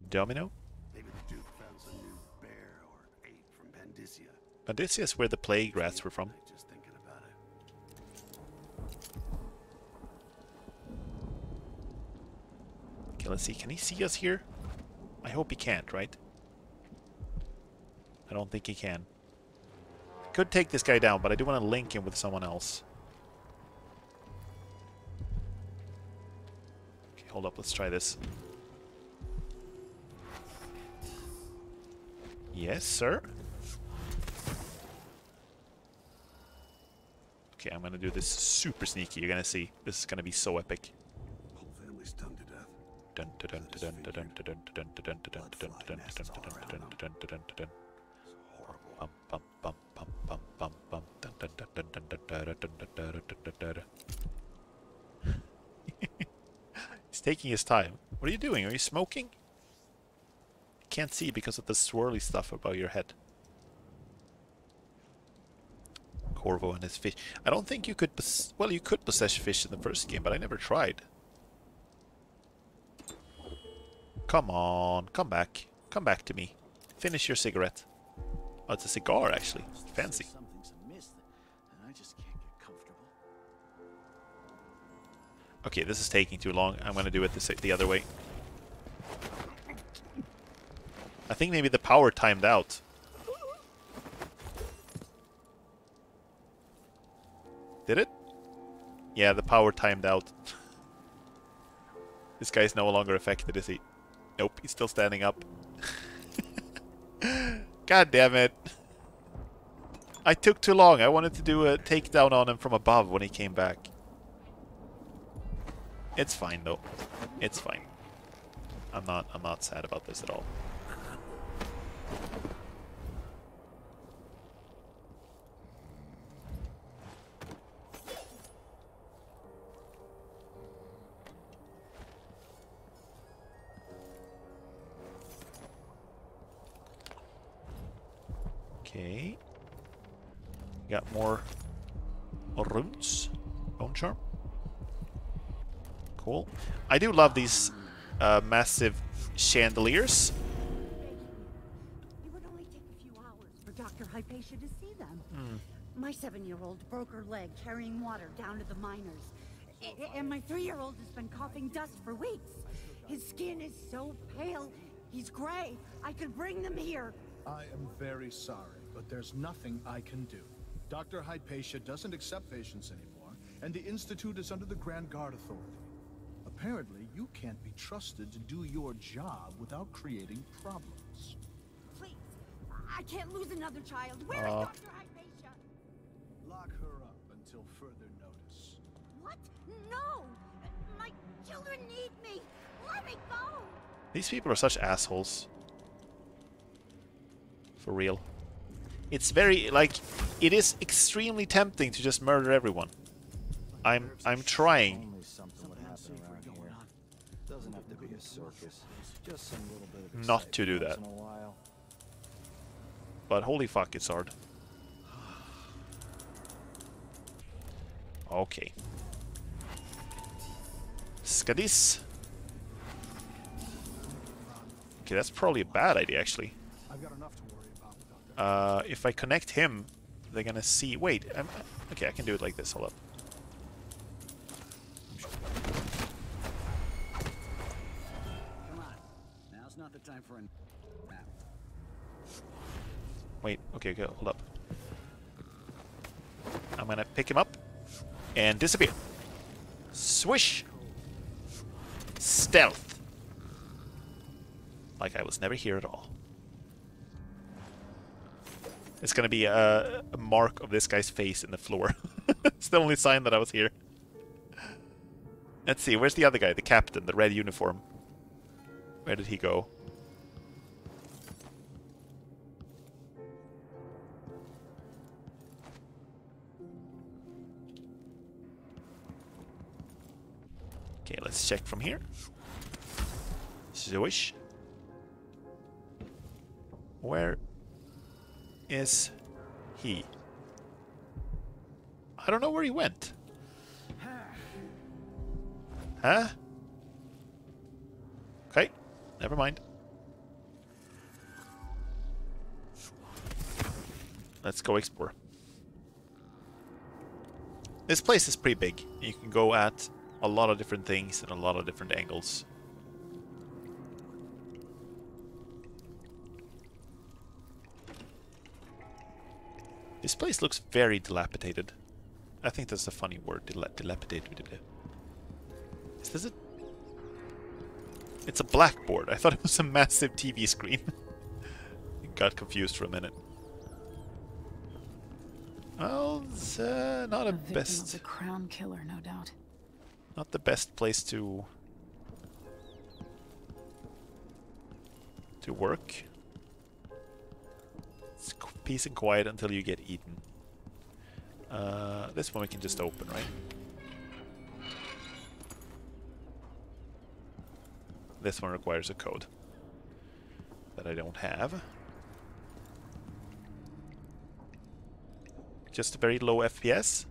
Domino? Maybe the Duke found some new bear or ape from Bandicia. Bandicia is where the plague rats were from. Just thinking about it. Okay, let's see. Can he see us here? I hope he can't, right? I don't think he can. Could take this guy down, but I do want to link him with someone else. Okay, hold up. Let's try this. Yes, sir. Okay, I'm going to do this super sneaky. You're going to see. This is going to be so epic. Whole family's done to death. Dun dun dun dun dun dun dun dun dun dun dun dun dun dun dun dun. Bum bum bum bum bum bum bum dun dun dun dun dun dun dun dun dun dun dun. He's taking his time. What are you doing? Are you smoking? Can't see because of the swirly stuff above your head. Corvo and his fish. I don't think you could. Well, you could possess fish in the first game, but I never tried. Come on, come back. Come back to me. Finish your cigarette. Oh, it's a cigar, actually. Fancy. Something's amiss, and I just can't get comfortable. Okay, this is taking too long. I'm going to do it the other way. I think maybe the power timed out. Did it? Yeah, the power timed out. This guy's no longer affected, is he? Nope, he's still standing up. God damn it. I took too long. I wanted to do a takedown on him from above when he came back. It's fine though. It's fine. I'm not sad about this at all. Okay. Got more runes. Bone charm. Cool. I do love these massive chandeliers. It would only take a few hours for Dr. Hypatia to see them. My 7-year-old broke her leg carrying water down to the miners. And my 3-year-old has been coughing dust for weeks. His skin is so pale. He's gray. I could bring them here. I am very sorry, but there's nothing I can do. Dr. Hypatia doesn't accept patients anymore, and the Institute is under the Grand Guard Authority. Apparently, you can't be trusted to do your job without creating problems. Please, I can't lose another child. Where is Dr. Hypatia? Lock her up until further notice. What? No! My children need me! Let me go! These people are such assholes. For real. It's very, like, it is extremely tempting to just murder everyone. I'm trying. Something would happen around here. Doesn't have to be a circus. Just some little bit of Not to do that. once in a while. But holy fuck, it's hard. Okay. Skadis. Okay, that's probably a bad idea, actually. I've got enough to worry about, If I connect him, they're gonna see... Wait, okay, I can do it like this. Hold up. Come on. Now's not the time for a nap. Wait, okay, hold up. I'm gonna pick him up and disappear. Swish! Stealth! Like I was never here at all. It's gonna be a mark of this guy's face in the floor. It's the only sign that I was here. Let's see, where's the other guy? The captain, the red uniform. Where did he go? Okay, let's check from here. Swish. Where is he? I don't know where he went. Huh? Okay, never mind. Let's go explore. This place is pretty big. You can go at a lot of different things and a lot of different angles. This place looks very dilapidated. I think that's a funny word, dilapidated. Is this it? It's a blackboard. I thought it was a massive TV screen. Got confused for a minute. Well, it's not a best... Of the crown killer, no doubt. Not the best place to work. It's peace and quiet until you get eaten. This one we can just open, right? This one requires a code that I don't have. Just a very low FPS.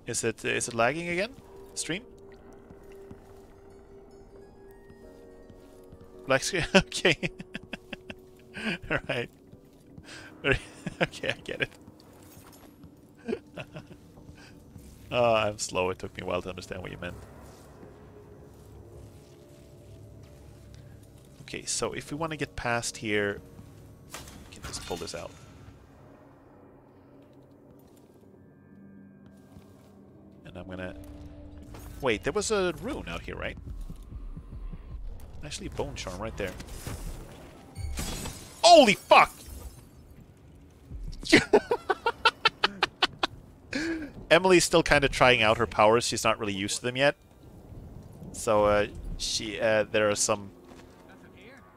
Is it lagging again? Stream? Black screen? Okay. Alright. Okay, I get it. I'm slow. It took me a while to understand what you meant. Okay, so if we want to get past here, we can just pull this out. And I'm gonna... Wait, there was a rune out here, right? Actually, bone charm right there. Holy fuck! Emily's still kind of trying out her powers. She's not really used to them yet. So, there are some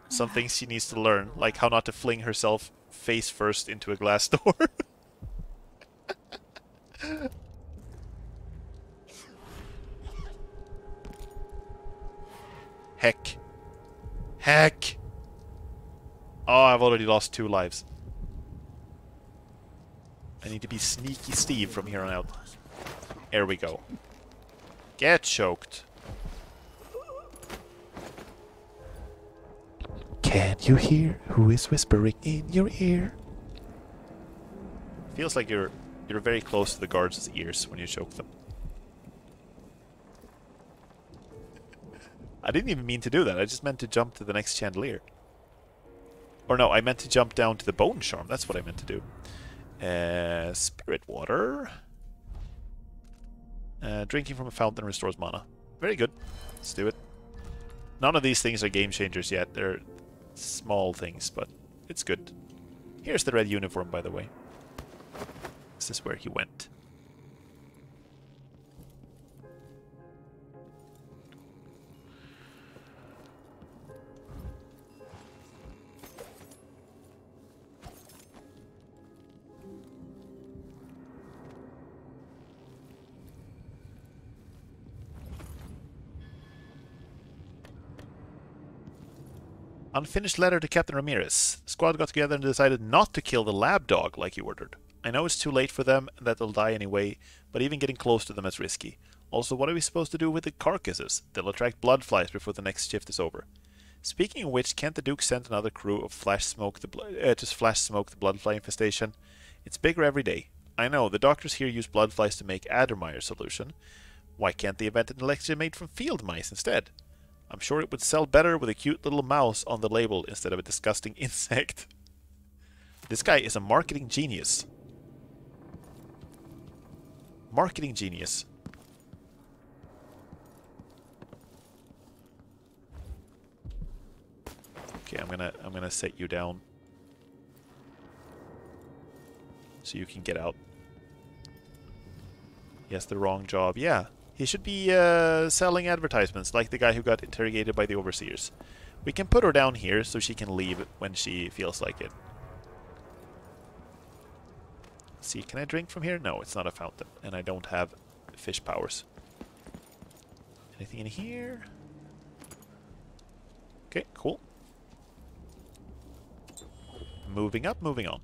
things she needs to learn, like how not to fling herself face first into a glass door. Heck. Heck! Oh, I've already lost 2 lives. I need to be sneaky Steve from here on out. There we go. Get choked. Can you hear who is whispering in your ear? Feels like you're very close to the guards' ears when you choke them. I didn't even mean to do that. I just meant to jump to the next chandelier. Or no, I meant to jump down to the bone charm. That's what I meant to do. Spirit water. Drinking from a fountain restores mana. Very good. Let's do it. None of these things are game changers yet. They're small things, but it's good. Here's the red uniform, by the way. This is where he went. Unfinished letter to Captain Ramirez. The squad got together and decided not to kill the lab dog like you ordered. I know it's too late for them and that they'll die anyway, but even getting close to them is risky. Also, what are we supposed to do with the carcasses? They'll attract blood flies before the next shift is over. Speaking of which, can't the Duke send another crew of flash smoke the bloodfly infestation? It's bigger every day. I know, the doctors here use blood flies to make Addermeyer solution. Why can't they invent an elixir made from field mice instead? I'm sure it would sell better with a cute little mouse on the label instead of a disgusting insect. This guy is a marketing genius. Marketing genius. Okay, I'm gonna set you down so you can get out. Yes, the wrong job. Yeah. He should be selling advertisements, like the guy who got interrogated by the overseers. We can put her down here so she can leave when she feels like it. Let's see, can I drink from here? No, it's not a fountain, and I don't have fish powers. Anything in here? Okay, cool. Moving up, moving on.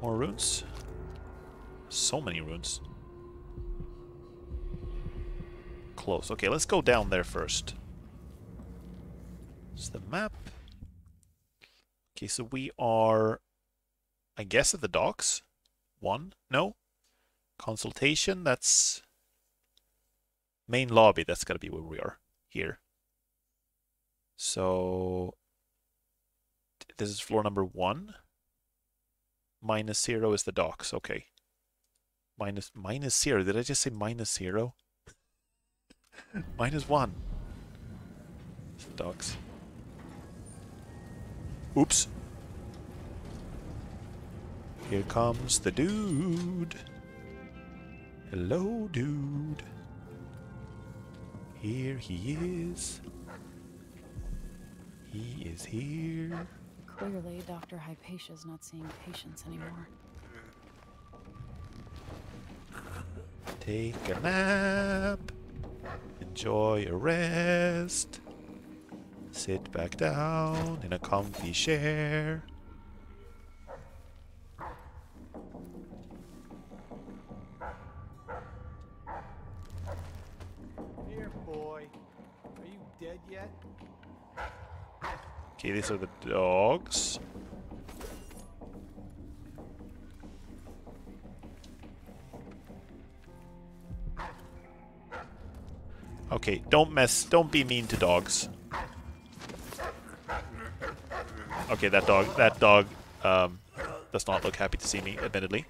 More runes. So many runes. Close. Okay, let's go down there first. It's the map. Okay, so we are, I guess, at the docks. One? No? Consultation, that's main lobby. That's gotta be where we are. Here. So this is floor number 1. -0 is the docks. Okay. -0. Did I just say -0? -1. It's the docks. Oops. Here comes the dude. Hello, dude. Here he is. He is here. Clearly, Dr. Hypatia's not seeing patients anymore. Take a nap. Enjoy a rest. Sit back down in a comfy chair. Here, boy. Are you dead yet? Okay, these are the dogs. Okay, don't be mean to dogs. Okay, that dog does not look happy to see me, admittedly.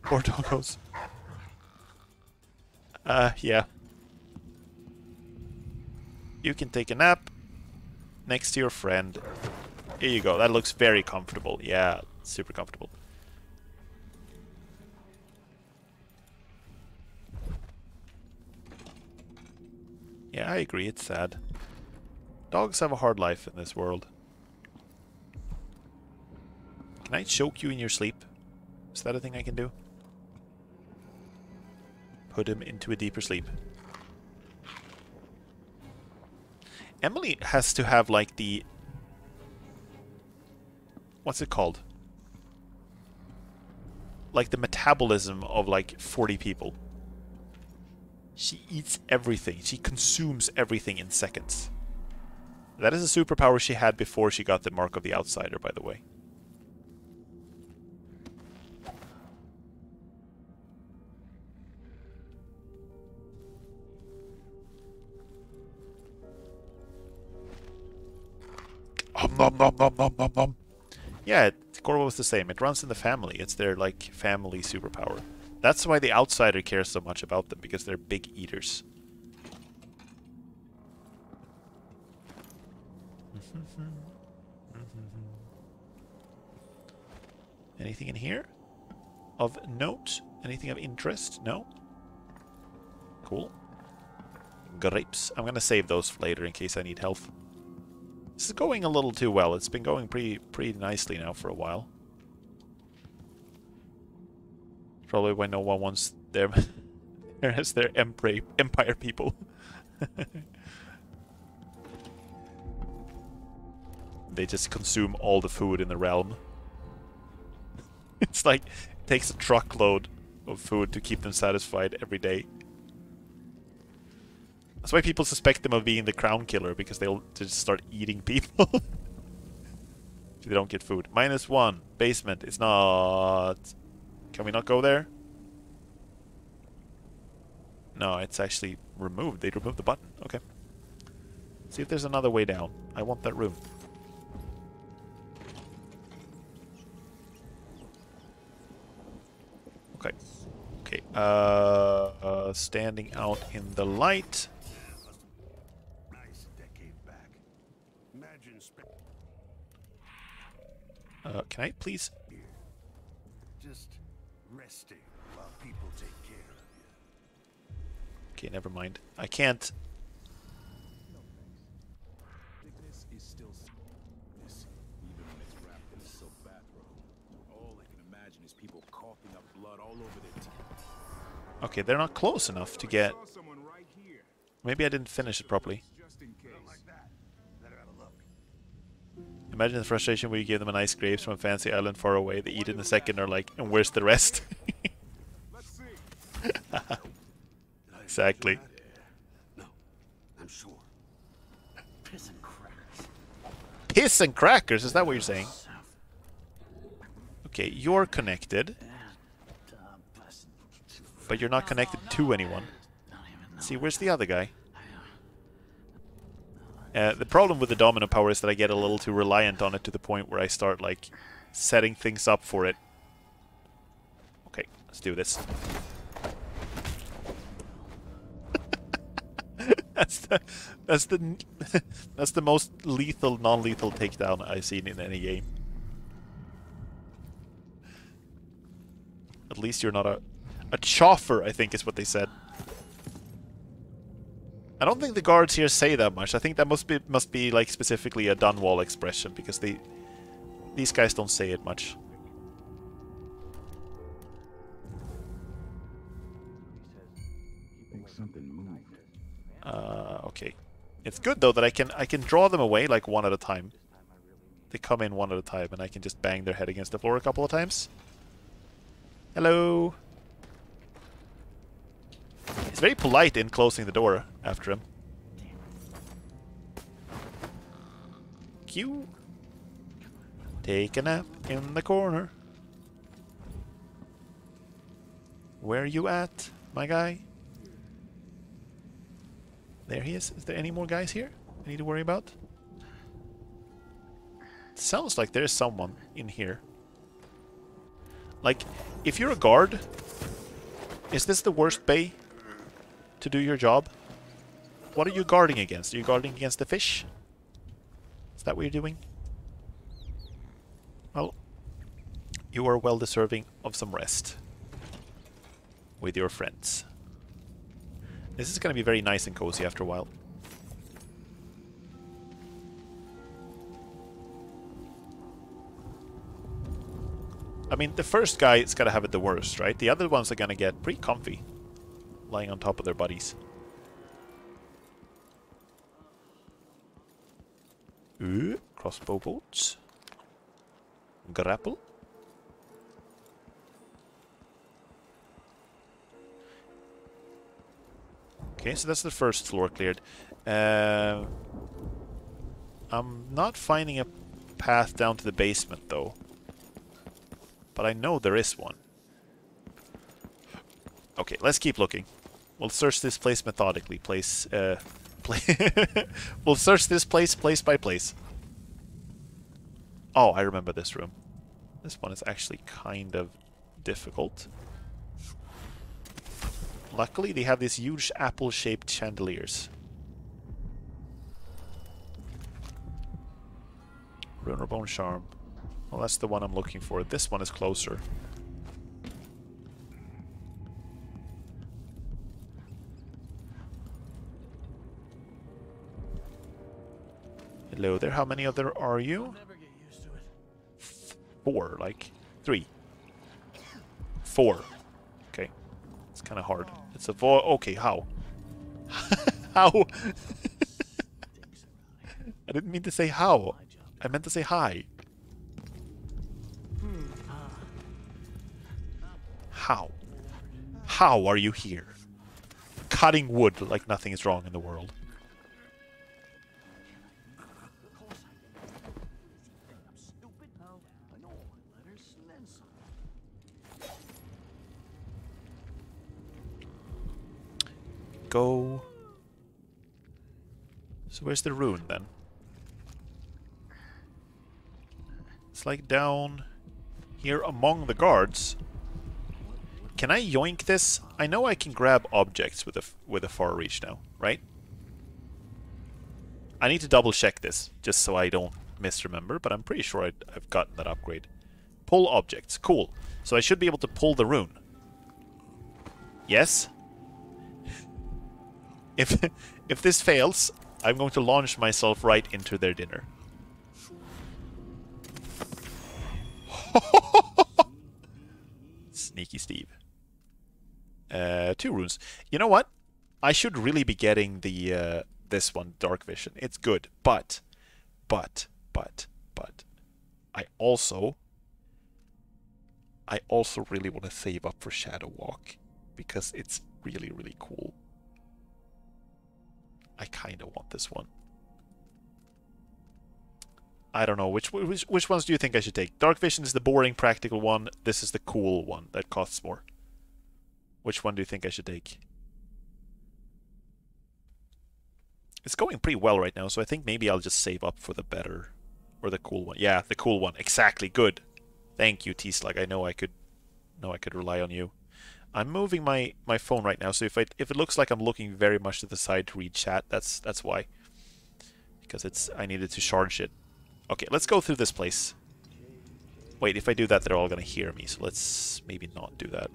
Poor doggos. Yeah. You can take a nap next to your friend. Here you go. That looks very comfortable. Yeah, super comfortable. Yeah, I agree. It's sad. Dogs have a hard life in this world. Can I choke you in your sleep? Is that a thing I can do? Put him into a deeper sleep. Emily has to have, like, the... What's it called? Like, the metabolism of, like, 40 people. She eats everything. She consumes everything in seconds. That is a superpower she had before she got the Mark of the Outsider, by the way. nom nom nom nom nom nom. Yeah, Corvo was the same. It runs in the family. It's their, like, family superpower. That's why the outsider cares so much about them, because they're big eaters. Anything in here? Of note? Anything of interest? No? Cool. Grapes. I'm gonna save those for later in case I need health. This is going a little too well. It's been going pretty nicely now for a while. Probably when no one wants them as their empire people. They just consume all the food in the realm. It's like it takes a truckload of food to keep them satisfied every day. That's why people suspect them of being the crown killer, because they'll just start eating people if they don't get food. -1. Basement. It's not... Can we not go there? No, it's actually removed. They removed the button. Okay. See if there's another way down. I want that room. Okay. Okay. Standing out in the light. Nice decade back. Imagine Can I please? just resting while people take care of you. Okay, never mind. I can't. Sickness is still sickness, even when it's wrapped in a silk bathrobe. All I can imagine is people coughing up blood all over their teeth. Okay, they're not close enough to get... Maybe I didn't finish it properly. Imagine the frustration where you give them a nice grapes from a fancy island far away. They eat it in a second and are like, and where's the rest? Exactly. No, I'm sure. Piss and crackers. Piss and crackers? Is that what you're saying? Okay, you're connected. But you're not connected to anyone. See, where's the other guy? The problem with the domino power is that I get a little too reliant on it to the point where I start, like, setting things up for it. Okay, let's do this. that's the most lethal, non-lethal takedown I've seen in any game. At least you're not a choffer, I think is what they said. I don't think the guards here say that much. I think that must be like specifically a Dunwall expression, because these guys don't say it much. Okay. It's good though that I can draw them away like one at a time. They come in one at a time and I can just bang their head against the floor a couple of times. Hello. He's very polite in closing the door after him. Q. Take a nap in the corner. Where are you at, my guy? There he is. Is there any more guys here I need to worry about? It sounds like there's someone in here. Like, if you're a guard, is this the worst bay to do your job? What are you guarding against? Are you guarding against the fish? Is that what you're doing? Well, you are well deserving of some rest with your friends. This is going to be very nice and cozy after a while. I mean, the first guy is going to have it the worst, right? The other ones are going to get pretty comfy, lying on top of their buddies. Crossbow bolts. Grapple. Okay, so that's the first floor cleared. I'm not finding a path down to the basement, though. But I know there is one. Okay, let's keep looking. We'll search this place methodically. We'll search this place by place. Oh, I remember this room. This one is actually kind of difficult. Luckily, they have these huge apple-shaped chandeliers. Rune or Bone Charm. Well, that's the one I'm looking for. This one is closer. Hello there, how many other are you? 4, like 3. 4. Okay. It's kind of hard. It's a okay, how? How? I didn't mean to say how. I meant to say hi. How? How are you here? Cutting wood like nothing is wrong in the world. Go. So where's the rune then? It's like down here among the guards. Can I yoink this? I know I can grab objects with a far reach now, right? I need to double check this just so I don't misremember, but I'm pretty sure I've gotten that upgrade. Pull objects. Cool. So I should be able to pull the rune. Yes? If this fails, I'm going to launch myself right into their dinner. Sneaky Steve. 2 runes. You know what? I should really be getting the this one, Dark Vision. It's good, but I also really want to save up for Shadow Walk because it's really, really cool. I kind of want this one. I don't know. Which ones do you think I should take? Dark Vision is the boring, practical one. This is the cool one that costs more. Which one do you think I should take? It's going pretty well right now, so I think maybe I'll just save up for the better. Or the cool one. Yeah, the cool one. Exactly. Good. Thank you, T-Slug. I know I could rely on you. I'm moving my phone right now, so if it looks like I'm looking very much to the side to read chat, that's why. Because I needed to charge it. Okay, let's go through this place. Wait, if I do that, they're all gonna hear me, so let's maybe not do that.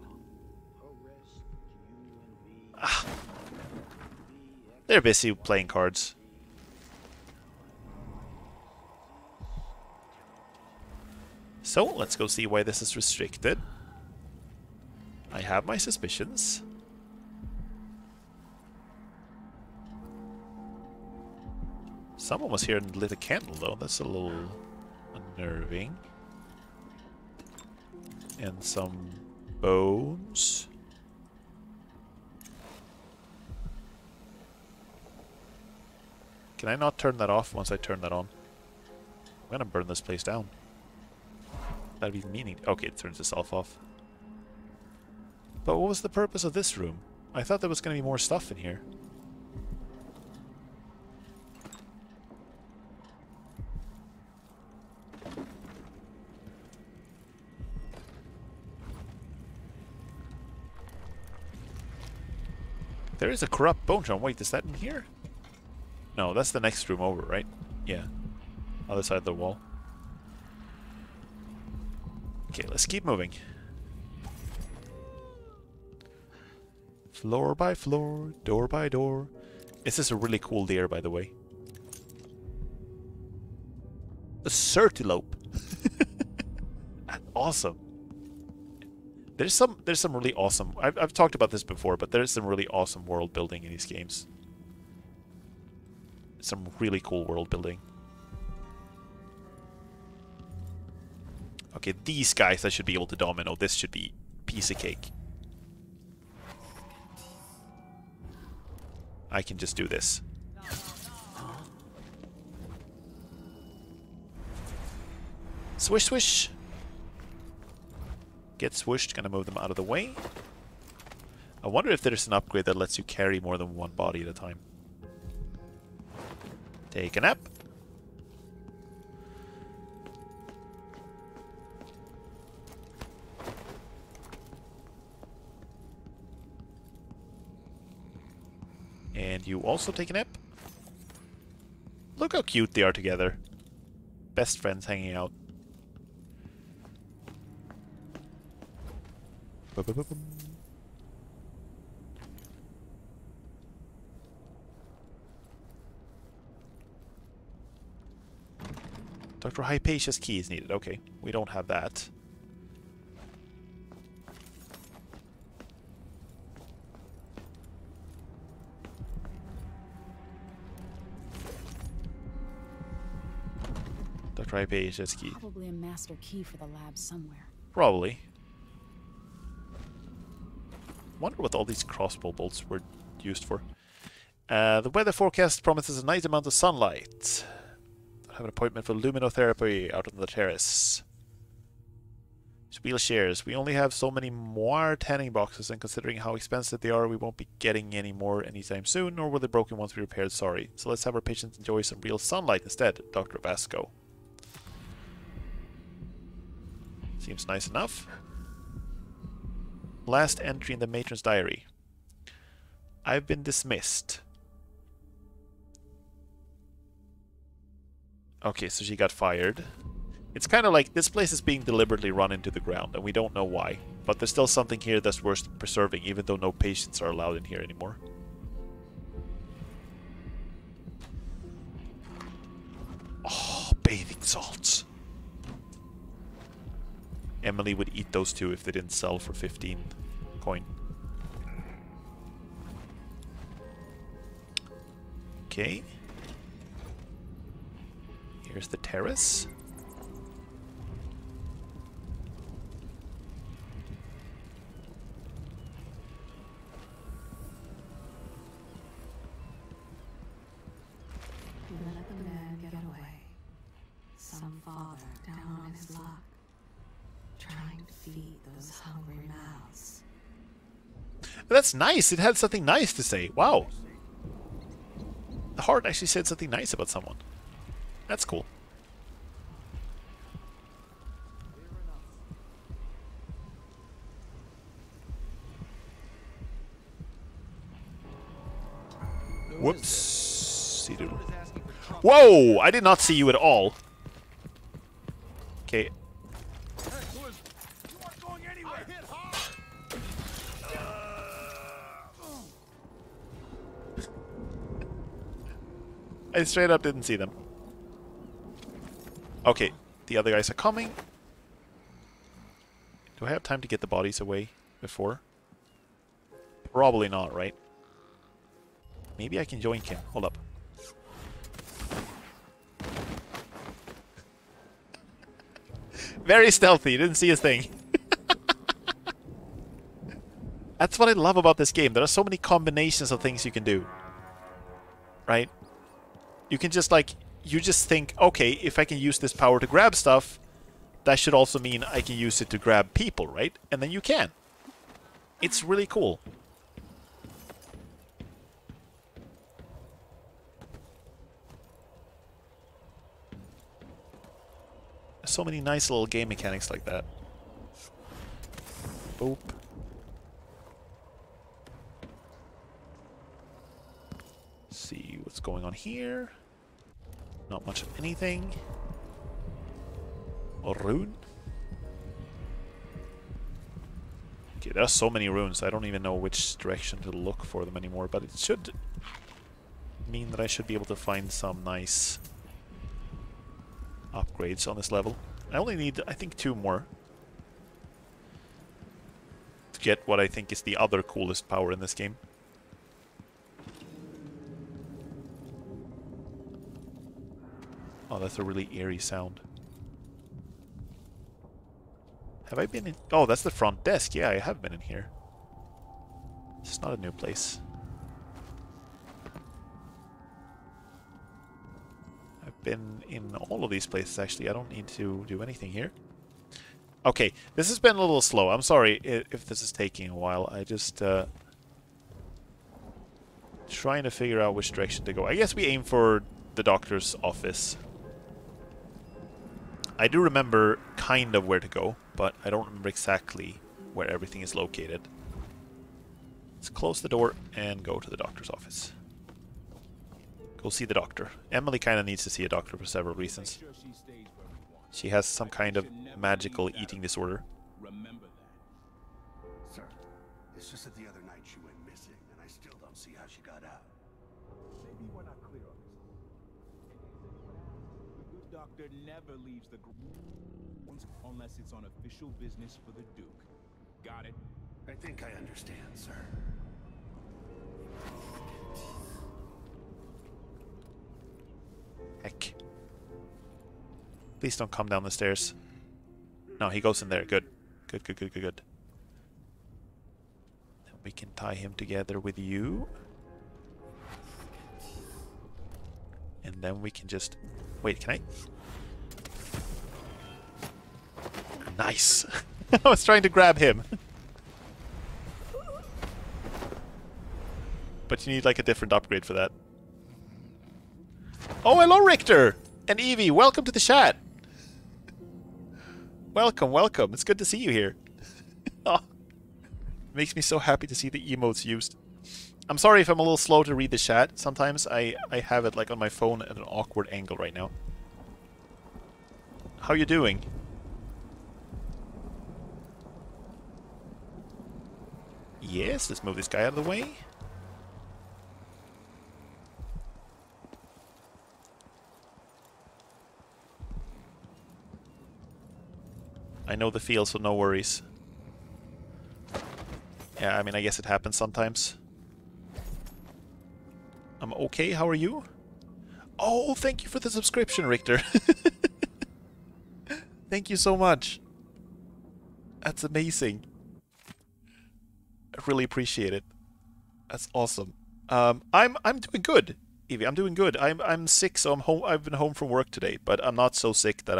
Ah. They're busy playing cards. So, let's go see why this is restricted. I have my suspicions. Someone was here and lit a candle, though. That's a little unnerving. And some bones. Can I not turn that off once I turn that on? I'm gonna burn this place down. That'd be meaning. Okay, it turns itself off. But what was the purpose of this room? I thought there was gonna be more stuff in here. There is a corrupt bone charm. Wait, is that in here? No, that's the next room over, right? Yeah. Other side of the wall. Okay, let's keep moving. Floor by floor, door by door. This is a really cool deer, by the way. A Certilope. Awesome. There's some really awesome. I've talked about this before, but there's some really awesome world building in these games. Some really cool world building. Okay, these guys I should be able to domino. This should be piece of cake. I can just do this. Swish, swish. Get swished. Gonna move them out of the way. I wonder if there's an upgrade that lets you carry more than one body at a time. Take a nap. And you also take a nap. Look how cute they are together. Best friends hanging out. Ba-ba-ba-bum. Dr. Hypatia's key is needed. Okay, we don't have that. Dr. Hypatia's key. Probably a master key for the lab somewhere. Probably. Wonder what all these crossbow bolts were used for. The weather forecast promises a nice amount of sunlight. I have an appointment for luminotherapy out on the terrace. Wheelshares. We only have so many more tanning boxes, and considering how expensive they are, we won't be getting any more anytime soon, nor will they broken once we repaired. Sorry. So let's have our patients enjoy some real sunlight instead, Dr. Vasco. Seems nice enough. Last entry in the matron's diary. I've been dismissed. Okay, so she got fired. It's kind of like this place is being deliberately run into the ground, and we don't know why. But there's still something here that's worth preserving, even though no patients are allowed in here anymore. Oh, bathing salts. Emily would eat those two if they didn't sell for 15 coin. Okay. Here's the terrace. Let the man get away. Some father down on his luck, trying to feed those hungry mouths. That's nice. It had something nice to say. Wow. The heart actually said something nice about someone. That's cool. Whoops. Whoa! I did not see you at all. Okay. I straight up didn't see them. Okay, the other guys are coming. Do I have time to get the bodies away before? Probably not, right? Maybe I can join Kim. Hold up. Very stealthy, didn't see a thing. That's what I love about this game. There are so many combinations of things you can do. Right? You can just like, you just think, okay, if I can use this power to grab stuff, that should also mean I can use it to grab people, right? And then you can. It's really cool. So many nice little game mechanics like that. Boop. See what's going on here. Not much of anything. A rune? Okay, there are so many runes, I don't even know which direction to look for them anymore, but it should mean that I should be able to find some nice upgrades on this level. I only need, I think, 2 more to get what I think is the other coolest power in this game. Oh, that's a really eerie sound. Have I been in... Oh, that's the front desk. Yeah, I have been in here. It's not a new place. I've been in all of these places, actually. I don't need to do anything here. Okay, this has been a little slow. I'm sorry if this is taking a while. I just... trying to figure out which direction to go. I guess we aim for the doctor's office. I do remember kind of where to go, but I don't remember exactly where everything is located. Let's close the door and go to the doctor's office. Go see the doctor. Emily kind of needs to see a doctor for several reasons. She has some kind of magical eating disorder. Remember that. Sir, it's just that the other night she went missing, and I still don't see how she got out. Maybe we're not clear on this. The good doctor never leaves the grounds unless it's on official business for the Duke. Got it? I think I understand, sir. Heck. Please don't come down the stairs. No, he goes in there. Good. Good, good, good, good, good. Then we can tie him together with you. And then we can just... Wait, can I? Nice! I was trying to grab him. But you need like a different upgrade for that. Oh, hello Richter! And Evie, welcome to the chat! Welcome, welcome. It's good to see you here. Oh, makes me so happy to see the emotes used. I'm sorry if I'm a little slow to read the chat. Sometimes I have it like on my phone at an awkward angle right now. How you doing? Yes, let's move this guy out of the way. I know the feel, so no worries. Yeah, I mean, I guess it happens sometimes. I'm okay, how are you? Oh, thank you for the subscription, Richter. Thank you so much. That's amazing. I really appreciate it. That's awesome. I'm doing good, Evie. I'm doing good. I'm sick, so I'm home. I've been home from work today, but I'm not so sick that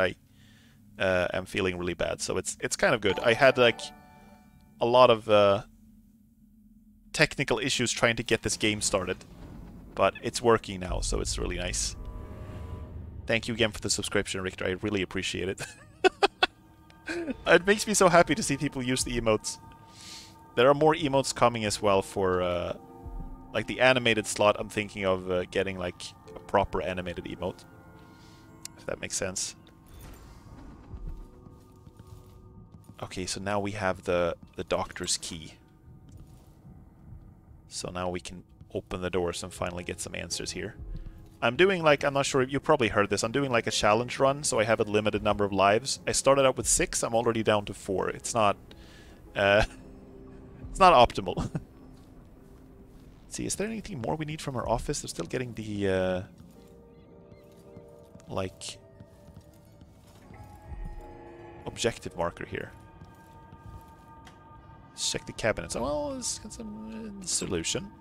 I'm feeling really bad, so it's kind of good. I had like a lot of technical issues trying to get this game started, but it's working now, so it's really nice. Thank you again for the subscription, Richter. I really appreciate it. It makes me so happy to see people use the emotes. There are more emotes coming as well for like the animated slot. I'm thinking of getting like a proper animated emote, if that makes sense. Okay, so now we have the doctor's key. So now we can open the doors and finally get some answers here. I'm doing like, I'm not sure if you probably heard this, I'm doing like a challenge run, so I have a limited number of lives. I started out with 6, I'm already down to 4. It's not optimal. Let's see, is there anything more we need from our office? They're still getting the like objective marker here. Let's check the cabinets. Oh, well, let's get some solution.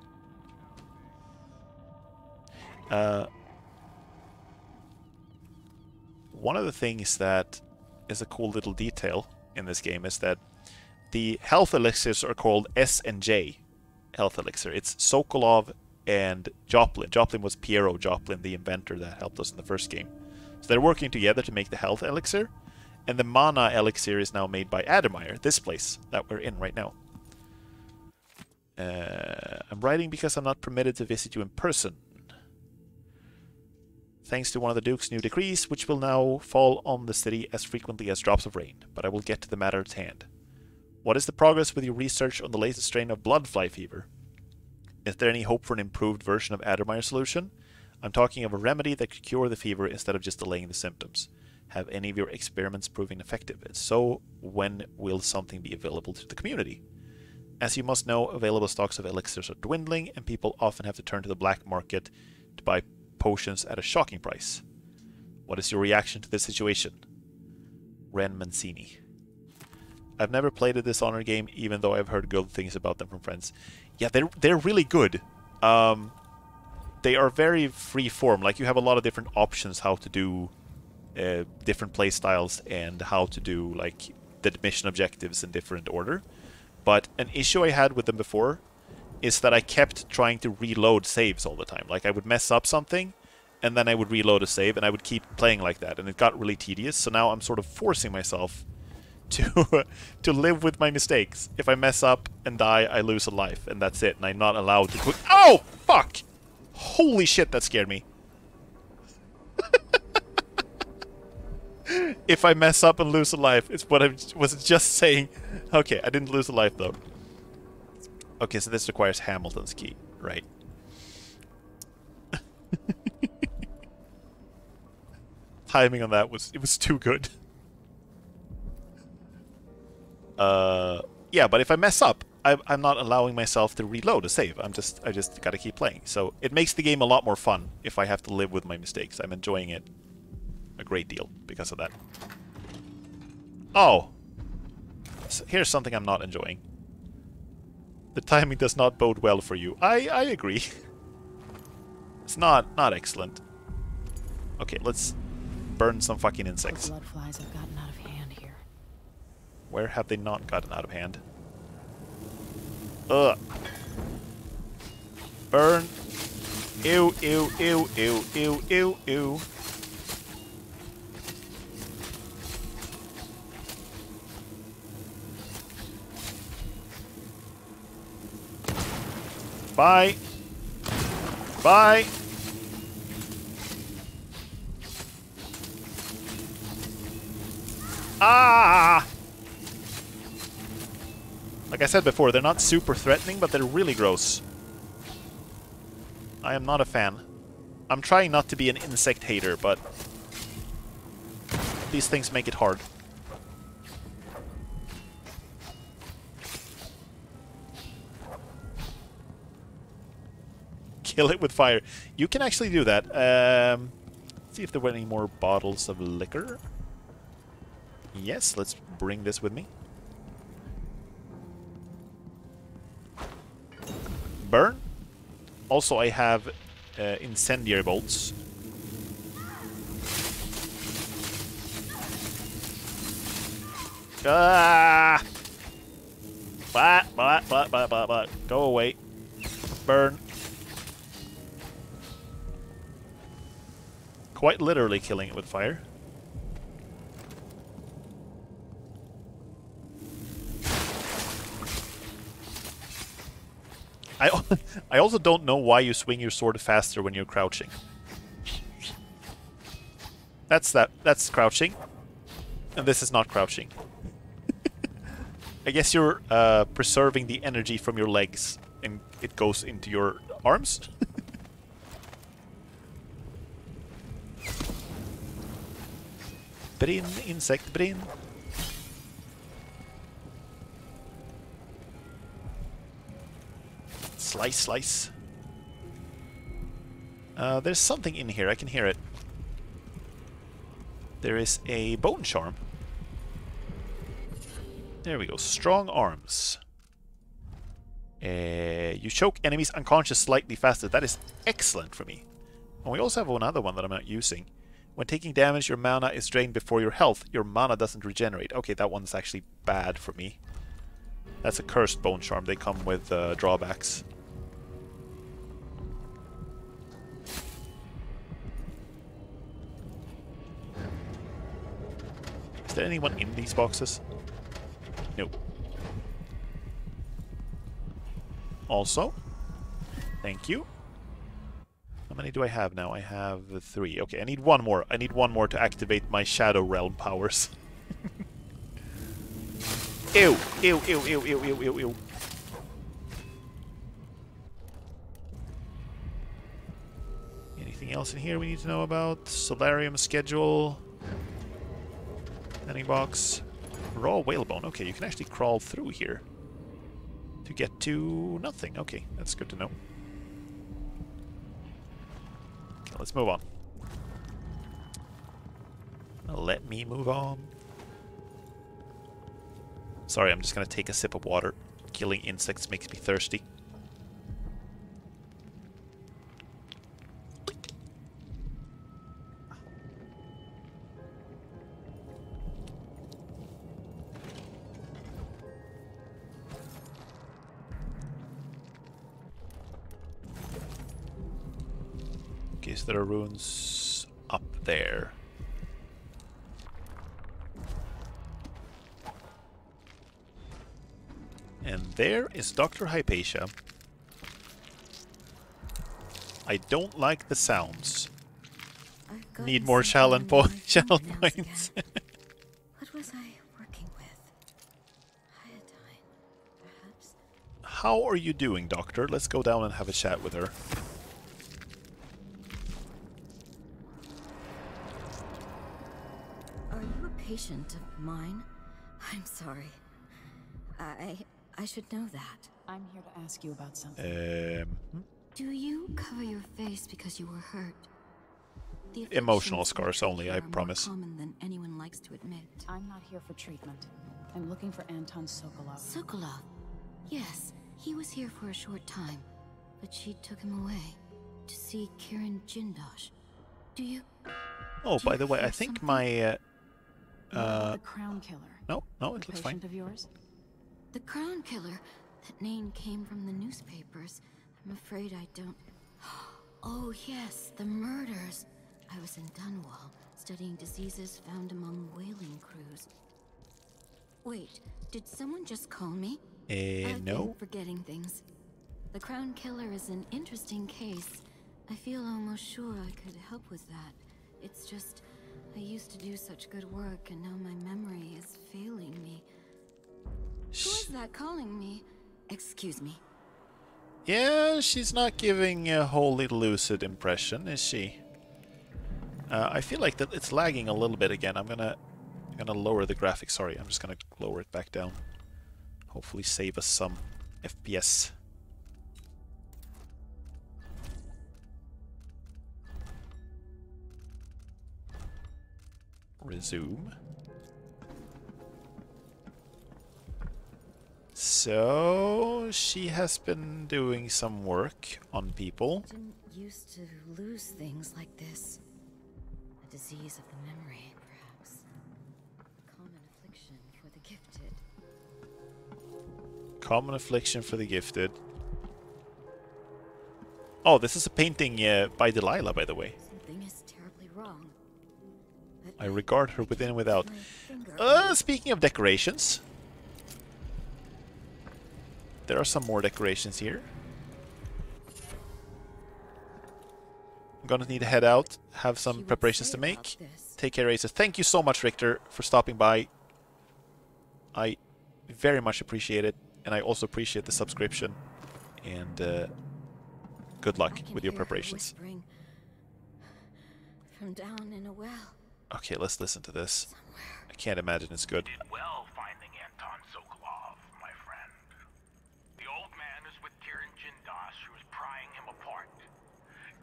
One of the things that is a cool little detail in this game is that the health elixirs are called S and J health elixir. It's Sokolov and Joplin. Joplin was Piero Joplin, the inventor that helped us in the first game. So they're working together to make the health elixir. And the mana elixir is now made by Addermeyer, this place that we're in right now. I'm writing because I'm not permitted to visit you in person. Thanks to one of the Duke's new decrees, which will now fall on the city as frequently as drops of rain. But I will get to the matter at hand. What is the progress with your research on the latest strain of bloodfly fever? Is there any hope for an improved version of Addermeyer's solution? I'm talking of a remedy that could cure the fever instead of just delaying the symptoms. Have any of your experiments proven effective? If so, when will something be available to the community? As you must know, available stocks of elixirs are dwindling, and people often have to turn to the black market to buy potions at a shocking price. What is your reaction to this situation? Ren Mancini. I've never played a Dishonored game, even though I've heard good things about them from friends. Yeah, they're really good. They are very free form. Like, you have a lot of different options how to do different play styles and how to do like the mission objectives in different order. But an issue I had with them before is that I kept trying to reload saves all the time. Like, I would mess up something and then I would reload a save and I would keep playing like that, and it got really tedious. So now I'm sort of forcing myself to to live with my mistakes. If I mess up and die, I lose a life, and that's it, and I'm not allowed to quit. Oh, fuck! Holy shit, that scared me. If I mess up and lose a life, it's what I was just saying. Okay, I didn't lose a life though. Okay, so this requires Hamilton's key, right? Timing on that was too good. Yeah, but if I mess up, I'm not allowing myself to reload a save. I just gotta keep playing. So it makes the game a lot more fun if I have to live with my mistakes. I'm enjoying it a great deal because of that. Oh! So here's something I'm not enjoying. The timing does not bode well for you. I agree. It's not excellent. Okay, let's burn some fucking insects. The blood flies have gotten out of hand here. Where have they not gotten out of hand? Ugh. Burn. Ew, ew, ew, ew, ew, ew, ew. Bye. Bye. Ah! Like I said before, they're not super threatening, but they're really gross. I am not a fan. I'm trying not to be an insect hater, but these things make it hard. Kill it with fire. You can actually do that. See if there were any more bottles of liquor. Yes, let's bring this with me. Burn. Also, I have incendiary bolts. Ah! Bah. Go away. Burn. Quite literally killing it with fire. I also don't know why you swing your sword faster when you're crouching. That's crouching. And this is not crouching. I guess you're preserving the energy from your legs and it goes into your arms. Brin, insect, brin. Slice, slice. There's something in here. I can hear it. There is a bone charm. There we go. Strong arms. You choke enemies unconscious slightly faster. That is excellent for me. And we also have another one that I'm not using. When taking damage, your mana is drained before your health. Your mana doesn't regenerate. Okay, that one's actually bad for me. That's a cursed bone charm. They come with drawbacks. Is there anyone in these boxes? No. Also, thank you. How many do I have now? I have 3. Okay, I need one more. I need one more to activate my Shadow Realm powers. Ew! Ew, ew, ew, ew, ew, ew, ew. Anything else in here we need to know about? Solarium schedule. Any box. Raw whalebone. Okay, you can actually crawl through here to get to nothing. Okay, that's good to know. Okay, let's move on. Let me move on. Sorry, I'm just gonna take a sip of water. Killing insects makes me thirsty. Okay, so there are runes up there. And there is Dr. Hypatia. I don't like the sounds. I've Need gotten more something channel in my channel fingernails points. again. What was I working with? Iodine, perhaps? How are you doing, Doctor? Let's go down and have a chat with her. Are you a patient of mine? I'm sorry. I should know that. I'm here to ask you about something. Do you cover your face because you were hurt? The Emotional afflictions scars you only, I are more promise. common than anyone likes to admit. I'm not here for treatment. I'm looking for Anton Sokolov. Sokolov? Yes, he was here for a short time, but she took him away to see Kirin Jindosh. Do you? Oh, by the way, I think my the Crown Killer. No, it looks fine. Patient of yours? The Crown Killer? That name came from the newspapers. I'm afraid I don't... Oh yes, the murders. I was in Dunwall, studying diseases found among whaling crews. Wait, did someone just call me? I've no. been forgetting things. The Crown Killer is an interesting case. I feel almost sure I could help with that. It's just, I used to do such good work, and now my memory is failing me. Who is that calling me? Excuse me. Yeah, she's not giving a wholly lucid impression, is she? I feel like that it's lagging a little bit again. I'm gonna lower the graphics. Sorry, I'm just gonna lower it back down. Hopefully save us some FPS. Resume. So she has been doing some work on people. I didn't used to lose things like this. A disease of the memory, perhaps. A common affliction for the gifted. Common affliction for the gifted. Oh, this is a painting by Delilah, by the way. Something is terribly wrong. I regard her within and without. Speaking of decorations. There are some more decorations here. I'm gonna need to head out, have some preparations to make. Take care, Aces. Thank you so much, Richter, for stopping by. I very much appreciate it, and I also appreciate the subscription. And good luck with your preparations. From down in a well. Okay, let's listen to this. I can't imagine it's good. Well, finding Anton Sokolov, my friend. The old man is with Kirin Jindosh, who is prying him apart,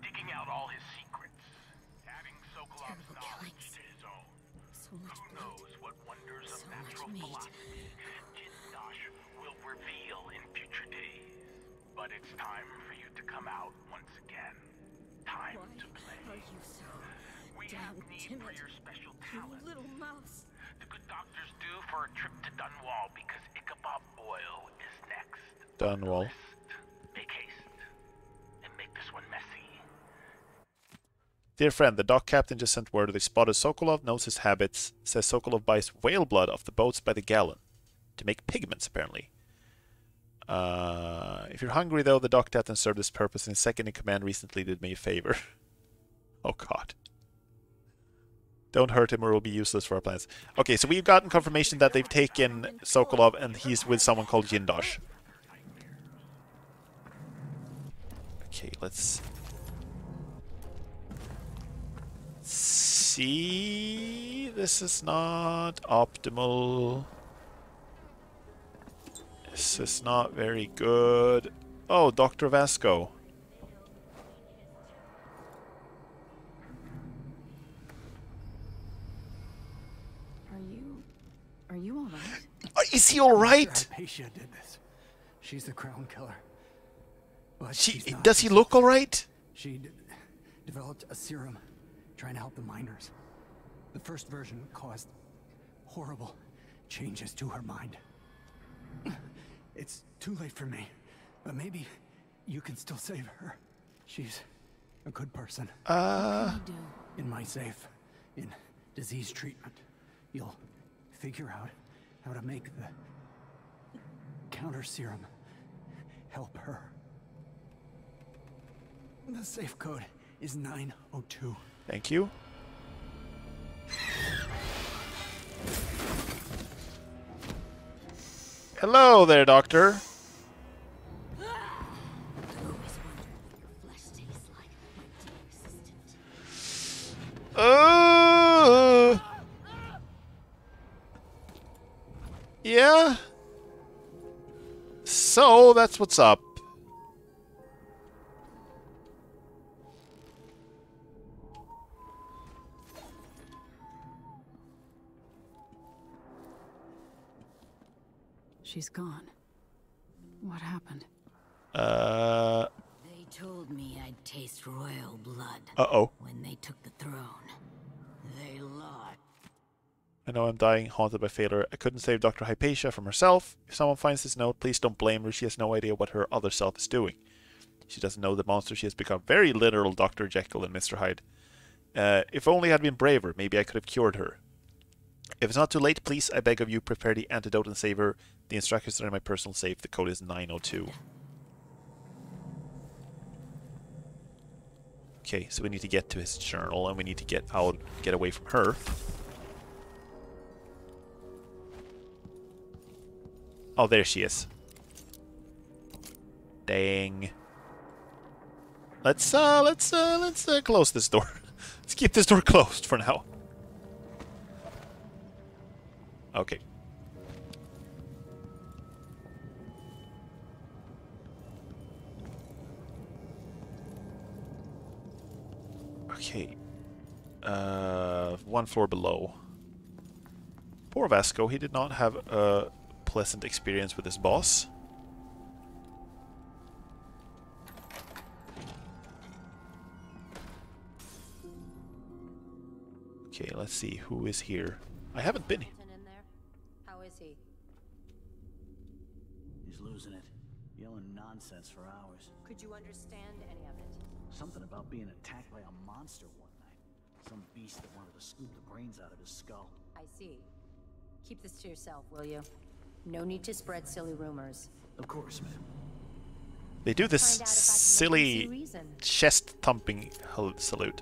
digging out all his secrets, adding Sokolov's knowledge to his own. Who knows what wonders of natural philosophy Jindosh will reveal in future days. But it's time for you to come out once again. Time to play. Are you so We have need for your special talent. little mouse? The good doctor's due for a trip to Dunwall because Ichabod Boyle is next. Dunwall. Make haste and make this one messy. Dear friend, the dock captain just sent word they spotted Sokolov, knows his habits, says Sokolov buys whale blood off the boats by the gallon. To make pigments, apparently. If you're hungry, though, the dock captain served this purpose, and his second in command recently did me a favor. Oh, God. Don't hurt him or it will be useless for our plans. Okay, so we've gotten confirmation that they've taken Sokolov, and he's with someone called Jindosh. Okay, let's see. This is not optimal. This is not very good. Oh, Dr. Vasco. Are you all right? Is he all right? Hypatia did this. She's the Crown Killer. But does he look all right? She developed a serum trying to help the miners. The first version caused horrible changes to her mind. It's too late for me, but maybe you can still save her. She's a good person. What can I do? In my safe, in disease treatment, you'll figure out how to make the counter serum help her. The safe code is 902. Thank you. Hello there, Doctor. Yeah. So that's what's up. She's gone. What happened? They told me I'd taste royal blood. Uh-oh. When they took the throne. They lied. I know I'm dying, haunted by failure. I couldn't save Dr. Hypatia from herself. If someone finds this note, please don't blame her. She has no idea what her other self is doing. She doesn't know the monster. She has become very literal Dr. Jekyll and Mr. Hyde. If only I had been braver, maybe I could have cured her. If it's not too late, please, I beg of you, prepare the antidote and save her. The instructions are in my personal safe. The code is 902. Okay, so we need to get to his journal, and we need to get away from her. Oh, there she is. Dang. Let's close this door. Let's keep this door closed for now. Okay. Okay. One floor below. Poor Vasco, he did not have a pleasant experience with his boss. Okay, let's see who is here. I haven't been here. In there? How is he? He's losing it. Yelling nonsense for hours. Could you understand any of it? Something about being attacked by a monster one night. Some beast that wanted to scoop the brains out of his skull. I see. Keep this to yourself, will you? No need to spread silly rumors. Of course, ma'am. They do this silly chest-thumping salute.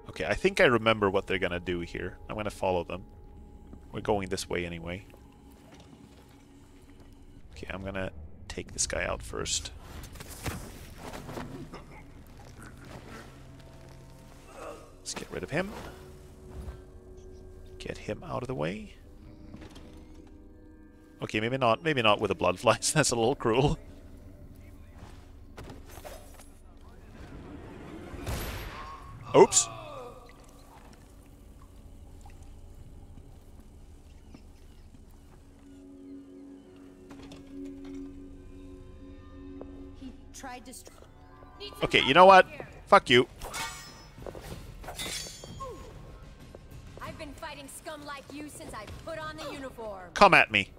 Okay, I think I remember what they're gonna do here. I'm gonna follow them. We're going this way anyway. Okay, I'm gonna take this guy out first. Let's get rid of him. Get him out of the way. Okay, maybe not with the blood flies. That's a little cruel. Oops. He tried to... Okay, you know what? Fuck you. I've been fighting scum like you since I put on the uniform. Come at me.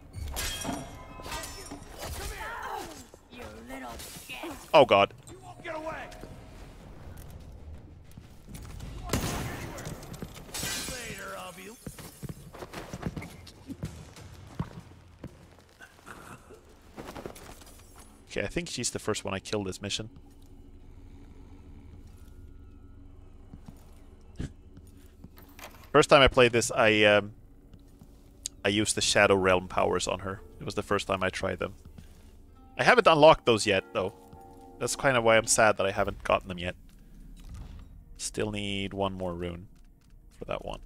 You little shit. Oh god. You won't get away. Later, of you. Okay, I think she's the first one I killed this mission. First time I played this, I used the Shadow Realm powers on her. It was the first time I tried them. I haven't unlocked those yet, though. That's kind of why I'm sad that I haven't gotten them yet. Still need one more rune for that one.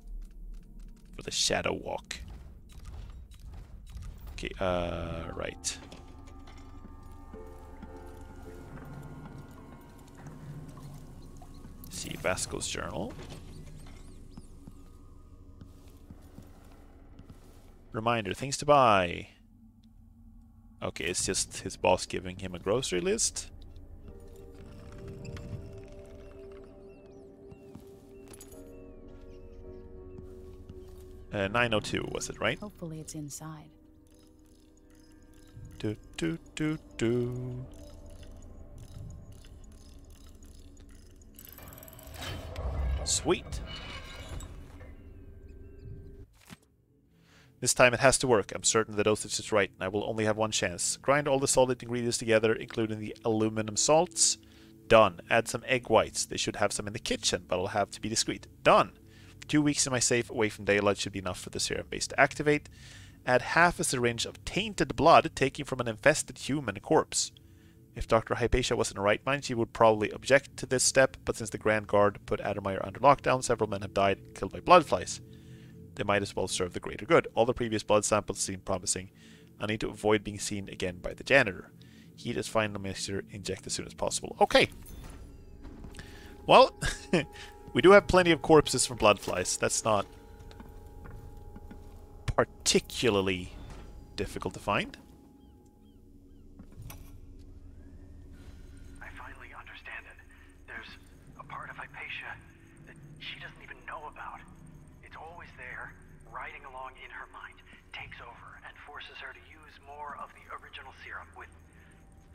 For the Shadow Walk. Okay, right. See Vasco's journal. Reminder, things to buy. Okay, it's just his boss giving him a grocery list. Uh, 902 was it, right? Hopefully it's inside. Do do do do. Sweet. This time it has to work. I'm certain the dosage is right, and I will only have one chance. Grind all the solid ingredients together, including the aluminum salts. Done. Add some egg whites. They should have some in the kitchen, but I'll have to be discreet. Done. 2 weeks in my safe away from daylight should be enough for the serum base to activate. Add half a syringe of tainted blood taken from an infested human corpse. If Dr. Hypatia was in her right mind, she would probably object to this step, but since the Grand Guard put Addermeyer under lockdown, several men have died killed by blood flies. They might as well serve the greater good. All the previous blood samples seem promising. I need to avoid being seen again by the janitor. Heat is final mixture. Inject as soon as possible. Okay. Well, we do have plenty of corpses from blood flies. That's not particularly difficult to find. I finally understand it. There's a part of Hypatia that she doesn't even know about. It's always there, riding along in her mind, takes over and forces her to use more of the original serum with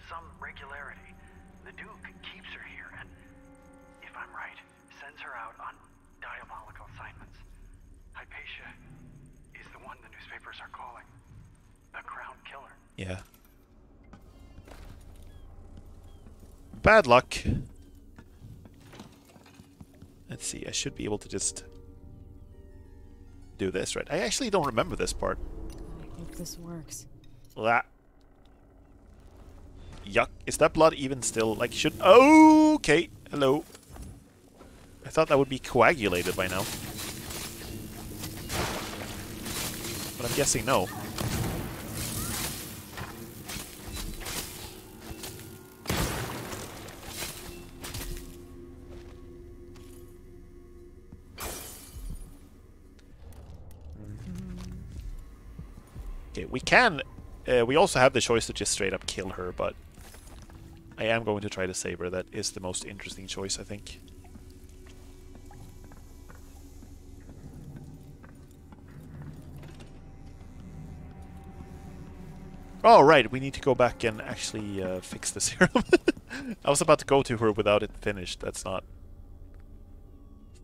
some regularity. The Duke keeps her here and, if I'm right, sends her out on diabolical assignments. Hypatia is the one the newspapers are calling the Crown Killer. Yeah. Bad luck. Let's see, I should be able to just do this, right? I actually don't remember this part. I hope this works. Blah. Yuck. Is that blood even still, like, should... Oh, okay. Hello. I thought that would be coagulated by now. But I'm guessing no. Okay, we can... we also have the choice to just straight up kill her, but I am going to try to save her. That is the most interesting choice, I think. Oh, right, we need to go back and actually fix the serum. I was about to go to her without it finished. That's not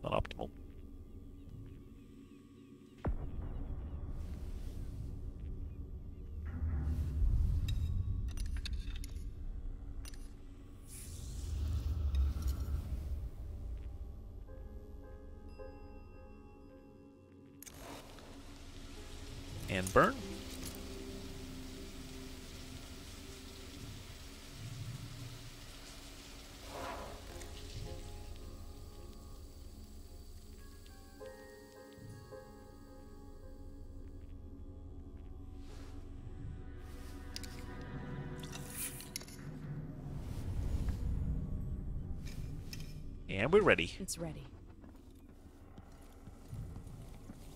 optimal. And burn. And we're ready. It's ready.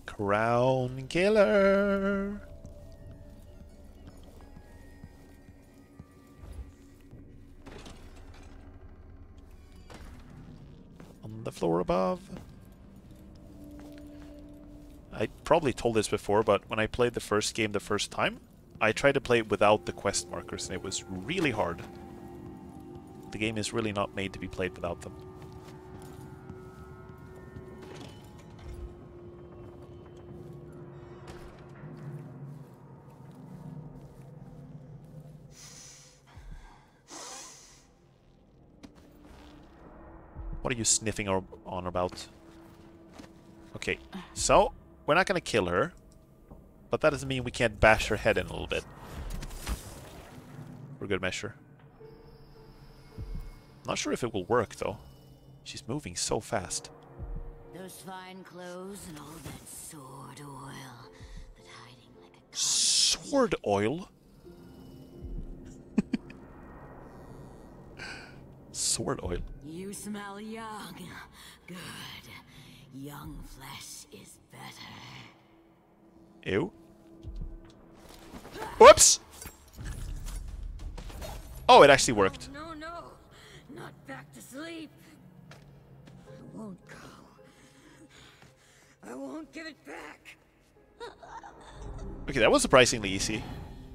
Crown Killer. On the floor above. I probably told this before, but when I played the first game the first time, I tried to play it without the quest markers, and it was really hard. The game is really not made to be played without them. What are you sniffing on about? Okay, so we're not gonna kill her, but that doesn't mean we can't bash her head in a little bit. For good measure. Not sure if it will work though. She's moving so fast. Those fine clothes and all that sword oil that hiding like a sword oil? Sword oil. You smell young. Good. Young flesh is better. Ew. Whoops! Oh, it actually worked. No, no. Not back to sleep. I won't go. I won't give it back. Okay, that was surprisingly easy.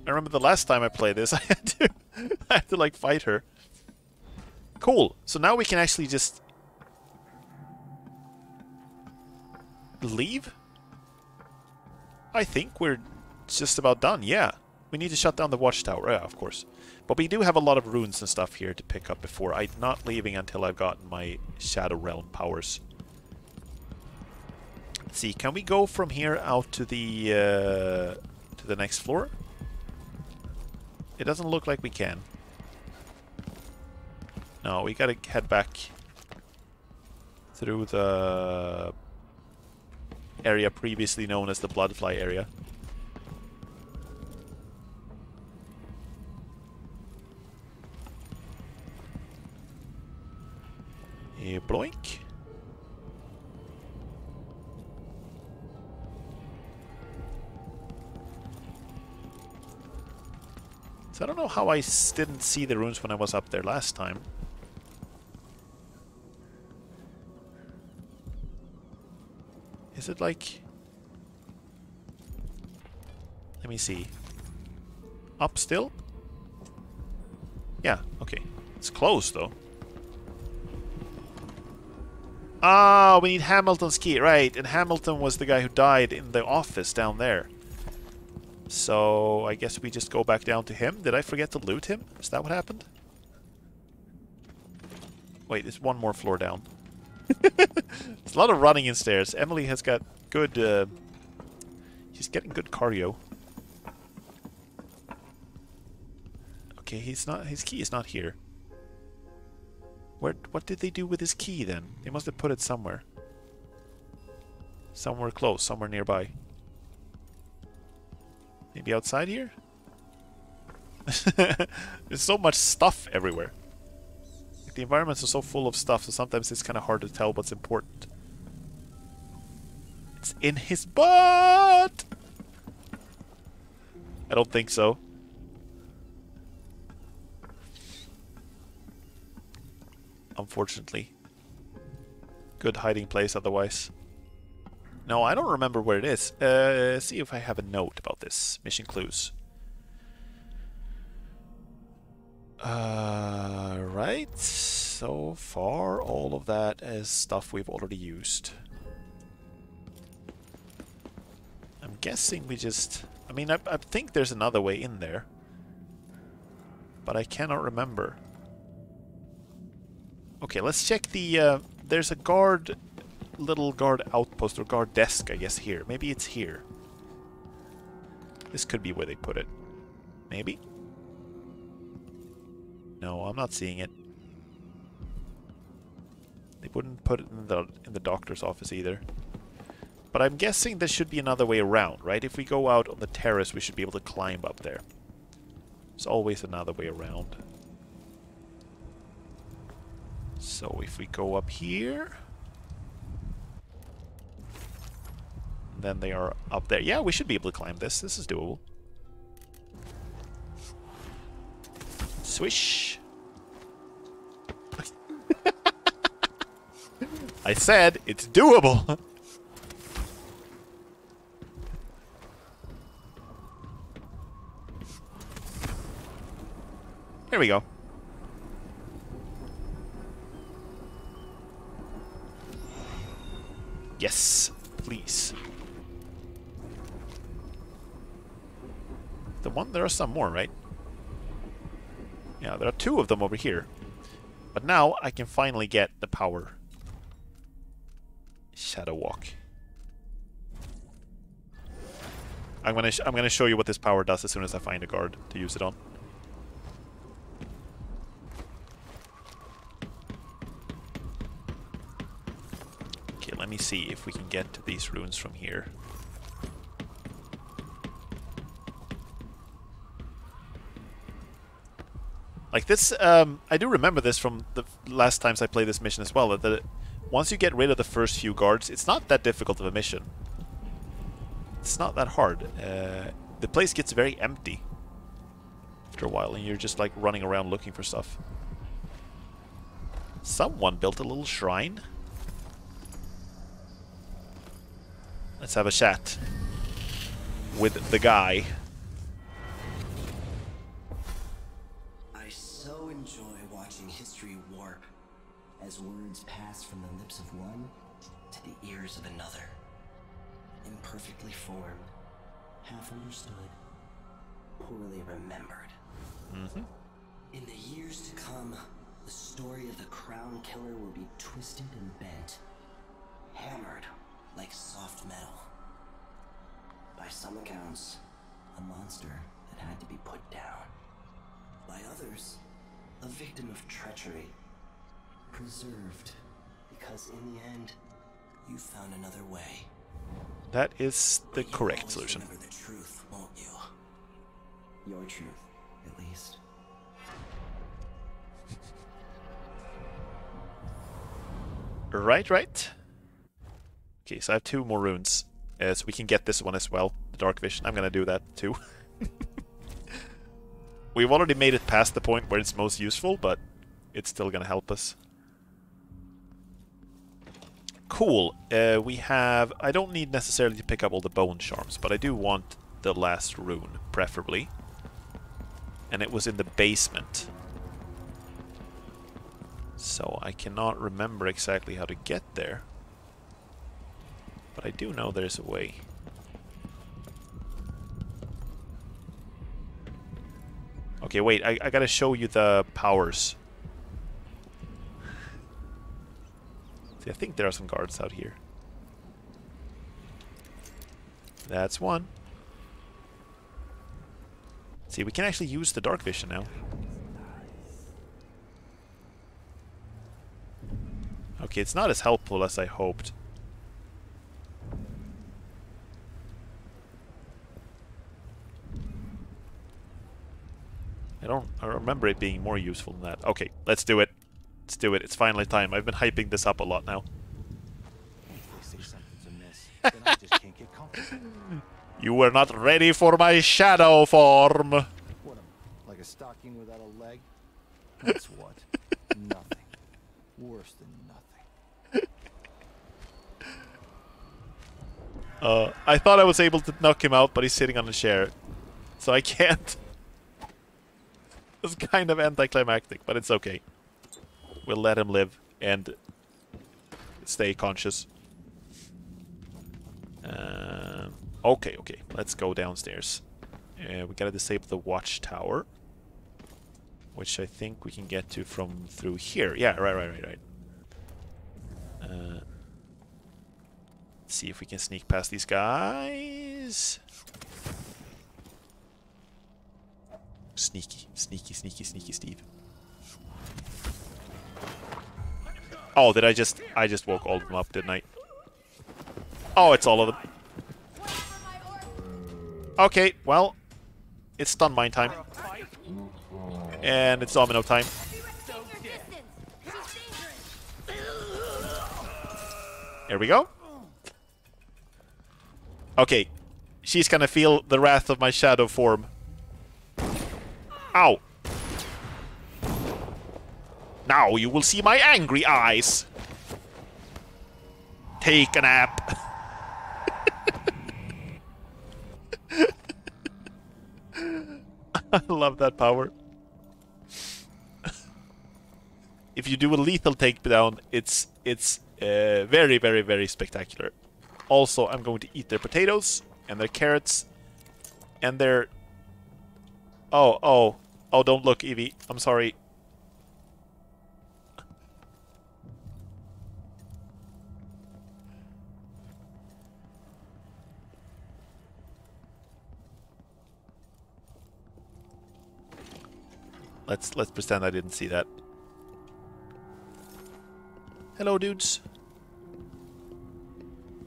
I remember the last time I played this, I had to like fight her. Cool. So now we can actually just leave? I think we're just about done, yeah. We need to shut down the watchtower, yeah, of course. But we do have a lot of runes and stuff here to pick up before. I'm not leaving until I've gotten my Shadow Realm powers. Let's see, can we go from here out to the next floor? It doesn't look like we can. No, we gotta head back through the area previously known as the Bloodfly area. Bloink. So I don't know how I didn't see the runes when I was up there last time. Is it like... Let me see. Up still? Yeah, okay. It's closed though. Ah, we need Hamilton's key, right? And Hamilton was the guy who died in the office down there. So I guess we just go back down to him. Did I forget to loot him? Is that what happened? Wait, there's one more floor down. There's a lot of running in stairs. Emily has got good... she's getting good cardio. Okay, he's not. His key is not here. What did they do with his key then? They must have put it somewhere. Somewhere close, somewhere nearby. Maybe outside here? There's so much stuff everywhere. Like, the environments are so full of stuff, so sometimes it's kind of hard to tell what's important. It's in his butt! I don't think so. Unfortunately. Good hiding place otherwise. No, I don't remember where it is. See if I have a note about this. Mission clues. Right. So far, all of that is stuff we've already used. I'm guessing we just... I mean, I think there's another way in there. But I cannot remember. Okay, let's check the... there's a guard... little guard outpost or guard desk, I guess, here. Maybe it's here. This could be where they put it. Maybe? No, I'm not seeing it. They wouldn't put it in the doctor's office either. But I'm guessing there should be another way around, right? If we go out on the terrace, we should be able to climb up there. There's always another way around. So if we go up here... then they are up there. Yeah, we should be able to climb this. This is doable. Swish. I said it's doable. Here we go. Yes, please. There are some more, right? Yeah, there are 2 of them over here. But now I can finally get the power. Shadow Walk. I'm gonna show you what this power does as soon as I find a guard to use it on. Okay, let me see if we can get to these runes from here. Like this, I do remember this from the last times I played this mission as well, that once you get rid of the first few guards, it's not that difficult of a mission. It's not that hard. The place gets very empty after a while, and you're just like running around looking for stuff. Someone built a little shrine. Let's have a chat with the guy. As words pass from the lips of one to the ears of another. Imperfectly formed, half understood, poorly remembered. In the years to come, the story of the Crown Killer will be twisted and bent, hammered like soft metal. By some accounts, a monster that had to be put down. By others, a victim of treachery, preserved, because in the end, you found another way. That is the correct solution. Remember the truth, won't you? Your truth, at least. Right. Okay, so I have 2 more runes. So we can get this one as well, the Dark Vision. I'm gonna do that too. We've already made it past the point where it's most useful, but it's still gonna help us. Cool. We have... I don't need necessarily to pick up all the bone charms, but I do want the last rune, preferably. And it was in the basement. So I cannot remember exactly how to get there. But I do know there's a way. Okay, wait, I gotta show you the powers. See, I think there are some guards out here. That's one. See, we can actually use the dark vision now. Okay, it's not as helpful as I hoped. I remember it being more useful than that. Okay, let's do it. Let's do it. It's finally time. I've been hyping this up a lot now. You were not ready for my shadow form. What, like a stocking without a leg? That's what. Nothing. Worse than nothing. I thought I was able to knock him out, but he's sitting on a chair. So I can't. It's kind of anticlimactic, but it's okay. We'll let him live and stay conscious. Okay. Let's go downstairs. We gotta disable the watchtower, which I think we can get to from through here. Yeah, right. Let's see if we can sneak past these guys. Sneaky Steve. Oh, did I just woke all of them up, didn't I? Oh, it's all of them. Okay, well, it's stun mine time. And it's domino time. Here we go. Okay, she's gonna feel the wrath of my shadow form. Ow! Now you will see my angry eyes. Take a nap. I love that power. If you do a lethal takedown, it's very spectacular. Also, I'm going to eat their potatoes and their carrots and their... Oh, don't look, Evie. I'm sorry. Let's pretend I didn't see that. Hello, dudes.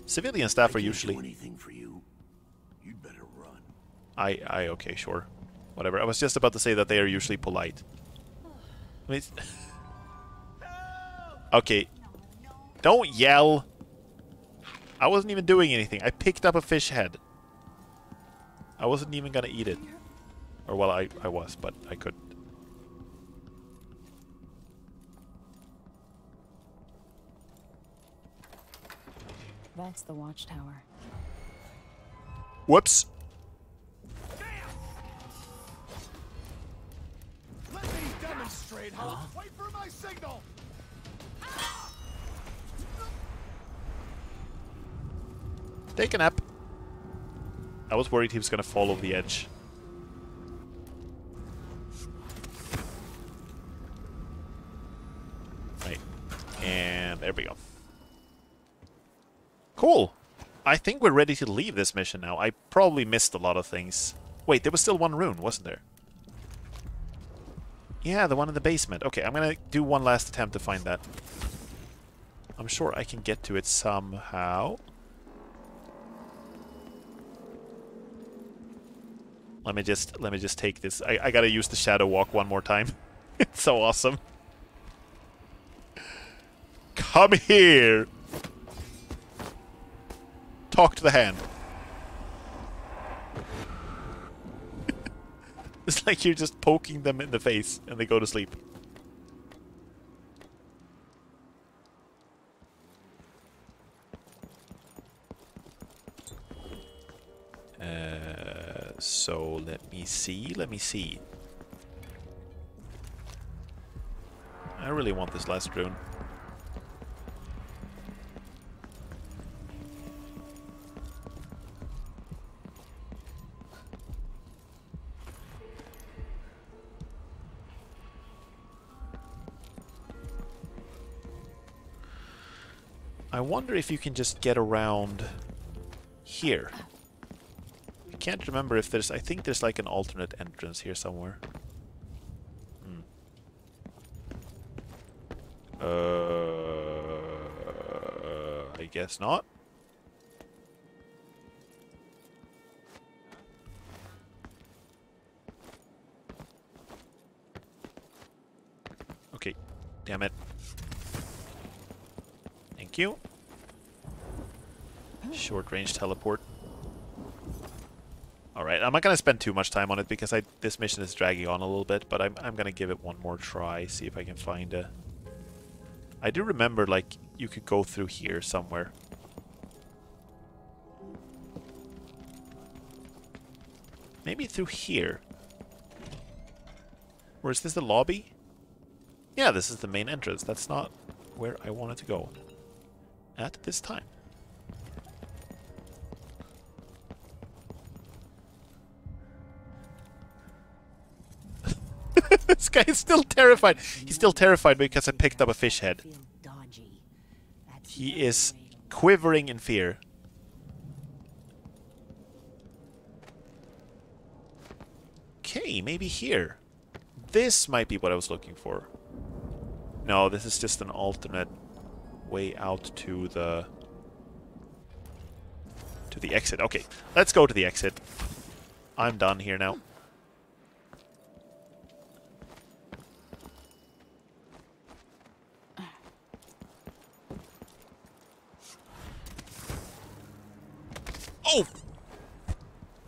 Civilian staff are usually... do anything for you. You'd better run. Okay, sure. Whatever. I was just about to say that they are usually polite. I mean, okay. Don't yell. I wasn't even doing anything. I picked up a fish head. I wasn't even gonna eat it. Or, well, I was, but I couldn't. That's the watchtower. Whoops. Let me demonstrate, huh? Wait for my signal. Take a nap. I was worried he was gonna fall over the edge. Right. And there we go. Cool. I think we're ready to leave this mission now. I probably missed a lot of things. Wait, there was still one rune, wasn't there? Yeah, the one in the basement. Okay, I'm gonna do one last attempt to find that. I'm sure I can get to it somehow. Let me just take this. I gotta use the shadow walk one more time. It's so awesome. Come here! Talk to the hand. It's like you're just poking them in the face and they go to sleep. So let me see. I really want this last rune. I wonder if you can just get around here. I can't remember if there's... I think there's like an alternate entrance here somewhere. I guess not. Okay, damn it. Thank you. Short range teleport. Alright, I'm not going to spend too much time on it because this mission is dragging on a little bit, but I'm going to give it one more try, see if I can find a... I do remember, like, you could go through here somewhere. Maybe through here. Or is this the lobby? Yeah, this is the main entrance. That's not where I wanted to go at this time. This guy is still terrified. He's still terrified because I picked up a fish head. He is quivering in fear. Okay, maybe here. This might be what I was looking for. No, this is just an alternate way out to the exit. Okay, let's go to the exit. I'm done here now. Oh!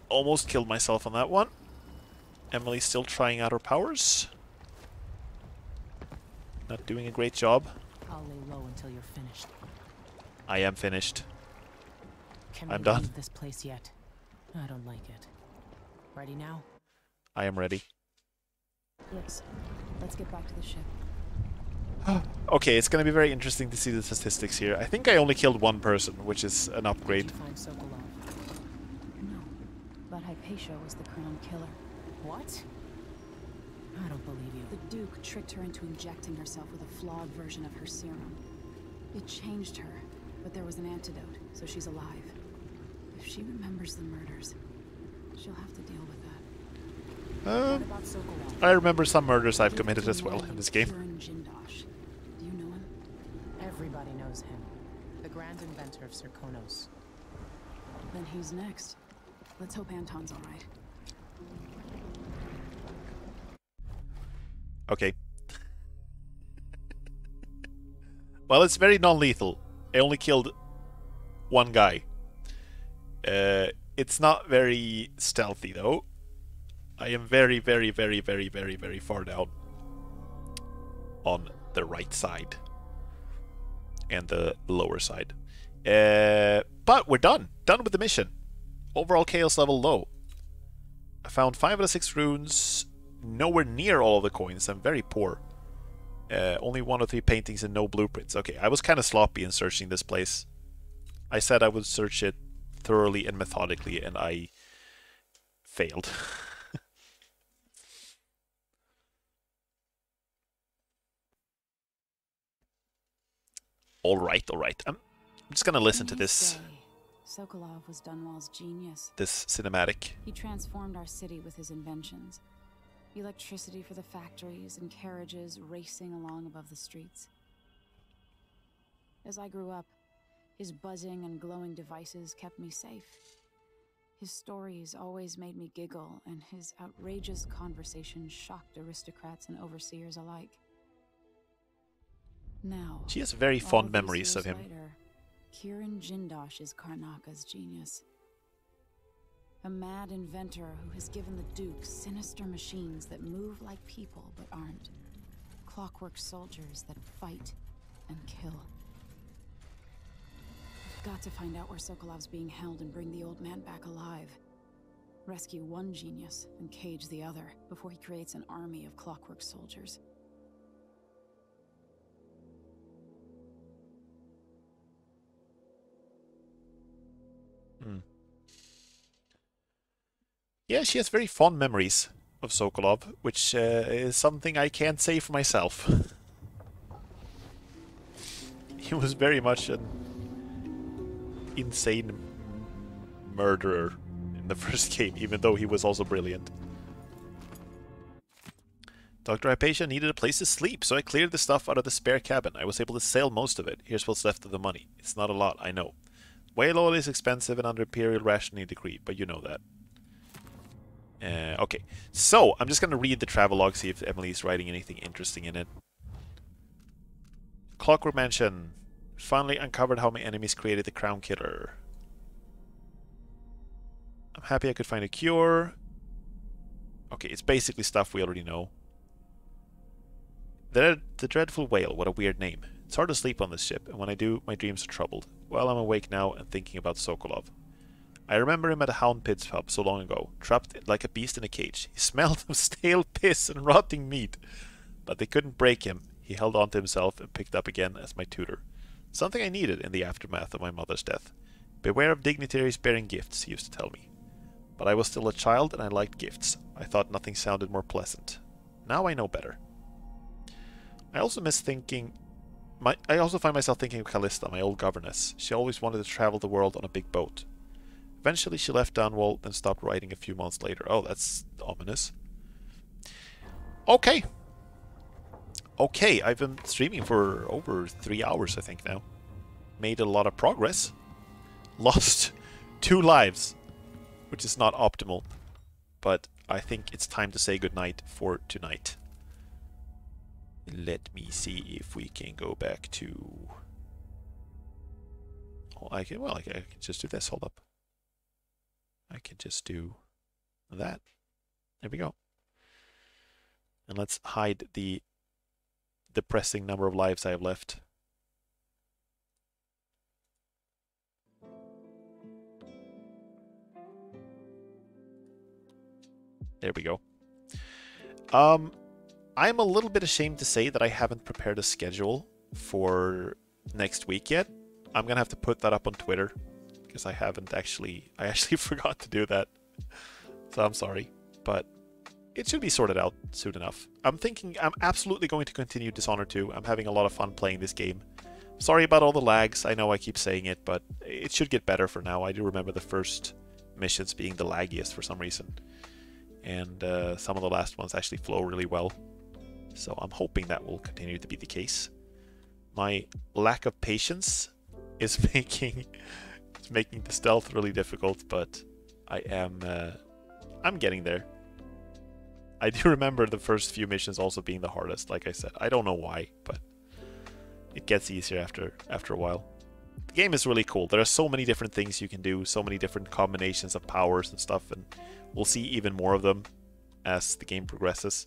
Almost killed myself on that one. Emily's still trying out her powers. Not doing a great job. I'll lay low until you're finished. I am finished. Can I'm we done. leave this place yet? I don't like it. Ready now? I am ready. Yes. Let's get back to the ship. Okay, it's gonna be very interesting to see the statistics here. I think I only killed one person, which is an upgrade. Did you find Sokolov? No, but Hypatia was the crown killer. What? I don't believe you. The Duke tricked her into injecting herself with a flawed version of her serum. It changed her, but there was an antidote, so she's alive. If she remembers the murders, she'll have to deal with that. What about Sokolov? I remember some murders I've committed as well in this game. Do you know him? Everybody knows him. The grand inventor of Serkonos. Then he's next. Let's hope Anton's alright. Okay. Well, it's very non-lethal. I only killed one guy. It's not very stealthy, though. I am very, very, very, very, very, very far down on the right side and the lower side. But we're done. Done with the mission. Overall chaos level low. I found 5 out of 6 runes. Nowhere near all of the coins. I'm very poor. Only 1 or 3 paintings and no blueprints. Okay, I was kind of sloppy in searching this place. I said I would search it thoroughly and methodically, and I failed. All right. I'm just gonna listen to this. Sokolov was Dunwall's genius. This cinematic. He transformed our city with his inventions. Electricity for the factories and carriages racing along above the streets. As I grew up, his buzzing and glowing devices kept me safe. His stories always made me giggle, and his outrageous conversations shocked aristocrats and overseers alike. Now, she has very fond memories of him. Later, Kirin Jindosh is Karnaka's genius. A mad inventor who has given the Duke sinister machines that move like people but aren't. Clockwork soldiers that fight and kill. I've got to find out where Sokolov's being held and bring the old man back alive. Rescue one genius and cage the other before he creates an army of clockwork soldiers. Yeah, she has very fond memories of Sokolov, which is something I can't say for myself. He was very much an insane murderer in the first game, even though he was also brilliant. Dr. Hypatia needed a place to sleep, so I cleared the stuff out of the spare cabin. I was able to sell most of it. Here's what's left of the money. It's not a lot, I know. Whale oil is expensive and under Imperial rationing decree, but you know that. Okay, so I'm just going to read the travelogue, see if Emily's writing anything interesting in it. Clockwork Mansion. Finally uncovered how my enemies created the Crown Killer. I'm happy I could find a cure. Okay, it's basically stuff we already know. The Dreadful Whale, what a weird name. It's hard to sleep on this ship, and when I do, my dreams are troubled. Well, I'm awake now and thinking about Sokolov. I remember him at a Hound Pits pub so long ago, trapped like a beast in a cage. He smelled of stale piss and rotting meat. But they couldn't break him. He held on to himself and picked up again as my tutor. Something I needed in the aftermath of my mother's death. Beware of dignitaries bearing gifts, he used to tell me. But I was still a child and I liked gifts. I thought nothing sounded more pleasant. Now I know better. I also find myself thinking of Callista, my old governess. She always wanted to travel the world on a big boat. Eventually she left Dunwall, then stopped writing a few months later. Oh, that's ominous. Okay. Okay, I've been streaming for over 3 hours, I think, now. Made a lot of progress. Lost 2 lives, which is not optimal. But I think it's time to say goodnight for tonight. Let me see if we can go back to... Oh, I can just do this. Hold up. I can just do that. There we go. And let's hide the depressing number of lives I have left. There we go. I'm a little bit ashamed to say that I haven't prepared a schedule for next week yet. I'm gonna have to put that up on Twitter because I actually forgot to do that. So I'm sorry, but it should be sorted out soon enough. I'm absolutely going to continue Dishonored 2. I'm having a lot of fun playing this game. Sorry about all the lags. I know I keep saying it, but it should get better for now. I do remember the first missions being the laggiest for some reason. And some of the last ones actually flow really well. So I'm hoping that will continue to be the case. My lack of patience is making the stealth really difficult, but I'm getting there. I do remember the first few missions also being the hardest, like I said. I don't know why, but it gets easier after a while. The game is really cool. There are so many different things you can do, so many different combinations of powers and stuff, and we'll see even more of them as the game progresses.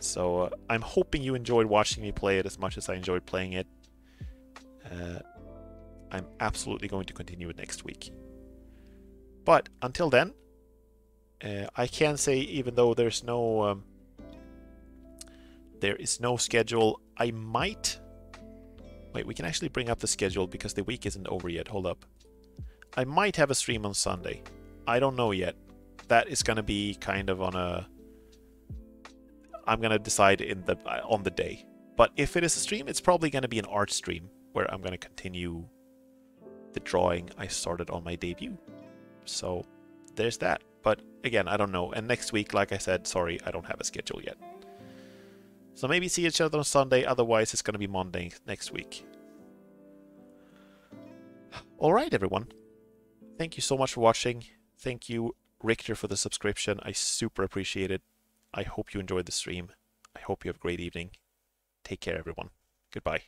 So I'm hoping you enjoyed watching me play it as much as I enjoyed playing it. I'm absolutely going to continue it next week. But until then, I can say, even though there is no schedule, I might... Wait, we can actually bring up the schedule because the week isn't over yet. Hold up. I might have a stream on Sunday. I don't know yet. that is going to be kind of on a... I'm going to decide on the day. But if it is a stream, it's probably going to be an art stream where I'm going to continue the drawing I started on my debut. So there's that. But again, I don't know. And next week, like I said, sorry, I don't have a schedule yet. So maybe see each other on Sunday. Otherwise, it's going to be Monday next week. Alright, everyone. Thank you so much for watching. Thank you, Richter, for the subscription. I super appreciate it. I hope you enjoyed the stream. I hope you have a great evening. Take care, everyone. Goodbye.